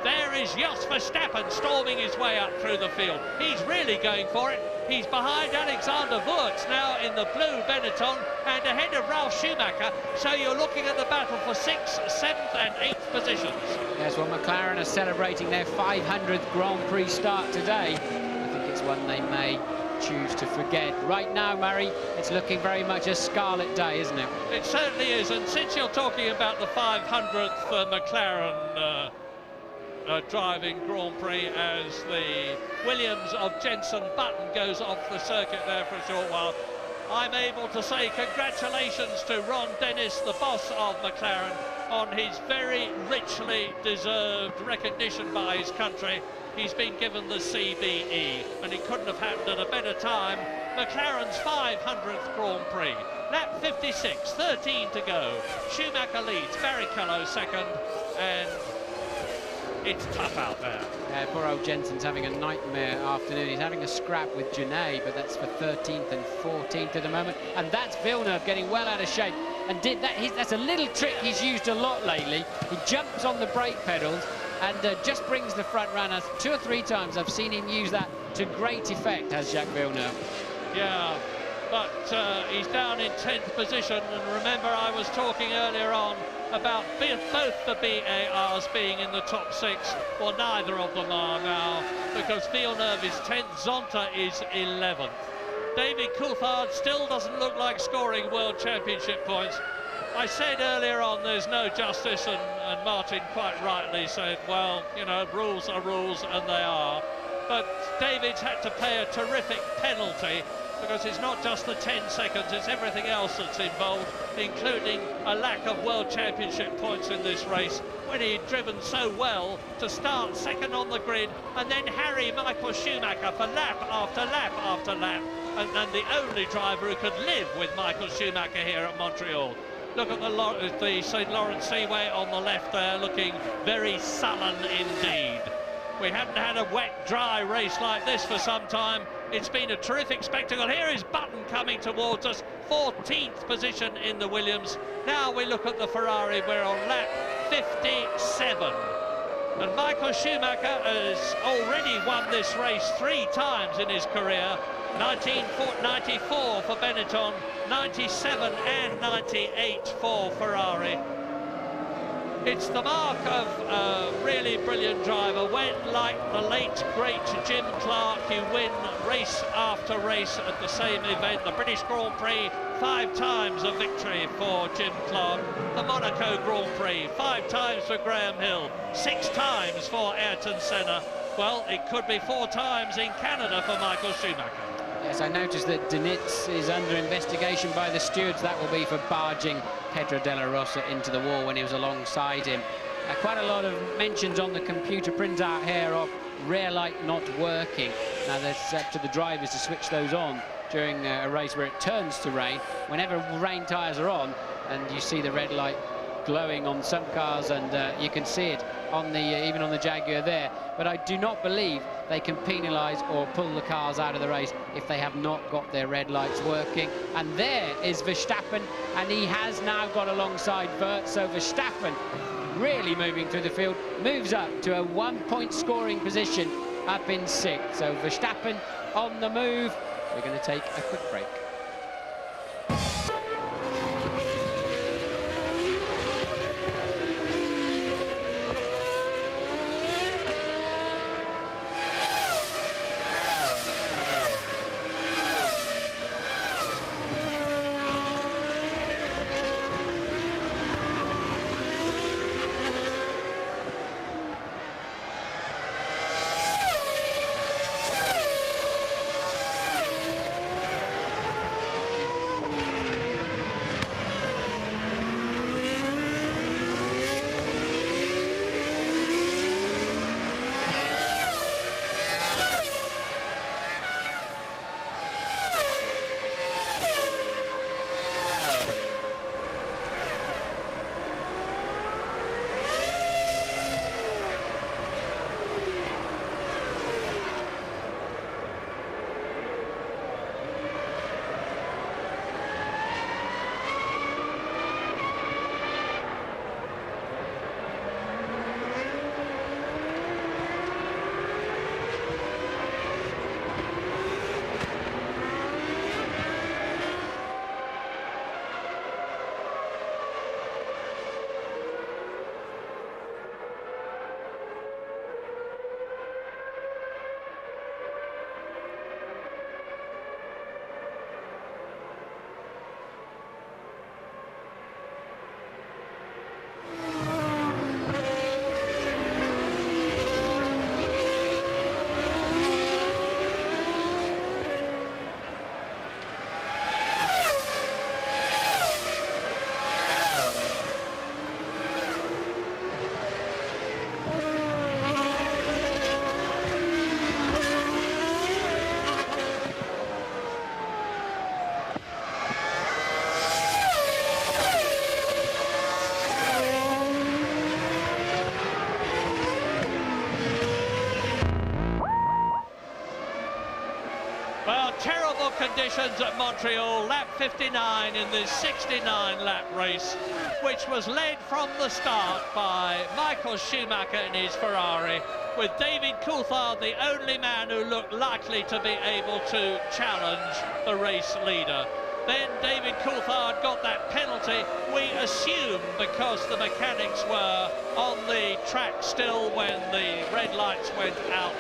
there is Jos Verstappen storming his way up through the field. He's really going for it. He's behind Alexander Wurz now in the blue Benetton and ahead of Ralf Schumacher. So you're looking at the battle for 6th, 7th and 8th positions. Yes, well, McLaren are celebrating their 500th Grand Prix start today. I think it's one they may choose to forget. Right now, Murray, it's looking very much a scarlet day, isn't it? It certainly is, and since you're talking about the 500th McLaren driving Grand Prix, as the Williams of Jenson Button goes off the circuit there for a short while, I'm able to say congratulations to Ron Dennis, the boss of McLaren, on his very richly deserved recognition by his country. He's been given the CBE, and it couldn't have happened at a better time. McLaren's 500th Grand Prix. Lap 56, 13 to go. Schumacher leads, Barrichello second, and it's tough out there. Poor old Jensen's having a nightmare afternoon. He's having a scrap with Genet, but that's for 13th and 14th at the moment. And that's Villeneuve getting well out of shape. And that's a little trick he's used a lot lately. He jumps on the brake pedals and just brings the front runner. 2 or 3 times I've seen him use that to great effect, has Jacques Villeneuve. Yeah, but he's down in 10th position. And remember, I was talking earlier on about both the BARs being in the top 6. Well, neither of them are now, because Villeneuve is 10th, Zonta is 11th. David Coulthard still doesn't look like scoring World Championship points. I said earlier on there's no justice, and Martin quite rightly said, well, you know, rules are rules, and they are. But David's had to pay a terrific penalty, because it's not just the 10 seconds, it's everything else that's involved, including a lack of World Championship points in this race, when he'd driven so well to start second on the grid and then harry Michael Schumacher for lap after lap after lap, and the only driver who could live with Michael Schumacher here at Montreal. Look at the St. Lawrence Seaway on the left there, looking very sullen indeed. We haven't had a wet, dry race like this for some time. It's been a terrific spectacle. Here is Button coming towards us, 14th position in the Williams. Now we look at the Ferrari, we're on lap 57. And Michael Schumacher has already won this race 3 times in his career. 1994 for Benetton, 97 and 98 for Ferrari. It's the mark of a really brilliant driver when, like the late, great Jim Clark, you win race after race at the same event. The British Grand Prix, 5 times a victory for Jim Clark. The Monaco Grand Prix, 5 times for Graham Hill, 6 times for Ayrton Senna. Well, it could be 4 times in Canada for Michael Schumacher. Yes, I noticed that Dönitz is under investigation by the stewards. That will be for barging Pedro Della Rosa into the wall when he was alongside him. Quite a lot of mentions on the computer printout here of rear light not working. Now, that's up to the drivers to switch those on during a race where it turns to rain. Whenever rain tyres are on, and you see the red light glowing on some cars, and you can see it on the even on the Jaguar there. But I do not believe they can penalise or pull the cars out of the race if they have not got their red lights working. And there is Verstappen, and he has now got alongside Wirtz. So Verstappen really moving through the field, moves up to a 1-point scoring position up in 6th. So Verstappen on the move. We're going to take a quick break. conditions at Montreal, lap 59 in this 69-lap race, which was led from the start by Michael Schumacher in his Ferrari, with David Coulthard the only man who looked likely to be able to challenge the race leader. Then David Coulthard got that penalty, we assume because the mechanics were on the track still when the red lights went out,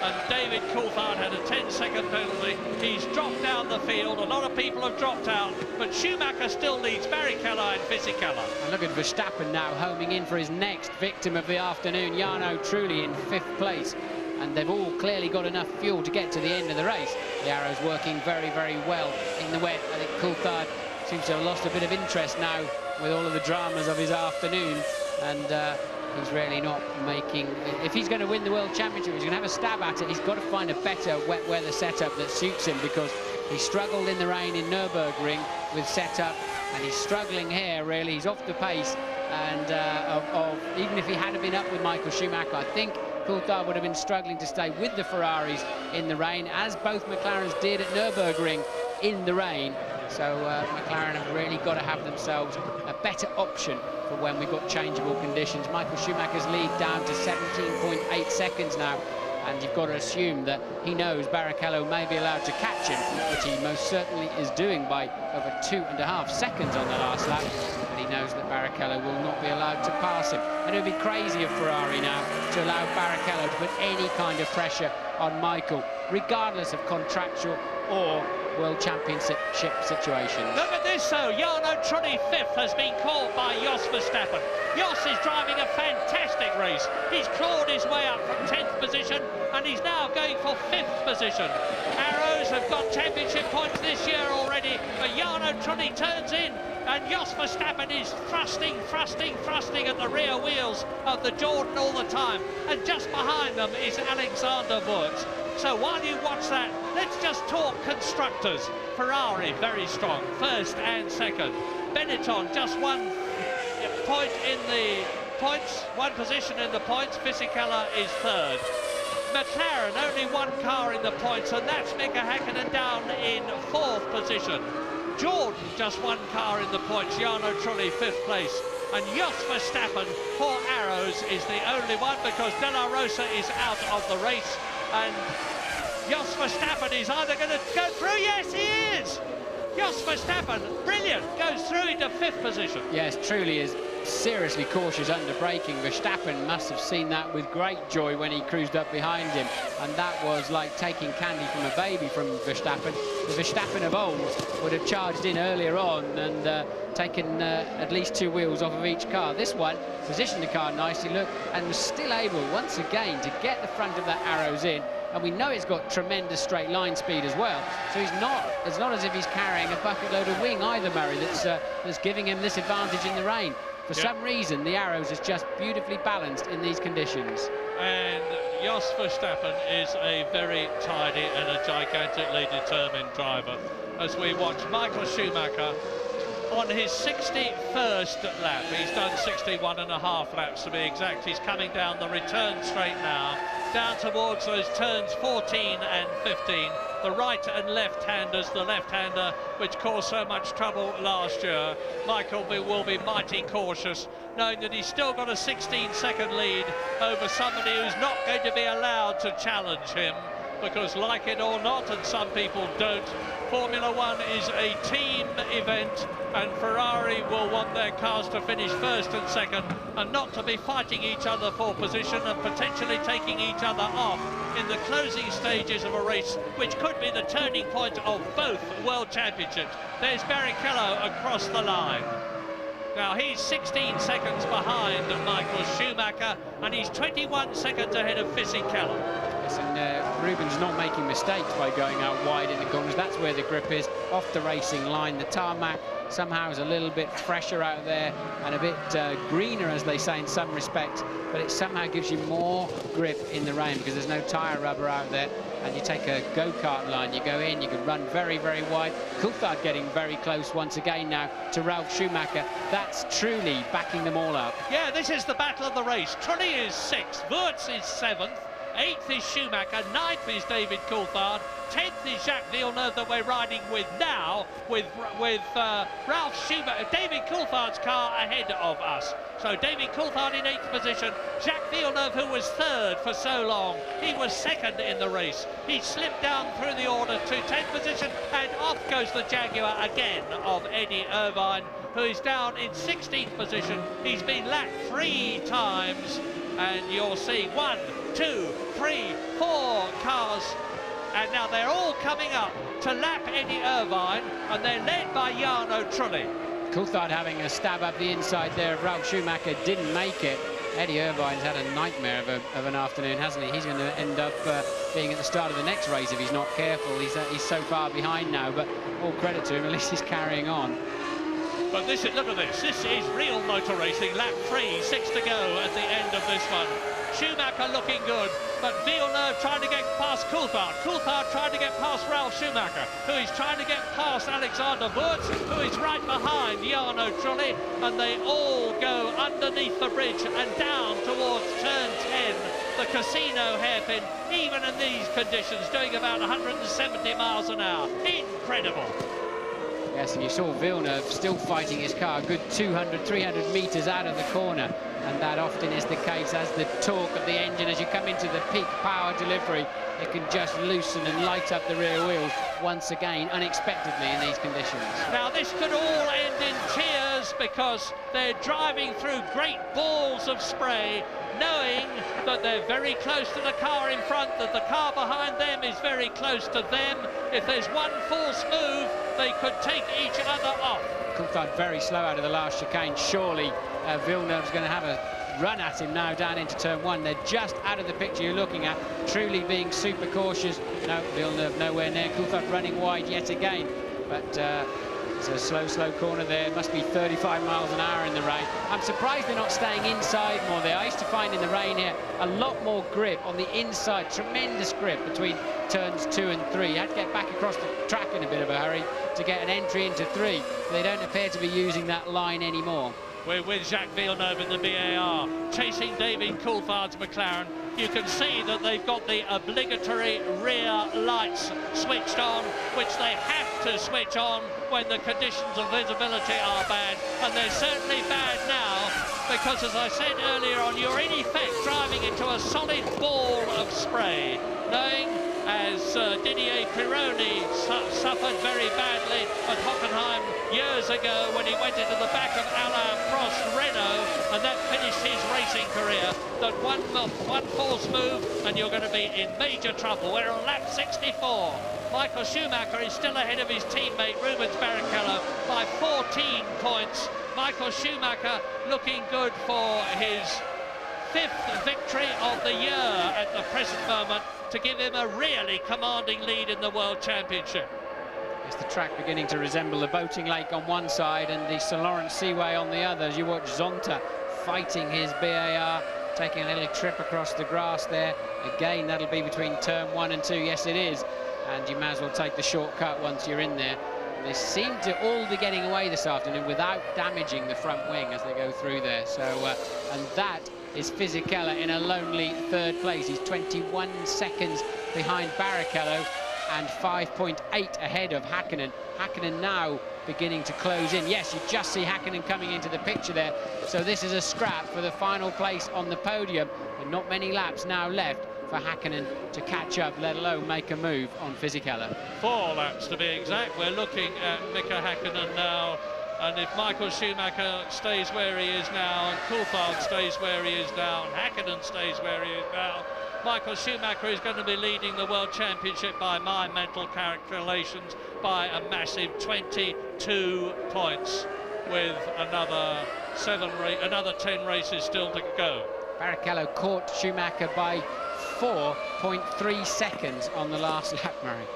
and David Coulthard had a 10-second penalty. He's dropped down the field, a lot of people have dropped out, but Schumacher still leads Barrichello and Fisichella. And look at Verstappen now homing in for his next victim of the afternoon, Jarno Trulli in 5th place. And they've all clearly got enough fuel to get to the end of the race. The arrow's working very, very well in the wet. I think Coulthard seems to have lost a bit of interest now with all of the dramas of his afternoon, and he's really not making... If he's going to win the World Championship, he's going to have a stab at it. He's got to find a better wet weather setup that suits him, because he struggled in the rain in Nürburgring with setup, and he's struggling here, really. He's off the pace, and even if he had been up with Michael Schumacher, I think Coulthard would have been struggling to stay with the Ferraris in the rain, as both McLarens did at Nürburgring in the rain. So McLaren have really got to have themselves a better option for when we've got changeable conditions. Michael Schumacher's lead down to 17.8 seconds now, and you've got to assume that he knows Barrichello may be allowed to catch him, which he most certainly is doing by over 2.5 seconds on the last lap. But he knows that Barrichello will not be allowed to pass him. And it would be crazy of Ferrari now to allow Barrichello to put any kind of pressure on Michael, regardless of contractual or World Championship situation. Look at this though, Jarno Trulli 5th has been caught by Jos Verstappen. Jos is driving a fantastic race. He's clawed his way up from 10th position, and he's now going for 5th position. Arrows have got championship points this year already, but Jarno Trulli turns in, and Jos Verstappen is thrusting at the rear wheels of the Jordan all the time, and just behind them is Alexander Wurz. So while you watch that, let's just talk constructors. Ferrari very strong, 1st and 2nd. Benetton just 1 point in the points, 1 position in the points. Fisichella is 3rd. McLaren only 1 car in the points, and that's Mika Häkkinen down in 4th position. Jordan just 1 car in the points, Jarno Trulli 5th place. And Jos Verstappen for Arrows is the only one, because De La Rosa is out of the race, and Jos Verstappen is either going to go through. Yes, he is! Jos Verstappen, brilliant, goes through into 5th position. Yes, Trulli is seriously cautious under braking. Verstappen must have seen that with great joy when he cruised up behind him, and that was like taking candy from a baby from Verstappen. The Verstappen of old would have charged in earlier on and taken at least 2 wheels off of each car. This one positioned the car nicely, look, and was still able once again to get the front of that Arrows in. And we know it's got tremendous straight line speed as well. So it's not as if he's carrying a bucket load of wing either, Murray, that's giving him this advantage in the rain. For some reason, the Arrows is just beautifully balanced in these conditions. And Jos Verstappen is a very tidy and a gigantically determined driver. As we watch Michael Schumacher on his 61st lap. He's done 61.5 laps to be exact. He's coming down the return straight now, down towards those turns 14 and 15. The right and left-handers, the left-hander which caused so much trouble last year. Michael will be mighty cautious, knowing that he's still got a 16-second lead over somebody who's not going to be allowed to challenge him, because like it or not, and some people don't, Formula One is a team event, and Ferrari will want their cars to finish 1st and 2nd, and not to be fighting each other for position and potentially taking each other off in the closing stages of a race, which could be the turning point of both World Championships. There's Barrichello across the line. Now he's 16 seconds behind Michael Schumacher, and he's 21 seconds ahead of Fisichella. And Rubens not making mistakes by going out wide in the corners. That's where the grip is, off the racing line. The tarmac somehow is a little bit fresher out there and a bit greener, as they say in some respects, but it somehow gives you more grip in the rain because there's no tyre rubber out there. And you take a go-kart line, you go in, you can run very, very wide. Coulthard getting very close once again now to Ralf Schumacher. That's Trulli backing them all up. Yeah, this is the battle of the race. Trulli is 6th, Wurz is 7th, 8th is Schumacher, 9th is David Coulthard, 10th is Jacques Villeneuve that we're riding with now, with Ralph Schumacher, David Coulthard's car ahead of us. So David Coulthard in 8th position, Jacques Villeneuve, who was 3rd for so long, he was 2nd in the race. He slipped down through the order to 10th position, and off goes the Jaguar again of Eddie Irvine, who is down in 16th position. He's been lapped 3 times, and you're seeing 1, 2, 3, 4 cars, and now they're all coming up to lap Eddie Irvine, and they're led by Jarno Trulli. Coulthard having a stab up the inside there. Ralph Schumacher didn't make it. Eddie Irvine's had a nightmare of an afternoon, hasn't he? He's going to end up being at the start of the next race if he's not careful. He's so far behind now, but all credit to him, at least he's carrying on. But this is, look at this, this is real motor racing. Lap 3, 6 to go at the end of this one. Schumacher looking good, but Villeneuve trying to get past Coulthard. Coulthard trying to get past Ralph Schumacher, who is trying to get past Alexander Wurz, who is right behind Jarno Trulli, and they all go underneath the bridge and down towards turn 10, the casino hairpin, even in these conditions, doing about 170 miles an hour. Incredible. Yes, and you saw Villeneuve still fighting his car a good 200, 300 metres out of the corner, and that often is the case as the torque of the engine, as you come into the peak power delivery, it can just loosen and light up the rear wheels once again, unexpectedly in these conditions. Now this could all end in tears because they're driving through great balls of spray, knowing that they're very close to the car in front, that the car behind them is very close to them. If there's one false move, they could take each other off. Coulthard very slow out of the last chicane. Surely Villeneuve's going to have a run at him now down into turn 1. They're just out of the picture you're looking at. Truly being super cautious. No, Villeneuve nowhere near. Coulthard running wide yet again. But it's a slow corner there. Must be 35 miles an hour in the rain. I'm surprised they're not staying inside more there. I used to find in the rain here a lot more grip on the inside. Tremendous grip between turns 2 and 3. You had to get back across the track in a bit of a hurry to get an entry into 3. They don't appear to be using that line anymore. We're with Jacques Villeneuve in the BAR, chasing David Coulthard's McLaren. You can see that they've got the obligatory rear lights switched on, which they have to switch on when the conditions of visibility are bad. And they're certainly bad now, because as I said earlier on, you're in effect driving into a solid ball of spray, knowing as Didier Pironi suffered very badly at Hockenheim years ago when he went into the back of Alain Prost Renault, and that finished his racing career, that one false move and you're going to be in major trouble. We're on lap 64. Michael Schumacher is still ahead of his teammate Rubens Barrichello by 14 points. Michael Schumacher looking good for his 5th victory of the year at the present moment, to give him a really commanding lead in the World Championship. It's the track beginning to resemble the boating lake on one side and the St. Lawrence Seaway on the other, as you watch Zonta fighting his BAR, taking a little trip across the grass there. Again, that'll be between turn 1 and 2. Yes, it is. And you may as well take the shortcut once you're in there. And they seem to all be getting away this afternoon without damaging the front wing as they go through there. So, and that is Fisichella in a lonely 3rd place. He's 21 seconds behind Barrichello and 5.8 ahead of Häkkinen. Häkkinen now beginning to close in. Yes, you just see Häkkinen coming into the picture there. So this is a scrap for the final place on the podium, and not many laps now left for Häkkinen to catch up, let alone make a move on Fisichella. 4 laps to be exact. We're looking at Mika Häkkinen now. And if Michael Schumacher stays where he is now, and Coulthard stays where he is now, and Häkkinen stays where he is now, Michael Schumacher is going to be leading the World Championship by my mental calculations by a massive 22 points, with another 10 races still to go. Barrichello caught Schumacher by 4.3 seconds on the last lap, Murray.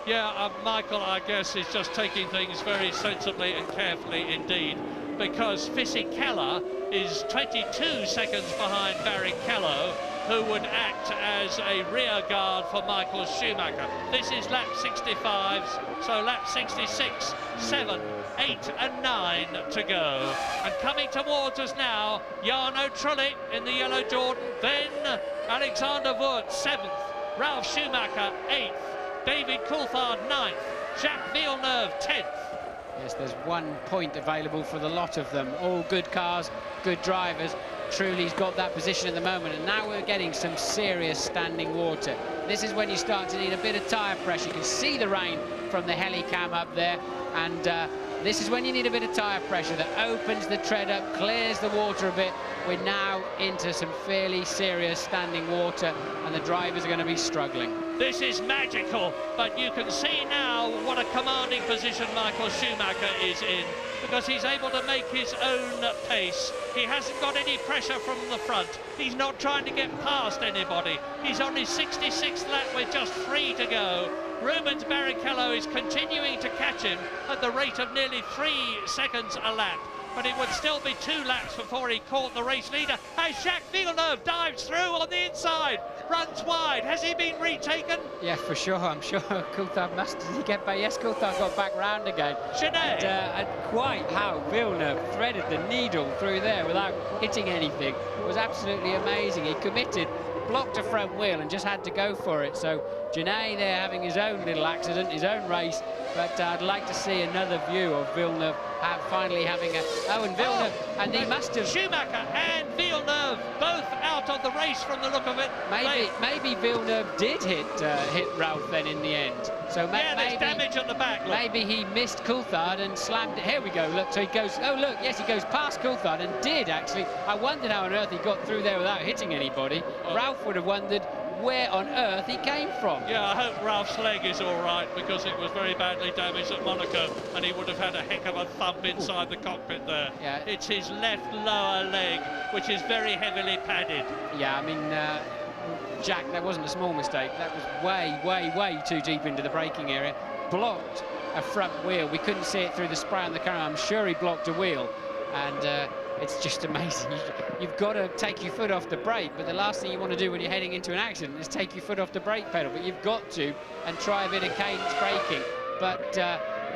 Yeah, Michael, I guess, is just taking things very sensibly and carefully indeed, because Fisichella is 22 seconds behind Barrichello, who would act as a rear guard for Michael Schumacher. This is lap 65, so lap 66, 7, 8 and 9 to go. And coming towards us now, Jarno Trulli in the yellow Jordan, then Alexander Wurz 7th, Ralf Schumacher 8th, David Coulthard 9th, Jacques Villeneuve 10th. Yes, there's 1 point available for the lot of them. All good cars, good drivers. Trulli's got that position at the moment, and now we're getting some serious standing water. This is when you start to need a bit of tyre pressure. You can see the rain from the heli-cam up there, and this is when you need a bit of tyre pressure that opens the tread up, clears the water a bit. We're now into some fairly serious standing water, and the drivers are going to be struggling. This is magical, but you can see now what a commanding position Michael Schumacher is in, because he's able to make his own pace. He hasn't got any pressure from the front. He's not trying to get past anybody. He's on his 66th lap with just 3 to go. Rubens Barrichello is continuing to catch him at the rate of nearly 3 seconds a lap. But it would still be 2 laps before he caught the race leader as Jacques Villeneuve dives through on the inside, runs wide. Has he been retaken? Yeah, for sure. I'm sure Coulthard must. Did he get back? Yes, Coulthard got back round again. And quite how Villeneuve threaded the needle through there without hitting anything was absolutely amazing. He committed, blocked a front wheel and just had to go for it. So Genet there having his own little accident, his own race, but I'd like to see another view of Villeneuve finally having a... Oh, and Villeneuve, and he must have... Schumacher and Villeneuve both out of the race from the look of it. Maybe Villeneuve did hit Ralph then in the end. So yeah, there's maybe damage at the back. Look. Maybe he missed Coulthard and slammed it. Here we go, look, so he goes... Oh, look, yes, he goes past Coulthard and did, actually. I wondered how on earth he got through there without hitting anybody. Ralph would have wondered where on earth he came from. Yeah, I hope Ralph's leg is all right, because it was very badly damaged at Monaco, and he would have had a heck of a thump inside the cockpit there. Yeah. It's his left lower leg, which is very heavily padded. Yeah, I mean, Jack, that wasn't a small mistake. That was way too deep into the braking area. Blocked a front wheel. We couldn't see it through the spray on the camera. I'm sure he blocked a wheel, and it's just amazing. You've got to take your foot off the brake, but the last thing you want to do when you're heading into an accident is take your foot off the brake pedal, but you've got to, and try a bit of cadence braking. But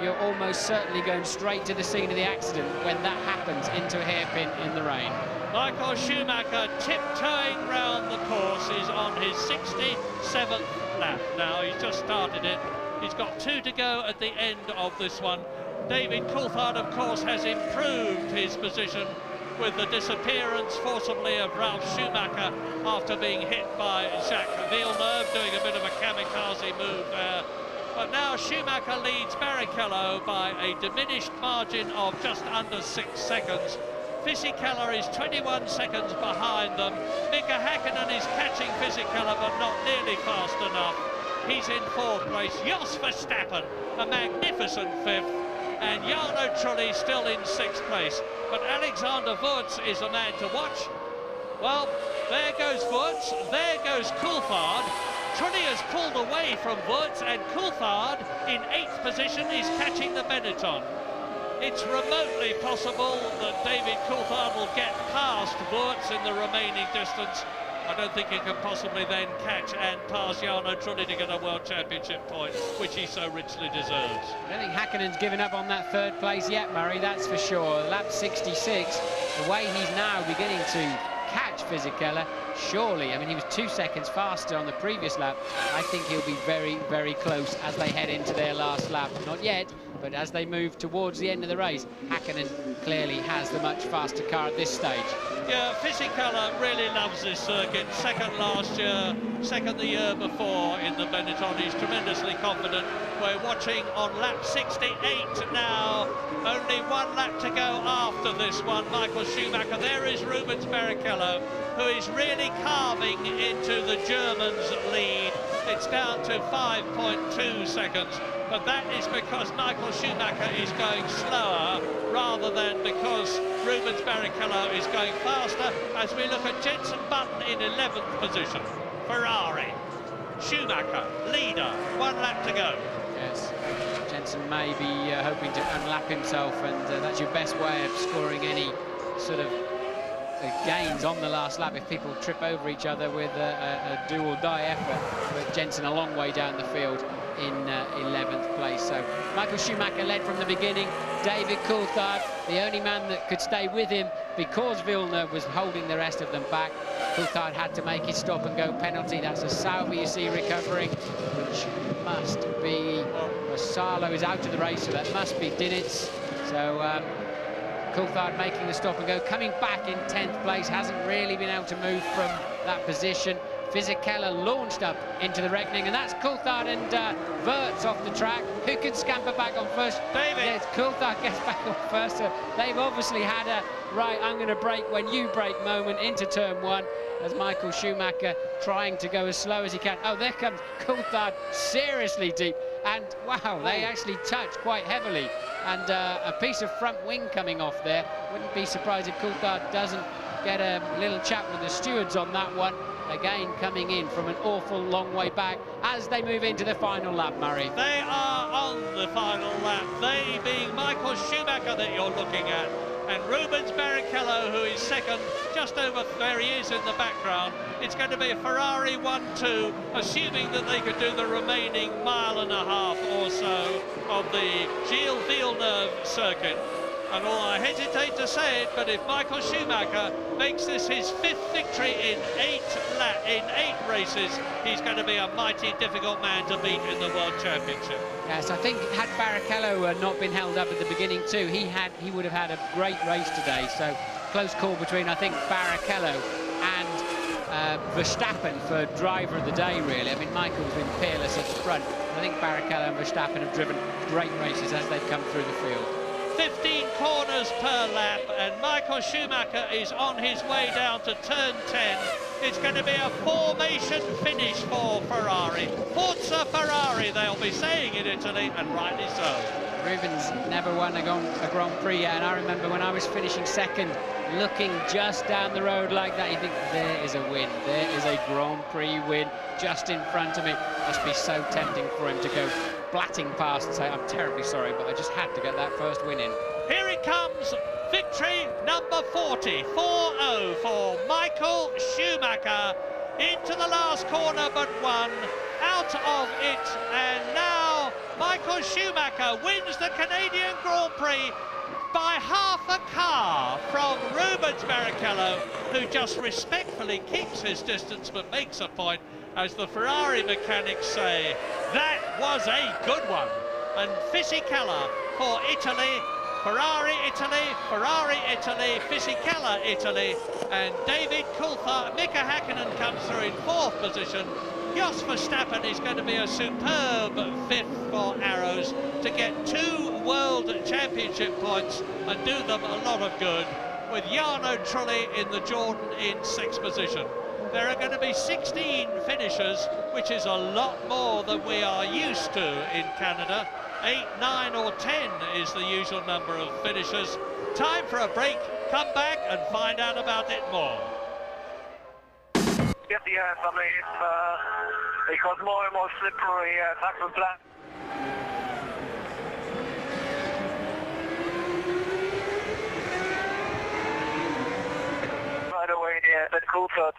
you're almost certainly going straight to the scene of the accident when that happens, into a hairpin in the rain. Michael Schumacher tiptoeing round the course is on his 67th lap now. He's just started it. He's got 2 to go at the end of this one. David Coulthard, of course, has improved his position with the disappearance forcibly of Ralf Schumacher after being hit by Jacques Villeneuve, doing a bit of a kamikaze move there. But now Schumacher leads Barrichello by a diminished margin of just under 6 seconds. Fisichella is 21 seconds behind them. Mika Häkkinen is catching Fisichella, but not nearly fast enough. He's in 4th place. Jos Verstappen, a magnificent 5th. And Jarno Trulli still in 6th place. But Alexander Wurz is a man to watch. Well, there goes Wurz, there goes Coulthard. Trulli has pulled away from Wurz, and Coulthard in 8th position is catching the Benetton. It's remotely possible that David Coulthard will get past Wurz in the remaining distance. I don't think he can possibly then catch and pass Jarno Trulli to get a World Championship point, which he so richly deserves. I don't think Häkkinen's given up on that 3rd place yet, Murray, that's for sure. Lap 66, the way he's now beginning to catch Fisichella, surely, I mean, he was 2 seconds faster on the previous lap. I think he'll be very close as they head into their last lap. Not yet, but as they move towards the end of the race, Häkkinen clearly has the much faster car at this stage. Yeah, Fisichella really loves this circuit. 2nd last year, 2nd the year before in the Benetton. He's tremendously confident. We're watching on lap 68 now. Only 1 lap to go after this one. Michael Schumacher. There is Rubens Barrichello, who is really carving into the Germans' lead. It's down to 5.2 seconds. But that is because Michael Schumacher is going slower rather than because Rubens Barrichello is going faster, as we look at Jenson Button in 11th position. Ferrari. Schumacher, leader, 1 lap to go. Yes, Jenson may be hoping to unlap himself, and that's your best way of scoring any sort of gains on the last lap if people trip over each other with a do-or-die effort. But Jensen a long way down the field in 11th place. So Michael Schumacher led from the beginning. David Coulthard, the only man that could stay with him because Villeneuve was holding the rest of them back. Coulthard had to make his stop-and-go penalty. That's a Sauber you see recovering, which must be... Salo is out of the race, so that must be Dinitz. So Coulthard making the stop-and-go, coming back in 10th place, hasn't really been able to move from that position. Fisichella launched up into the reckoning, and that's Coulthard and Wirtz off the track. Who can scamper back on first? David. Yes, Coulthard gets back on first. So they've obviously had a right, I'm going to brake when you brake moment into turn 1, as Michael Schumacher trying to go as slow as he can. Oh, there comes Coulthard seriously deep, and wow, they actually touch quite heavily, and a piece of front wing coming off there. Wouldn't be surprised if Coulthard doesn't get a little chat with the stewards on that one. Again, coming in from an awful long way back as they move into the final lap, Murray. They are on the final lap, they being Michael Schumacher that you're looking at, and Rubens Barrichello, who is second, just over where he is in the background. It's going to be a Ferrari 1-2, assuming that they could do the remaining mile and a half or so of the Gilles Villeneuve circuit. And I hesitate to say it, but if Michael Schumacher makes this his 5th victory in 8 races, he's going to be a mighty difficult man to beat in the World Championship. Yes, I think had Barrichello not been held up at the beginning too, he would have had a great race today. So close call between, I think, Barrichello and Verstappen for driver of the day, really. I mean, Michael's been peerless at the front. I think Barrichello and Verstappen have driven great races as they've come through the field. 15 corners per lap, and Michael Schumacher is on his way down to turn 10. It's going to be a formation finish for Ferrari. Forza Ferrari, they'll be saying in Italy, and rightly so. Rubens never won a Grand Prix yet, and I remember when I was finishing second, looking just down the road like that, you think, there is a win, there is a Grand Prix win just in front of me. Must be so tempting for him to go blatting past and say, I'm terribly sorry, but I just had to get that first win in. Here it comes, victory number 40, 4-0 for Michael Schumacher, into the last corner but one, out of it, and now Michael Schumacher wins the Canadian Grand Prix by half a car from Rubens Barrichello, who just respectfully keeps his distance but makes a point. As the Ferrari mechanics say, that was a good one. And Fisichella for Italy, Ferrari Italy, Fisichella Italy, and David Coulthard, Mika Häkkinen comes through in 4th position. Jos Verstappen is going to be a superb 5th for Arrows to get 2 World Championship points and do them a lot of good, with Jarno Trulli in the Jordan in 6th position. There are going to be 16 finishers, which is a lot more than we are used to in Canada. 8, 9 or 10 is the usual number of finishers. Time for a break, come back and find out about it more. Get the air from me, it got more and more slippery track and flat. Right away, the Coulthard.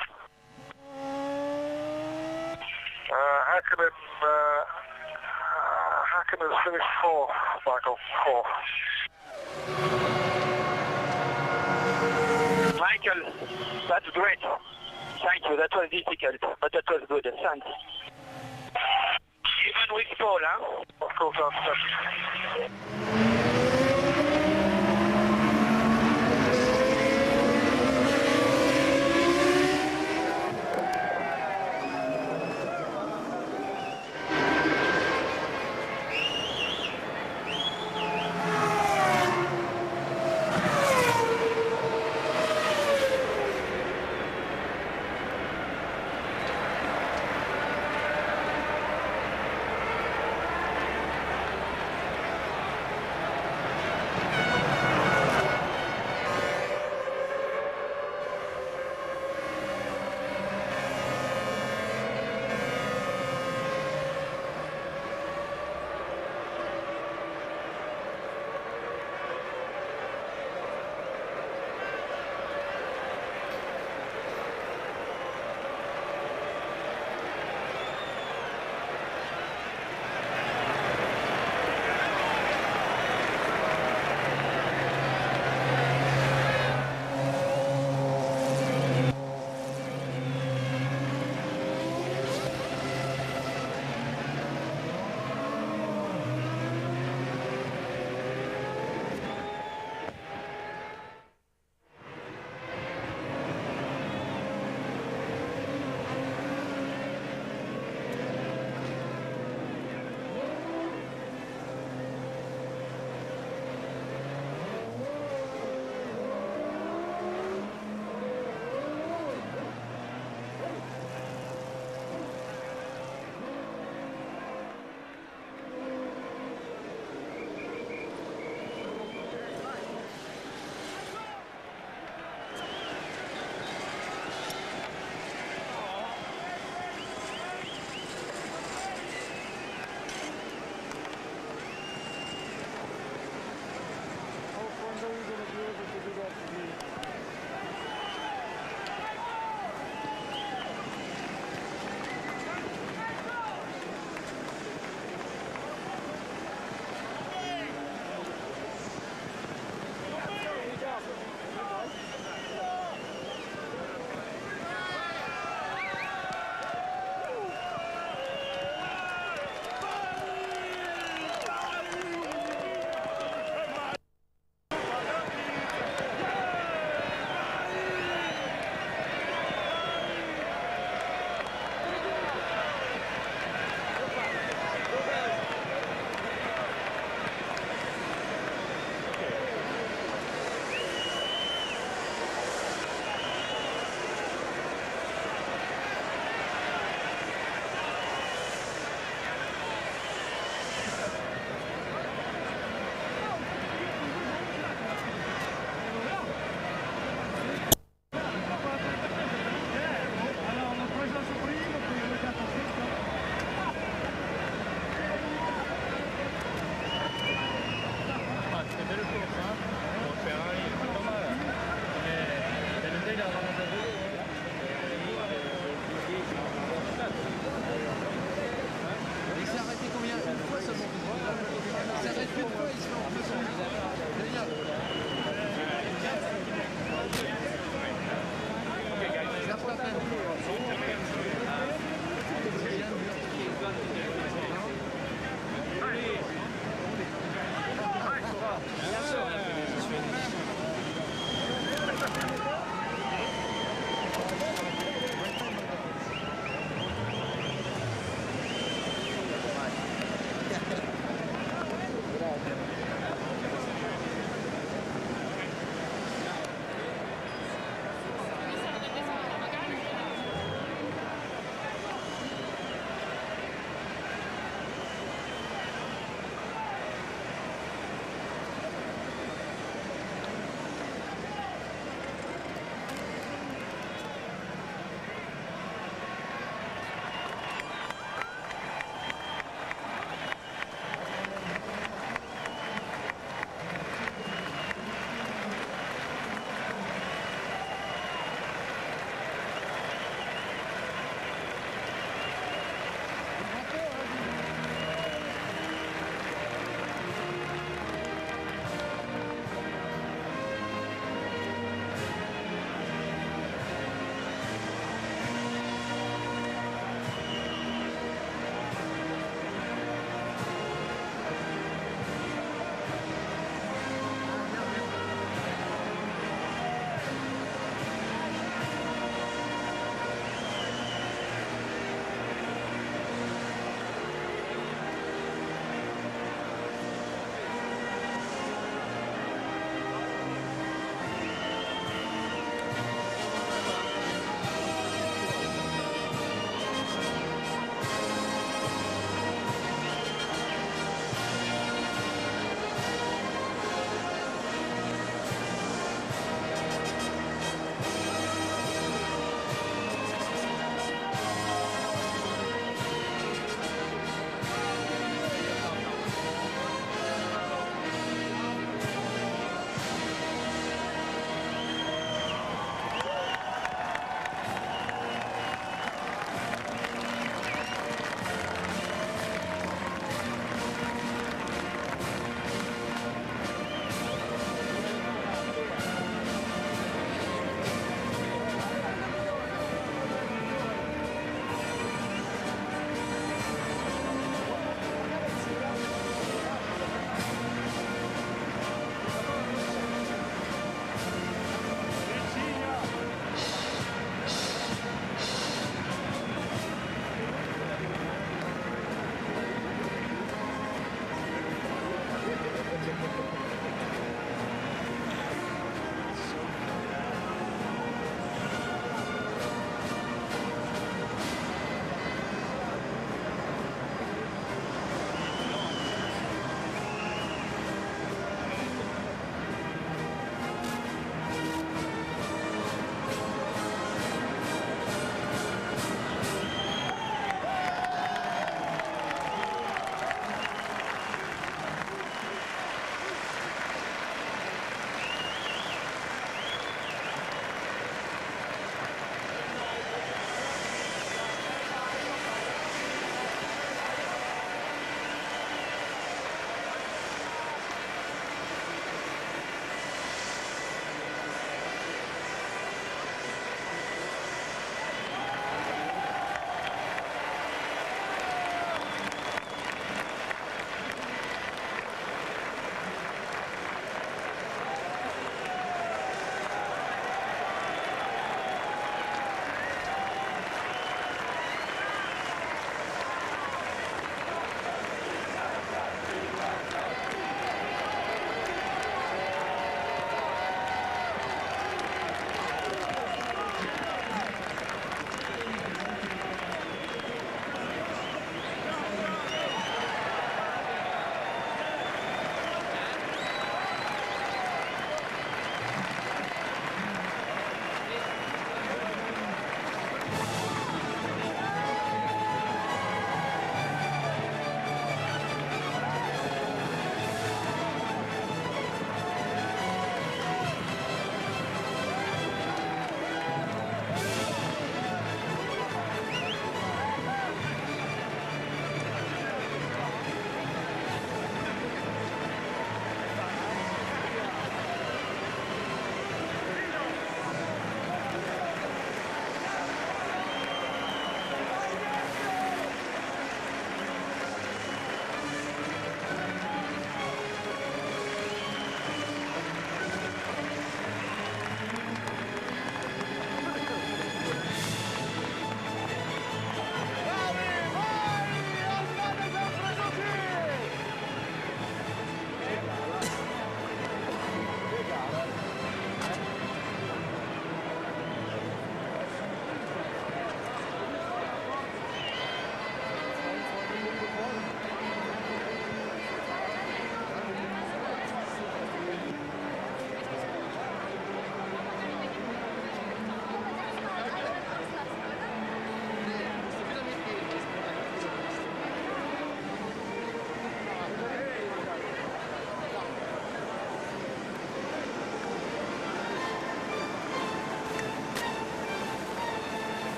Häkkinen finished 4th, Michael, 4th. Michael, that's great. Thank you, that was difficult, but that was good, thanks. Even with Paul, huh? Of course,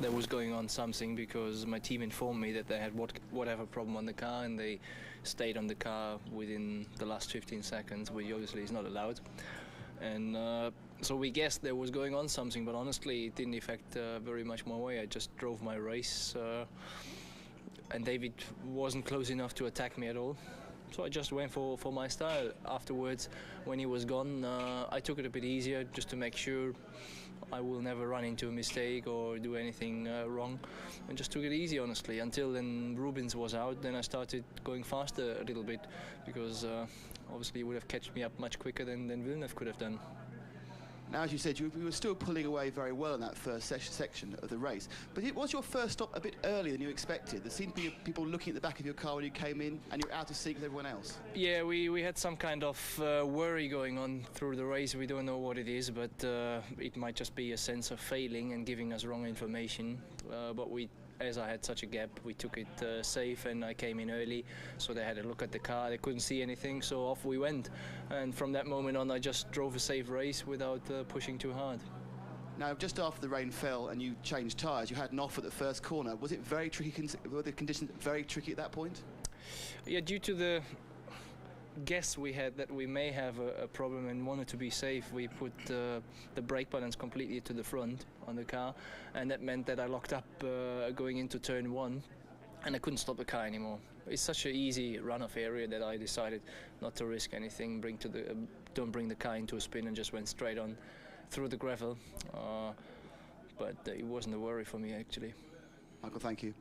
there was going on something, because my team informed me that they had whatever problem on the car, and they stayed on the car within the last 15 seconds, which obviously is not allowed. And so we guessed there was going on something, but honestly it didn't affect very much my way. I just drove my race, and David wasn't close enough to attack me at all. So I just went for my style. Afterwards, when he was gone, I took it a bit easier, just to make sure I will never run into a mistake or do anything wrong, and just took it easy, honestly, until then Rubens was out. Then I started going faster a little bit, because obviously it would have catched me up much quicker than Villeneuve could have done. Now, as you said, you were still pulling away very well in that first section of the race. But was your first stop a bit earlier than you expected? There seemed to be people looking at the back of your car when you came in, and you're out of sync with everyone else. Yeah, we had some kind of worry going on through the race. We don't know what it is, but it might just be a sense of failing and giving us wrong information. But as I had such a gap, we took it safe, and I came in early, so they had a look at the car. They couldn't see anything, so off we went. And from that moment on, I just drove a safe race without pushing too hard. Now, just after the rain fell and you changed tyres, you had an off at the first corner. Was it very tricky? Were the conditions very tricky at that point? Yeah, due to the guess we had that we may have a problem and wanted to be safe, we put the brake buttons completely to the front on the car, and that meant that I locked up going into turn 1, and I couldn't stop the car anymore. It's such an easy runoff area that I decided not to risk anything, don't bring the car into a spin, and just went straight on through the gravel. But it wasn't a worry for me, actually. Michael, thank you.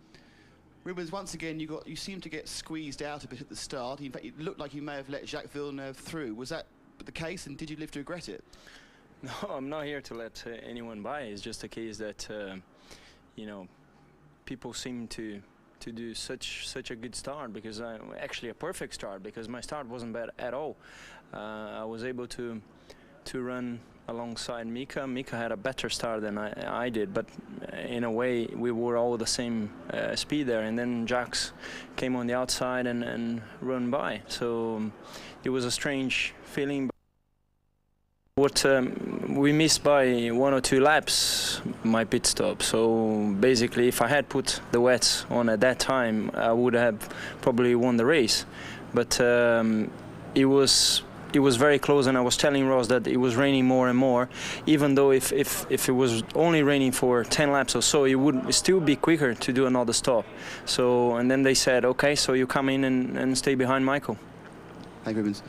Rubens, once again, you seemed to get squeezed out a bit at the start. In fact, it looked like you may have let Jacques Villeneuve through. Was that the case, and did you live to regret it? No, I'm not here to let anyone by. It's just a case that, you know, people seem to do such a good start, because actually a perfect start, because my start wasn't bad at all. I was able to run alongside Mika. Mika had a better start than I did, but in a way we were all the same speed there, and then Jacques came on the outside and run by. So it was a strange feeling. What we missed by 1 or 2 laps, my pit stop. So basically, if I had put the wets on at that time, I would have probably won the race. But it was very close, and I was telling Ross that it was raining more and more. Even though if it was only raining for 10 laps or so, it would still be quicker to do another stop. So, and then they said, okay, so you come in and stay behind Michael. Thank you, Rubens.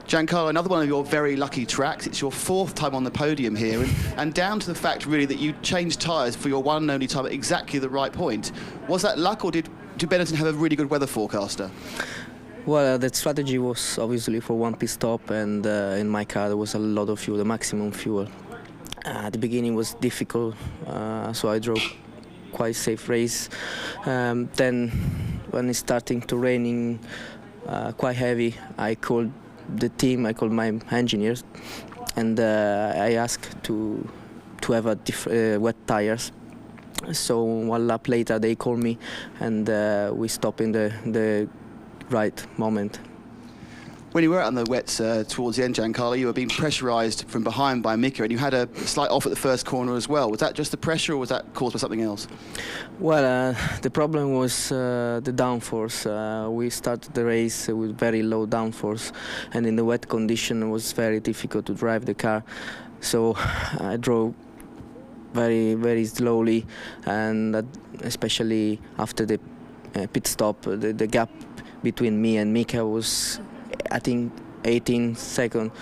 Giancarlo, another one of your very lucky tracks. It's your 4th time on the podium here, and down to the fact, really, that you changed tyres for your one and only time at exactly the right point. Was that luck, or did Benetton have a really good weather forecaster? Well, the strategy was obviously for one pit stop, and in my car there was a lot of fuel, the maximum fuel. At the beginning was difficult, so I drove quite safe race. Then when it's starting to raining quite heavy, I called the team, I called my engineers, and I asked to have wet tires. So 1 lap later they called me, and we stopped in the right moment. When you were out on the wets towards the end, Giancarlo, you were being pressurised from behind by Mika, and you had a slight off at the first corner as well. Was that just the pressure, or was that caused by something else? Well, the problem was the downforce. We started the race with very low downforce, and in the wet condition it was very difficult to drive the car. So I drove very, very slowly, and especially after the pit stop, the gap between me and Mika was, I think, 18 seconds.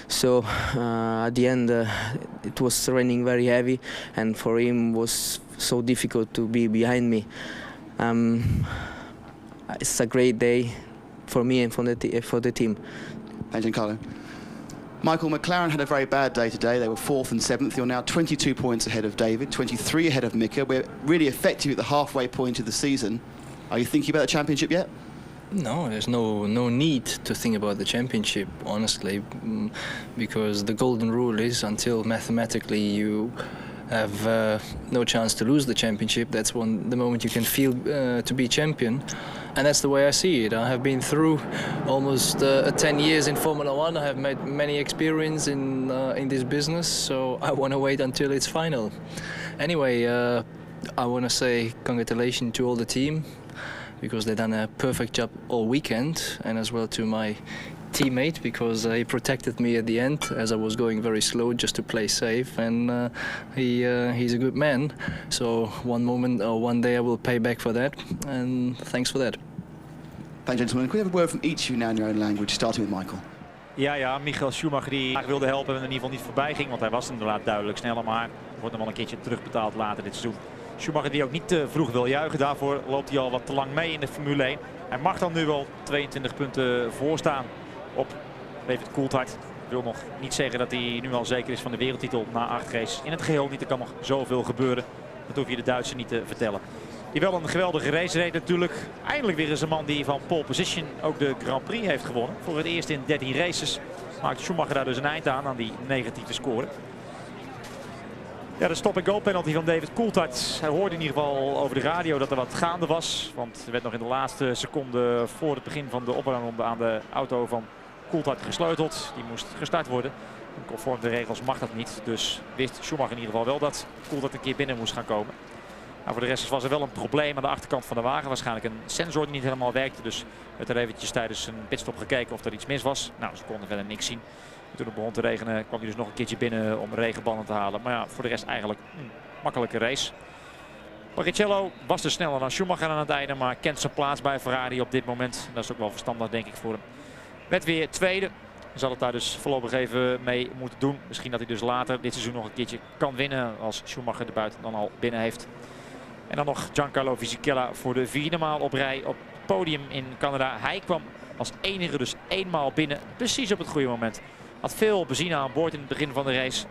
So at the end it was raining very heavy, and for him was so difficult to be behind me. It's a great day for me and for the team. Thanks, Giancarlo. Michael, McLaren had a very bad day today. They were 4th and 7th. You're now 22 points ahead of David, 23 ahead of Mika. We're really effective at the halfway point of the season. Are you thinking about the championship yet? No, there's no need to think about the championship, honestly, because the golden rule is until mathematically you have no chance to lose the championship, that's the moment you can feel to be champion. And that's the way I see it. I have been through almost 10 years in Formula One. I have made many experience in this business, so I want to wait until it's final. Anyway, I want to say congratulations to all the team because they've done a perfect job all weekend, and as well to my teammate because he protected me at the end as I was going very slow just to play safe, and he's a good man. So one day I will pay back for that, and thanks for that. Thank you, gentlemen. Can we have a word from each of you now in your own language, starting with Michael? Ja, Michael Schumacher die graag wilde helpen en in ieder geval niet voorbij ging, want hij was inderdaad duidelijk sneller, maar wordt hem wel een keertje terugbetaald later dit seizoen. Schumacher die ook niet te vroeg wil juichen, daarvoor loopt hij al wat te lang mee in de Formule 1. Hij mag dan nu wel 22 punten voorstaan op David Coulthard. Wil nog niet zeggen dat hij nu al zeker is van de wereldtitel na 8 races. In het geheel niet, er kan nog zoveel gebeuren. Dat hoef je de Duitser niet te vertellen. Die wel een geweldige race reed natuurlijk. Eindelijk weer eens een man die van pole position ook de Grand Prix heeft gewonnen. Voor het eerst in 13 races maakt Schumacher daar dus een eind aan die negatieve score. Ja, de stop-and-go penalty van David Coulthard. Hij hoorde in ieder geval over de radio dat er wat gaande was. Want er werd nog in de laatste seconde voor het begin van de opwarmronde aan de auto van Coulthard gesleuteld. Die moest gestart worden. Conform de regels mag dat niet. Dus wist Schumacher in ieder geval wel dat Coulthard een keer binnen moest gaan komen. Nou, voor de rest was er wel een probleem aan de achterkant van de wagen. Waarschijnlijk een sensor die niet helemaal werkte. Dus werd er eventjes tijdens een pitstop gekeken of er iets mis was. Nou, ze konden verder niks zien. En toen het begon te regenen kwam hij dus nog een keertje binnen om regenbanden te halen. Maar ja, voor de rest eigenlijk een makkelijke race. Barrichello was dus sneller dan Schumacher aan het einde. Maar kent zijn plaats bij Ferrari op dit moment. Dat is ook wel verstandig denk ik voor hem. Werd weer tweede. Zal het daar dus voorlopig even mee moeten doen. Misschien dat hij dus later dit seizoen nog een keertje kan winnen. Als Schumacher de buiten dan al binnen heeft. En dan nog Giancarlo Fisichella voor de 4e maal op rij op het podium in Canada. Hij kwam als enige dus 1 maal binnen. Precies op het goede moment. Had veel benzine aan boord in het begin van de race.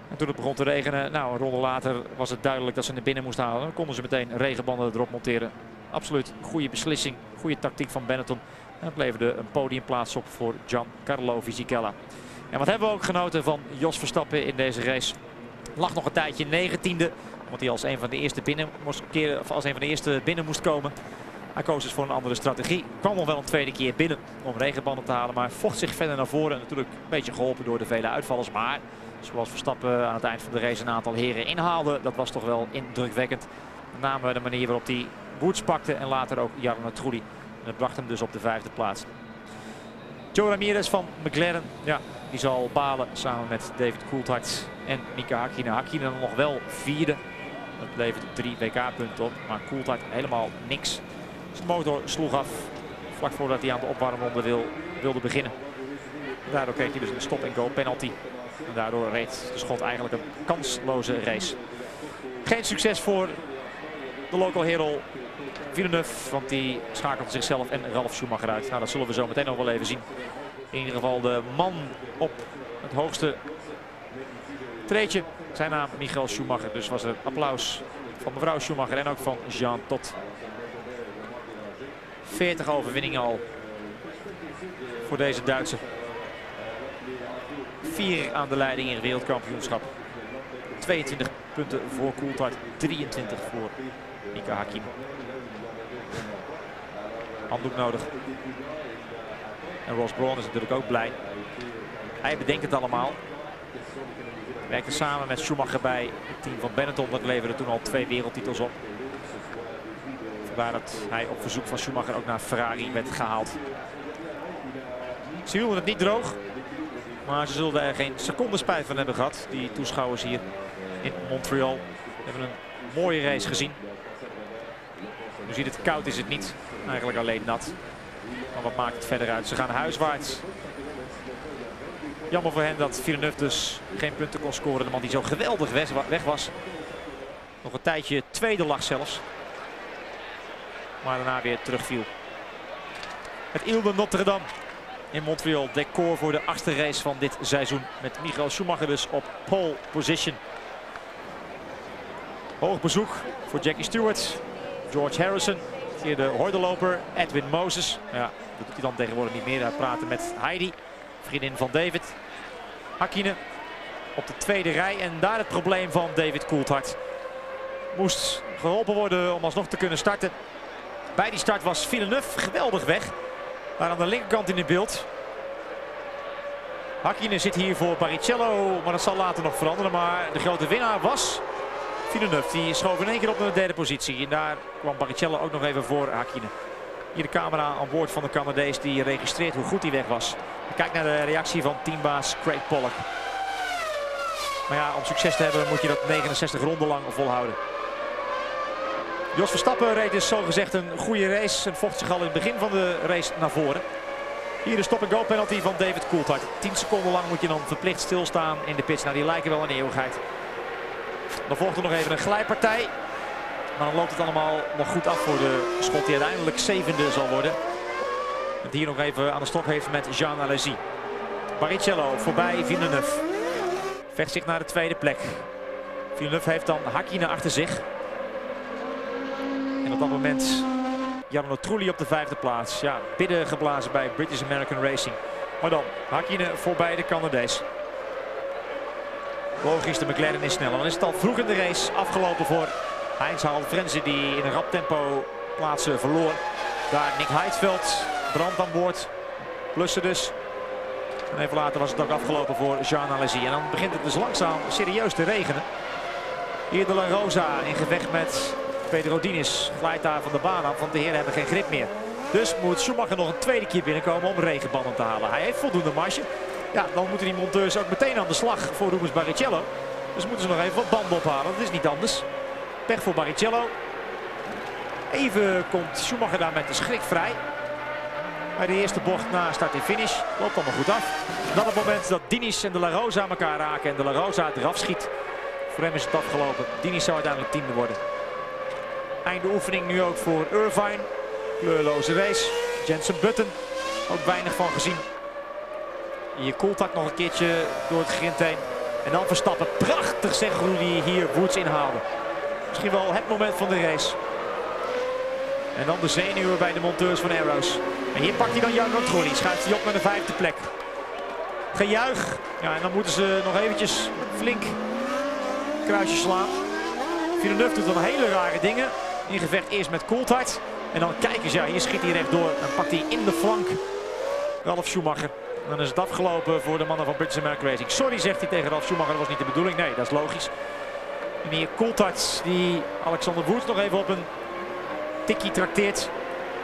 En toen het begon te regenen, nou een ronde later was het duidelijk dat ze naar binnen moesten halen. Dan konden ze meteen regenbanden erop monteren. Absoluut goede beslissing. Goede tactiek van Benetton. En het leverde een podiumplaats op voor Giancarlo Fisichella. En wat hebben we ook genoten van Jos Verstappen in deze race. Lag nog een tijdje 19e. Want hij als een van de eerste binnen moest komen. Hij koos dus voor een andere strategie. Kwam nog wel een tweede keer binnen om regenbanden te halen. Maar vocht zich verder naar voren. En natuurlijk een beetje geholpen door de vele uitvallers. Maar zoals Verstappen aan het eind van de race een aantal heren inhaalde. Dat was toch wel indrukwekkend. Met name de manier waarop hij Woods pakte. En later ook Jarno Trulli. En dat bracht hem dus op de 5e plaats. Joe Ramirez van McLaren. Ja, die zal balen samen met David Coulthard en Mika Häkkinen. Häkkinen dan nog wel 4e. Dat levert 3 WK-punten op. Maar Coulthard helemaal niks. Zijn motor sloeg af vlak voordat hij aan de opwarmronde wilde beginnen. Daardoor kreeg hij dus een stop-and-go penalty. En daardoor reed de schot eigenlijk een kansloze race. Geen succes voor de local hero Villeneuve. Want die schakelde zichzelf en Ralf Schumacher uit. Nou, dat zullen we zo meteen nog wel even zien. In ieder geval de man op het hoogste treedje. Zijn naam Michael Schumacher. Dus was er applaus van mevrouw Schumacher en ook van Jean Todt. 40 overwinningen al voor deze Duitser. 4 aan de leiding in het wereldkampioenschap. 22 punten voor Coulthard, 23 voor Mika Häkkinen. Handdoek nodig. En Ross Brawn is natuurlijk ook blij. Hij bedenkt het allemaal. Werkte samen met Schumacher bij het team van Benetton. Dat leverde toen al 2 wereldtitels op. Vandaar dat hij op verzoek van Schumacher ook naar Ferrari werd gehaald. Ze hielden het niet droog. Maar ze zullen er geen seconde spijt van hebben gehad. Die toeschouwers hier in Montreal hebben een mooie race gezien. Nu ziet het koud is het niet. Eigenlijk alleen nat. Maar wat maakt het verder uit? Ze gaan huiswaarts. Jammer voor hen dat Villeneuve dus geen punten kon scoren. De man die zo geweldig weg was. Nog een tijdje tweede lag zelfs. Maar daarna weer terugviel. Het Ile de Notre-Dame in Montreal. Decor voor de 8e race van dit seizoen. Met Michael Schumacher dus op pole position. Hoog bezoek voor Jackie Stewart. George Harrison. Hier de hordenloper Edwin Moses. Ja, dat doet hij dan tegenwoordig niet meer. Hij praatte met Heidi, vriendin van David. Häkkinen op de 2e rij. En daar het probleem van David Coulthard. Moest geholpen worden om alsnog te kunnen starten. Bij die start was Villeneuve geweldig weg. Daar aan de linkerkant in het beeld. Häkkinen zit hier voor Barrichello. Maar dat zal later nog veranderen. Maar de grote winnaar was Villeneuve die schoof in één keer op naar de derde positie. En daar kwam Barrichello ook nog even voor Hakkinen. Hier de camera aan boord van de Canadees die registreert hoe goed hij weg was. Kijk naar de reactie van teambaas Craig Pollock. Maar ja, om succes te hebben moet je dat 69 ronden lang volhouden. Jos Verstappen reed dus zogezegd een goede race en vocht zich al in het begin van de race naar voren. Hier de stop-and-go penalty van David Coulthard. 10 seconden lang moet je dan verplicht stilstaan in de pits. Nou, die lijken wel een eeuwigheid. Dan volgt er nog even een glijpartij. Maar dan loopt het allemaal nog goed af voor de schot die uiteindelijk 7e zal worden. Het hier nog even aan de stok heeft met Jean Alesi. Barrichello voorbij Villeneuve. Vecht zich naar de tweede plek. Villeneuve heeft dan Hakkinen achter zich. En op dat moment Jarno Trulli op de 5e plaats. Ja, bidden geblazen bij British American Racing. Maar dan Hakkinen voorbij de Canadees. Logisch, de McLaren is sneller. Dan is het al vroeg in de race afgelopen voor Heinz Harald-Frenzen die in een rap tempo plaatsen verloor. Daar Nick Heidfeld, brand aan boord. Blussen dus. En even later was het ook afgelopen voor Jean Alesi. En dan begint het dus langzaam serieus te regenen. Hier de La Rosa in gevecht met Pedro Diniz. Glijdt daar van de baan af, want de heren hebben geen grip meer. Dus moet Schumacher nog een tweede keer binnenkomen om regenbanden te halen. Hij heeft voldoende marge. Ja, dan moeten die monteurs ook meteen aan de slag voor Rubens Barrichello. Dus moeten ze nog even wat banden ophalen. Dat is niet anders. Pech voor Barrichello. Even komt Schumacher daar met de schrik vrij. Bij de eerste bocht na start en finish. Loopt allemaal goed af. Dan het moment dat Diniz en de La Rosa elkaar raken en de La Rosa eraf schiet. Voor hem is het afgelopen. Diniz zou uiteindelijk 10e worden. Einde oefening nu ook voor Irvine. Kleurloze race. Jensen Button. Ook weinig van gezien. Hier Coulthard nog een keertje door het grind heen. En dan Verstappen. Prachtig zeg hoe hij hier Woods inhaalde. Misschien wel het moment van de race. En dan de zenuwen bij de monteurs van Arrows. En hier pakt hij dan Jarno Trulli. Schuift hij op naar de 5e plek. Gejuich. Ja, en dan moeten ze nog eventjes flink kruisjes slaan. Villeneuve doet dan hele rare dingen. In gevecht eerst met Coulthard. En dan kijk eens, ja, hier schiet hij rechtdoor. En pakt hij in de flank Ralf Schumacher. Dan is het afgelopen voor de mannen van British American Racing. Sorry, zegt hij tegen Ralf Schumacher, dat was niet de bedoeling. Nee, dat is logisch. En hier Coulthard die Alexander Woods nog even op een tikkie trakteert.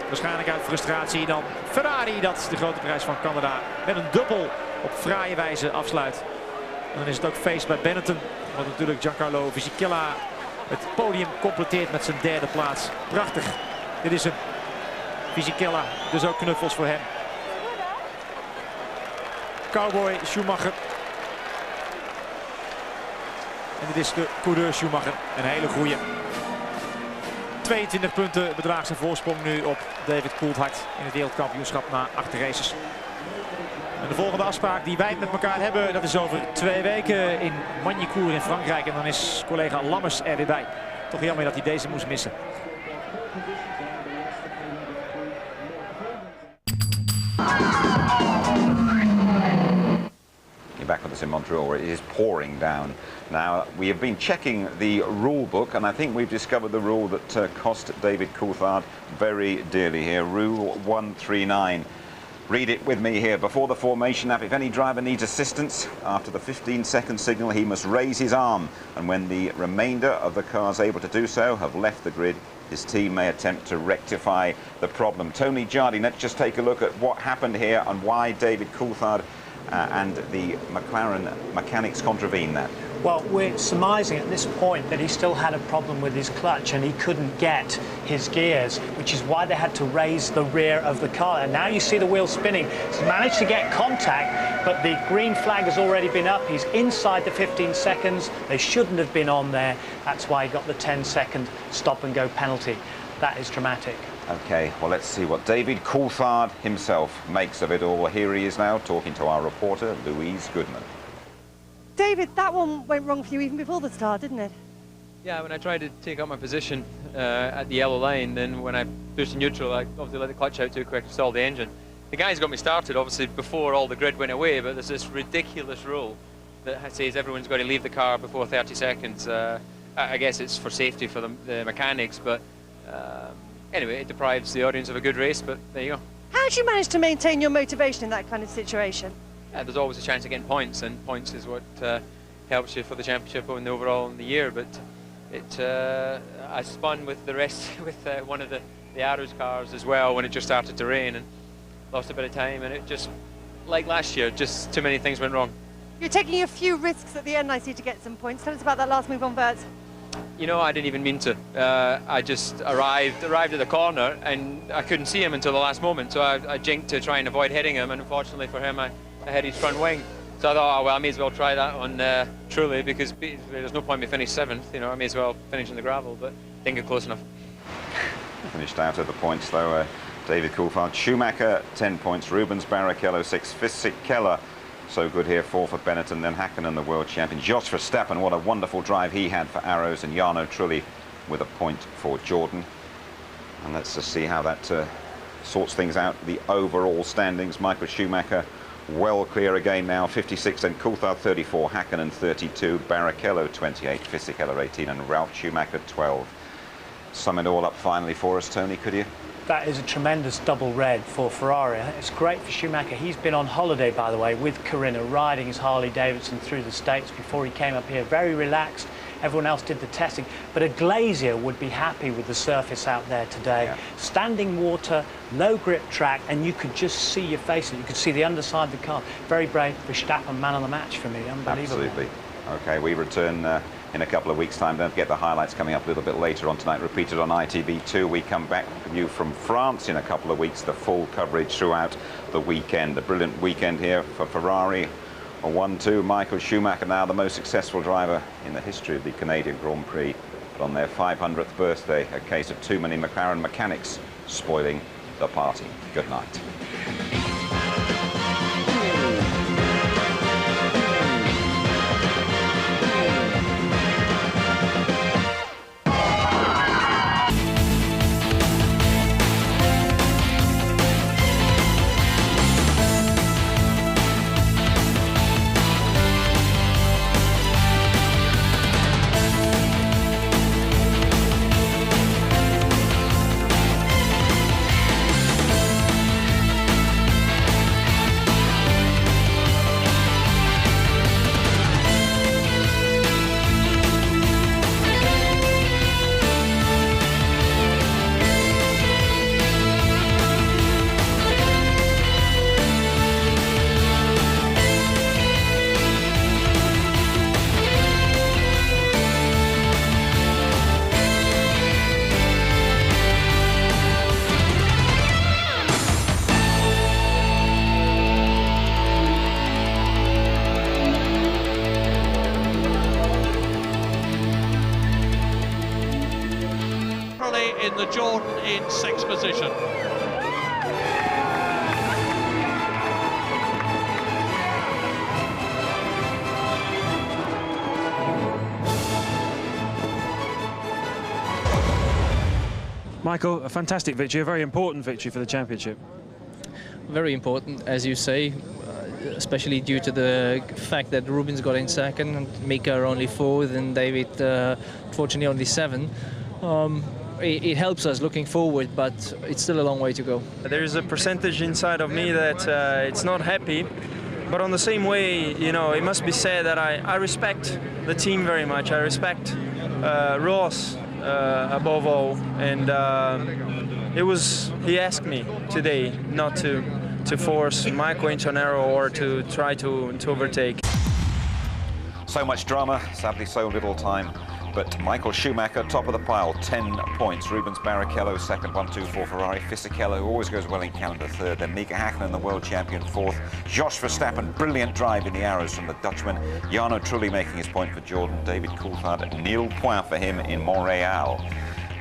Waarschijnlijk uit frustratie. Dan Ferrari dat de grote prijs van Canada met een dubbel op fraaie wijze afsluit. En dan is het ook feest bij Benetton. Want natuurlijk Giancarlo Fisichella het podium completeert met zijn 3e plaats. Prachtig. Dit is hem. Fisichella, dus ook knuffels voor hem. Cowboy Schumacher. En dit is de coureur Schumacher. Een hele goeie. 22 punten bedraagt zijn voorsprong nu op David Coulthard in het wereldkampioenschap na 8 races. En de volgende afspraak die wij met elkaar hebben, dat is over 2 weken in Magny-Cours in Frankrijk. En dan is collega Lammers er weer bij. Toch jammer dat hij deze moest missen. Back with us in Montreal where it is pouring down. Now we have been checking the rule book and I think we've discovered the rule that cost David Coulthard very dearly here. Rule 139. Read it with me here. Before the formation lap, if any driver needs assistance after the 15-second signal, he must raise his arm, and when the remainder of the cars able to do so have left the grid, his team may attempt to rectify the problem. Tony Jardine, let's just take a look at what happened here and why David Coulthard and the McLaren mechanics contravene that. Well, we're surmising at this point that he still had a problem with his clutch and he couldn't get his gears, which is why they had to raise the rear of the car. And now you see the wheel spinning. He's managed to get contact, but the green flag has already been up. He's inside the 15 seconds. They shouldn't have been on there. That's why he got the 10-second stop-and-go penalty. That is dramatic. Okay, well, let's see what David Coulthard himself makes of it all. Here he is now talking to our reporter, Louise Goodman. David, that one went wrong for you even before the start, didn't it? Yeah, when I tried to take up my position at the yellow line, then when I pushed neutral, I obviously let the clutch out too quick to stall the engine. The guys got me started, obviously, before all the grid went away, but there's this ridiculous rule that says everyone's got to leave the car before 30 seconds. I guess it's for safety for the mechanics, but anyway, it deprives the audience of a good race, but there you go. How did you manage to maintain your motivation in that kind of situation? There's always a chance of getting points, and points is what helps you for the championship and the overall in the year. But I spun with the rest, with one of the Arrows cars as well when it just started to rain, and lost a bit of time, and it just, like last year, just too many things went wrong. You're taking a few risks at the end, I see, to get some points. Tell us about that last move on Bert. You know, I didn't even mean to. I just arrived at the corner, and I couldn't see him until the last moment, so I jinked to try and avoid hitting him, and unfortunately for him, I hit his front wing. So I thought, oh, well, I may as well try that on Truly, because there's no point me finish 7th, you know, I may as well finish in the gravel, but didn't get close enough. Finished out at the points, though, David Coulthard. Schumacher, 10 points. Rubens Barrichello, 6. Fisichella, so good here, 4 for Benetton. Then Hakkinen, the world champion. Jos Verstappen, what a wonderful drive he had for Arrows. And Jarno Trulli with a point for Jordan. And let's just see how that sorts things out. The overall standings, Michael Schumacher well clear again now, 56, then Coulthard 34, Hakkinen 32, Barrichello 28, Fisichella 18, and Ralf Schumacher 12. Sum it all up finally for us, Tony, could you? That is a tremendous double red for Ferrari. It's great for Schumacher. He's been on holiday, by the way, with Corinna, riding his Harley-Davidson through the States before he came up here. Very relaxed. Everyone else did the testing. But a glazier would be happy with the surface out there today. Yeah. Standing water, low grip track, and you could just see your face. You could see the underside of the car. Very brave. Verstappen, man of the match for me. Unbelievable. Absolutely. OK, we return in a couple of weeks' time. Don't forget the highlights coming up a little bit later on tonight, repeated on ITV2. We come back with you from France in a couple of weeks, the full coverage throughout the weekend. A brilliant weekend here for Ferrari. A 1-2, Michael Schumacher, now the most successful driver in the history of the Canadian Grand Prix. But on their 500th birthday, a case of too many McLaren mechanics spoiling the party. Good night. In the Jordan in 6th position. Michael, a fantastic victory, a very important victory for the championship. Very important, as you say, especially due to the fact that Rubens got in 2nd and Mika only 4th and David, fortunately, only 7th. It helps us looking forward, but it's still a long way to go. There's a percentage inside of me that it's not happy, but on the same way, you know, it must be said that I respect the team very much. I respect Ross above all, and he asked me today not to force Michael into an error or to try to overtake. So much drama, sadly so little time. But Michael Schumacher, top of the pile, 10 points. Rubens Barrichello, 2nd, 1-2 for Ferrari. Fisichella, who always goes well in Canada, 3rd. Then Mika Hakkinen, the world champion, 4th. Jos Verstappen, brilliant drive in the Arrows from the Dutchman. Jarno Trulli making his point for Jordan. David Coulthard, nil point for him in Montreal.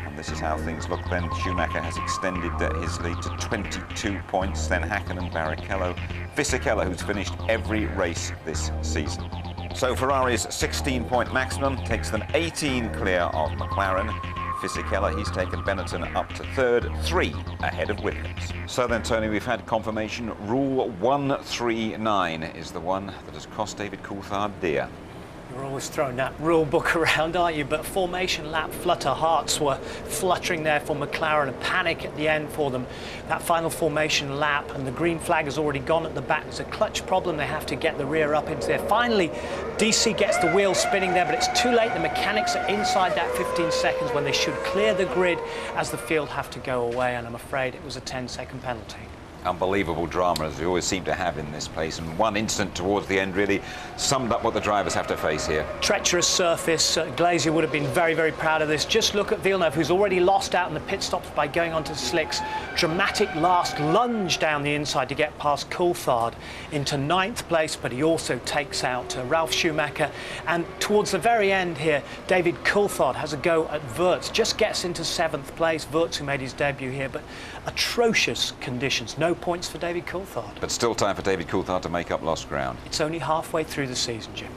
And this is how things look then. Schumacher has extended his lead to 22 points. Then Hakkinen, Barrichello, Fisichella, who's finished every race this season. So Ferrari's 16-point maximum takes them 18 clear of McLaren. Fisichella, he's taken Benetton up to 3rd, 3 ahead of Williams. So then, Tony, we've had confirmation. Rule 139 is the one that has cost David Coulthard dear. You're always throwing that rule book around, aren't you? But formation lap flutter, hearts were fluttering there for McLaren, a panic at the end for them. That final formation lap, and the green flag has already gone at the back. There's a clutch problem. They have to get the rear up into there. Finally, DC gets the wheel spinning there, but it's too late. The mechanics are inside that 15 seconds when they should clear the grid as the field have to go away, and I'm afraid it was a 10-second penalty. Unbelievable drama, as we always seem to have in this place, and one incident towards the end really summed up what the drivers have to face here. Treacherous surface. Glazier would have been very, very proud of this. Just look at Villeneuve, who's already lost out in the pit stops by going onto the slicks. Dramatic last lunge down the inside to get past Coulthard into 9th place, but he also takes out Ralf Schumacher. And towards the very end here, David Coulthard has a go at Wirtz, just gets into 7th place. Wirtz, who made his debut here, but atrocious conditions. No points for David Coulthard. But still time for David Coulthard to make up lost ground. It's only halfway through the season, Jim.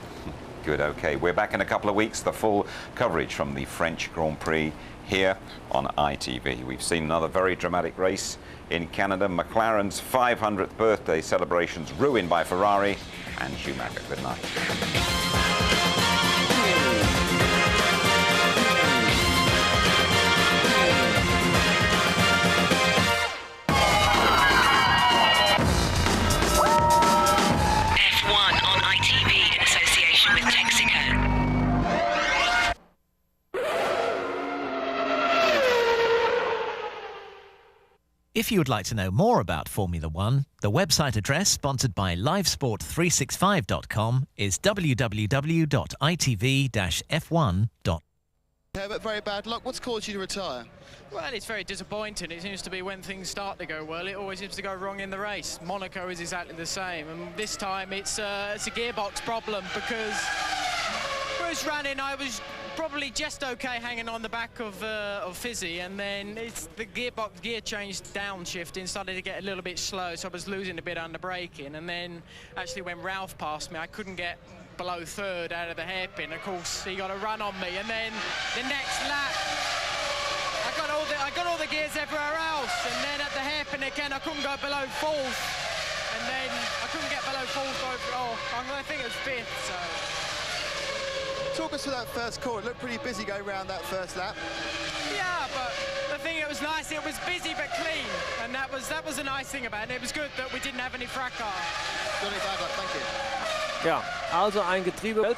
Good, OK. We're back in a couple of weeks. The full coverage from the French Grand Prix here on ITV. We've seen another very dramatic race in Canada. McLaren's 500th birthday celebrations ruined by Ferrari and Schumacher. Good night. If you would like to know more about Formula One, the website address sponsored by livesport365.com is www.itv-f1.com. Yeah, but very bad luck. What's caused you to retire? Well, it's very disappointing. It seems to be when things start to go well, it always seems to go wrong in the race. Monaco is exactly the same, and this time it's a gearbox problem, because first ran in, I was probably just okay hanging on the back of Fizzy, and then it's the gear change downshifting started to get a little bit slow, so I was losing a bit under braking, and then actually when Ralph passed me, I couldn't get below 3rd out of the hairpin. Of course, he got a run on me, and then the next lap I got all the gears everywhere else, and then at the hairpin again I couldn't go below 4th, and then I couldn't get below 4th overall. I think it was 5th. So talk us through that first corner. It looked pretty busy going around that first lap. Yeah, but the thing, it was nice. It was busy but clean, and that was a nice thing about it. It was good that we didn't have any fracas. Johnny, bad luck. Thank you. Ja, also ein Getriebe.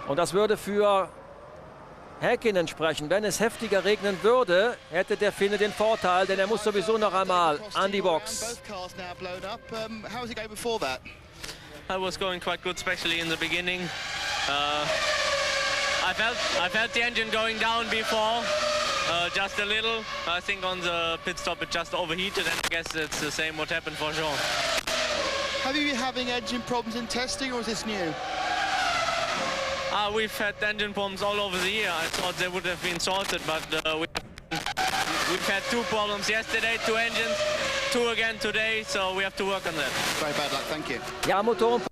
Und das würde für Häkkinen sprechen. Wenn es heftiger regnen würde, hätte der Finne den Vorteil, denn er muss sowieso noch einmal an die Box. Both cars now blown up. How was it going before that? I was going quite good, especially in the beginning. I felt the engine going down before, just a little. I think on the pit stop it just overheated, and I guess it's the same what happened for Jean. Have you been having engine problems in testing, or is this new? We've had engine problems all over the year. I thought they would have been sorted, but we've had 2 problems yesterday, 2 engines, 2 again today, so we have to work on that. Very bad luck, thank you. Ja, Motoren.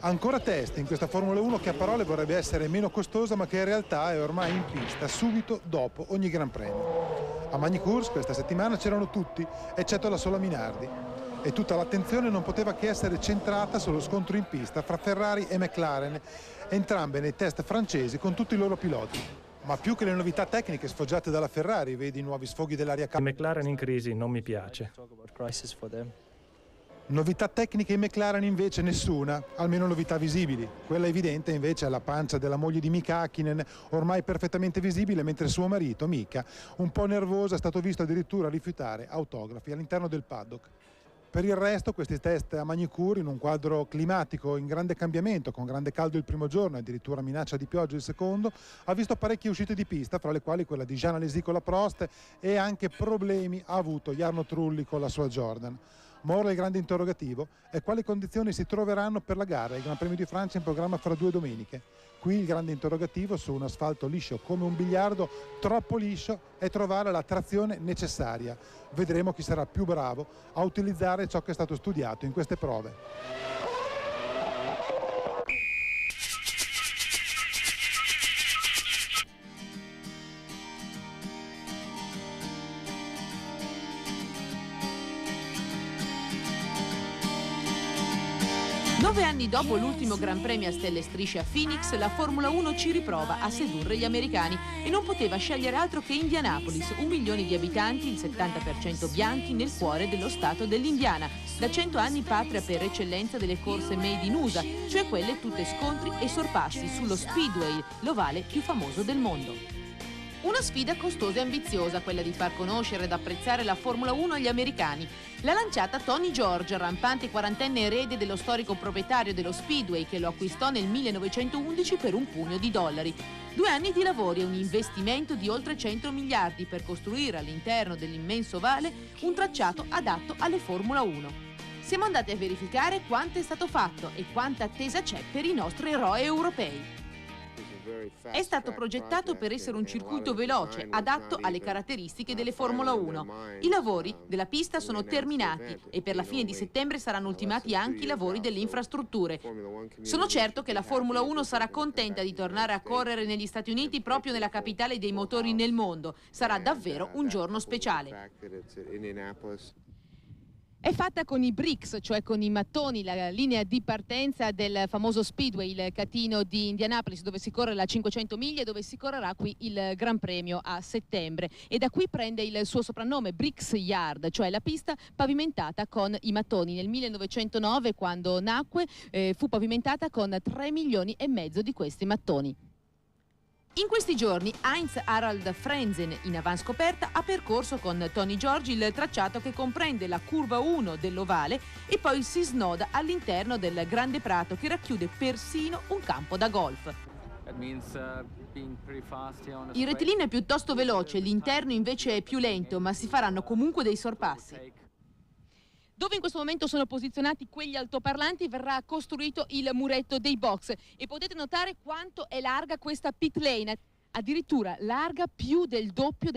Ancora test in questa Formula 1 che a parole vorrebbe essere meno costosa, ma che in realtà è ormai in pista subito dopo ogni Gran Premio. A Magny-Cours questa settimana c'erano tutti, eccetto la sola Minardi. E tutta l'attenzione non poteva che essere centrata sullo scontro in pista fra Ferrari e McLaren, entrambe nei test francesi con tutti i loro piloti. Ma più che le novità tecniche sfoggiate dalla Ferrari, vedi i nuovi sfoghi dell'aria calda. Il McLaren in crisi non mi piace. Novità tecniche in McLaren invece nessuna, almeno novità visibili. Quella evidente invece è la pancia della moglie di Mika Häkkinen, ormai perfettamente visibile, mentre suo marito, Mika, un po' nervoso, è stato visto addirittura rifiutare autografi all'interno del paddock. Per il resto questi test a Magny-Cours in un quadro climatico in grande cambiamento, con grande caldo il primo giorno e addirittura minaccia di pioggia il secondo, ha visto parecchie uscite di pista, fra le quali quella di Jean Alesi con la Prost, e anche problemi ha avuto Jarno Trulli con la sua Jordan. Ma ora il grande interrogativo è quali condizioni si troveranno per la gara, il Gran Premio di Francia in programma fra 2 domeniche. Qui il grande interrogativo su un asfalto liscio come un biliardo, troppo liscio, è trovare la trazione necessaria. Vedremo chi sarà più bravo a utilizzare ciò che è stato studiato in queste prove. 9 anni dopo l'ultimo Gran Premio a stelle e strisce a Phoenix, la Formula 1 ci riprova a sedurre gli americani e non poteva scegliere altro che Indianapolis, 1 milione di abitanti, il 70% bianchi, nel cuore dello stato dell'Indiana. Da 100 anni patria per eccellenza delle corse made in USA, cioè quelle tutte scontri e sorpassi sullo Speedway, l'ovale più famoso del mondo. Una sfida costosa e ambiziosa, quella di far conoscere ed apprezzare la Formula 1 agli americani. L'ha lanciata Tony George, rampante quarantenne erede dello storico proprietario dello Speedway, che lo acquistò nel 1911 per $1 pugno. 2 anni di lavori e un investimento di oltre 100 miliardi per costruire all'interno dell'immenso ovale un tracciato adatto alle Formula 1. Siamo andati a verificare quanto è stato fatto e quanta attesa c'è per i nostri eroi europei. È stato progettato per essere un circuito veloce, adatto alle caratteristiche delle Formula 1. I lavori della pista sono terminati e per la fine di settembre saranno ultimati anche i lavori delle infrastrutture. Sono certo che la Formula 1 sarà contenta di tornare a correre negli Stati Uniti, proprio nella capitale dei motori nel mondo. Sarà davvero un giorno speciale. È fatta con i Prix, cioè con i mattoni, la linea di partenza del famoso Speedway, il catino di Indianapolis, dove si corre la 500 miglia e dove si correrà qui il Gran Premio a settembre. E da qui prende il suo soprannome, Bricks Yard, cioè la pista pavimentata con i mattoni. Nel 1909, quando nacque, fu pavimentata con 3,5 milioni di questi mattoni. In questi giorni Heinz Harald Frentzen, in avanscoperta, ha percorso con Tony George il tracciato che comprende la curva 1 dell'ovale e poi si snoda all'interno del grande prato che racchiude persino un campo da golf. Il rettilineo è piuttosto veloce, l'interno invece è più lento, ma si faranno comunque dei sorpassi. Dove in questo momento sono posizionati quegli altoparlanti verrà costruito il muretto dei box e potete notare quanto è larga questa pit lane, addirittura larga più del doppio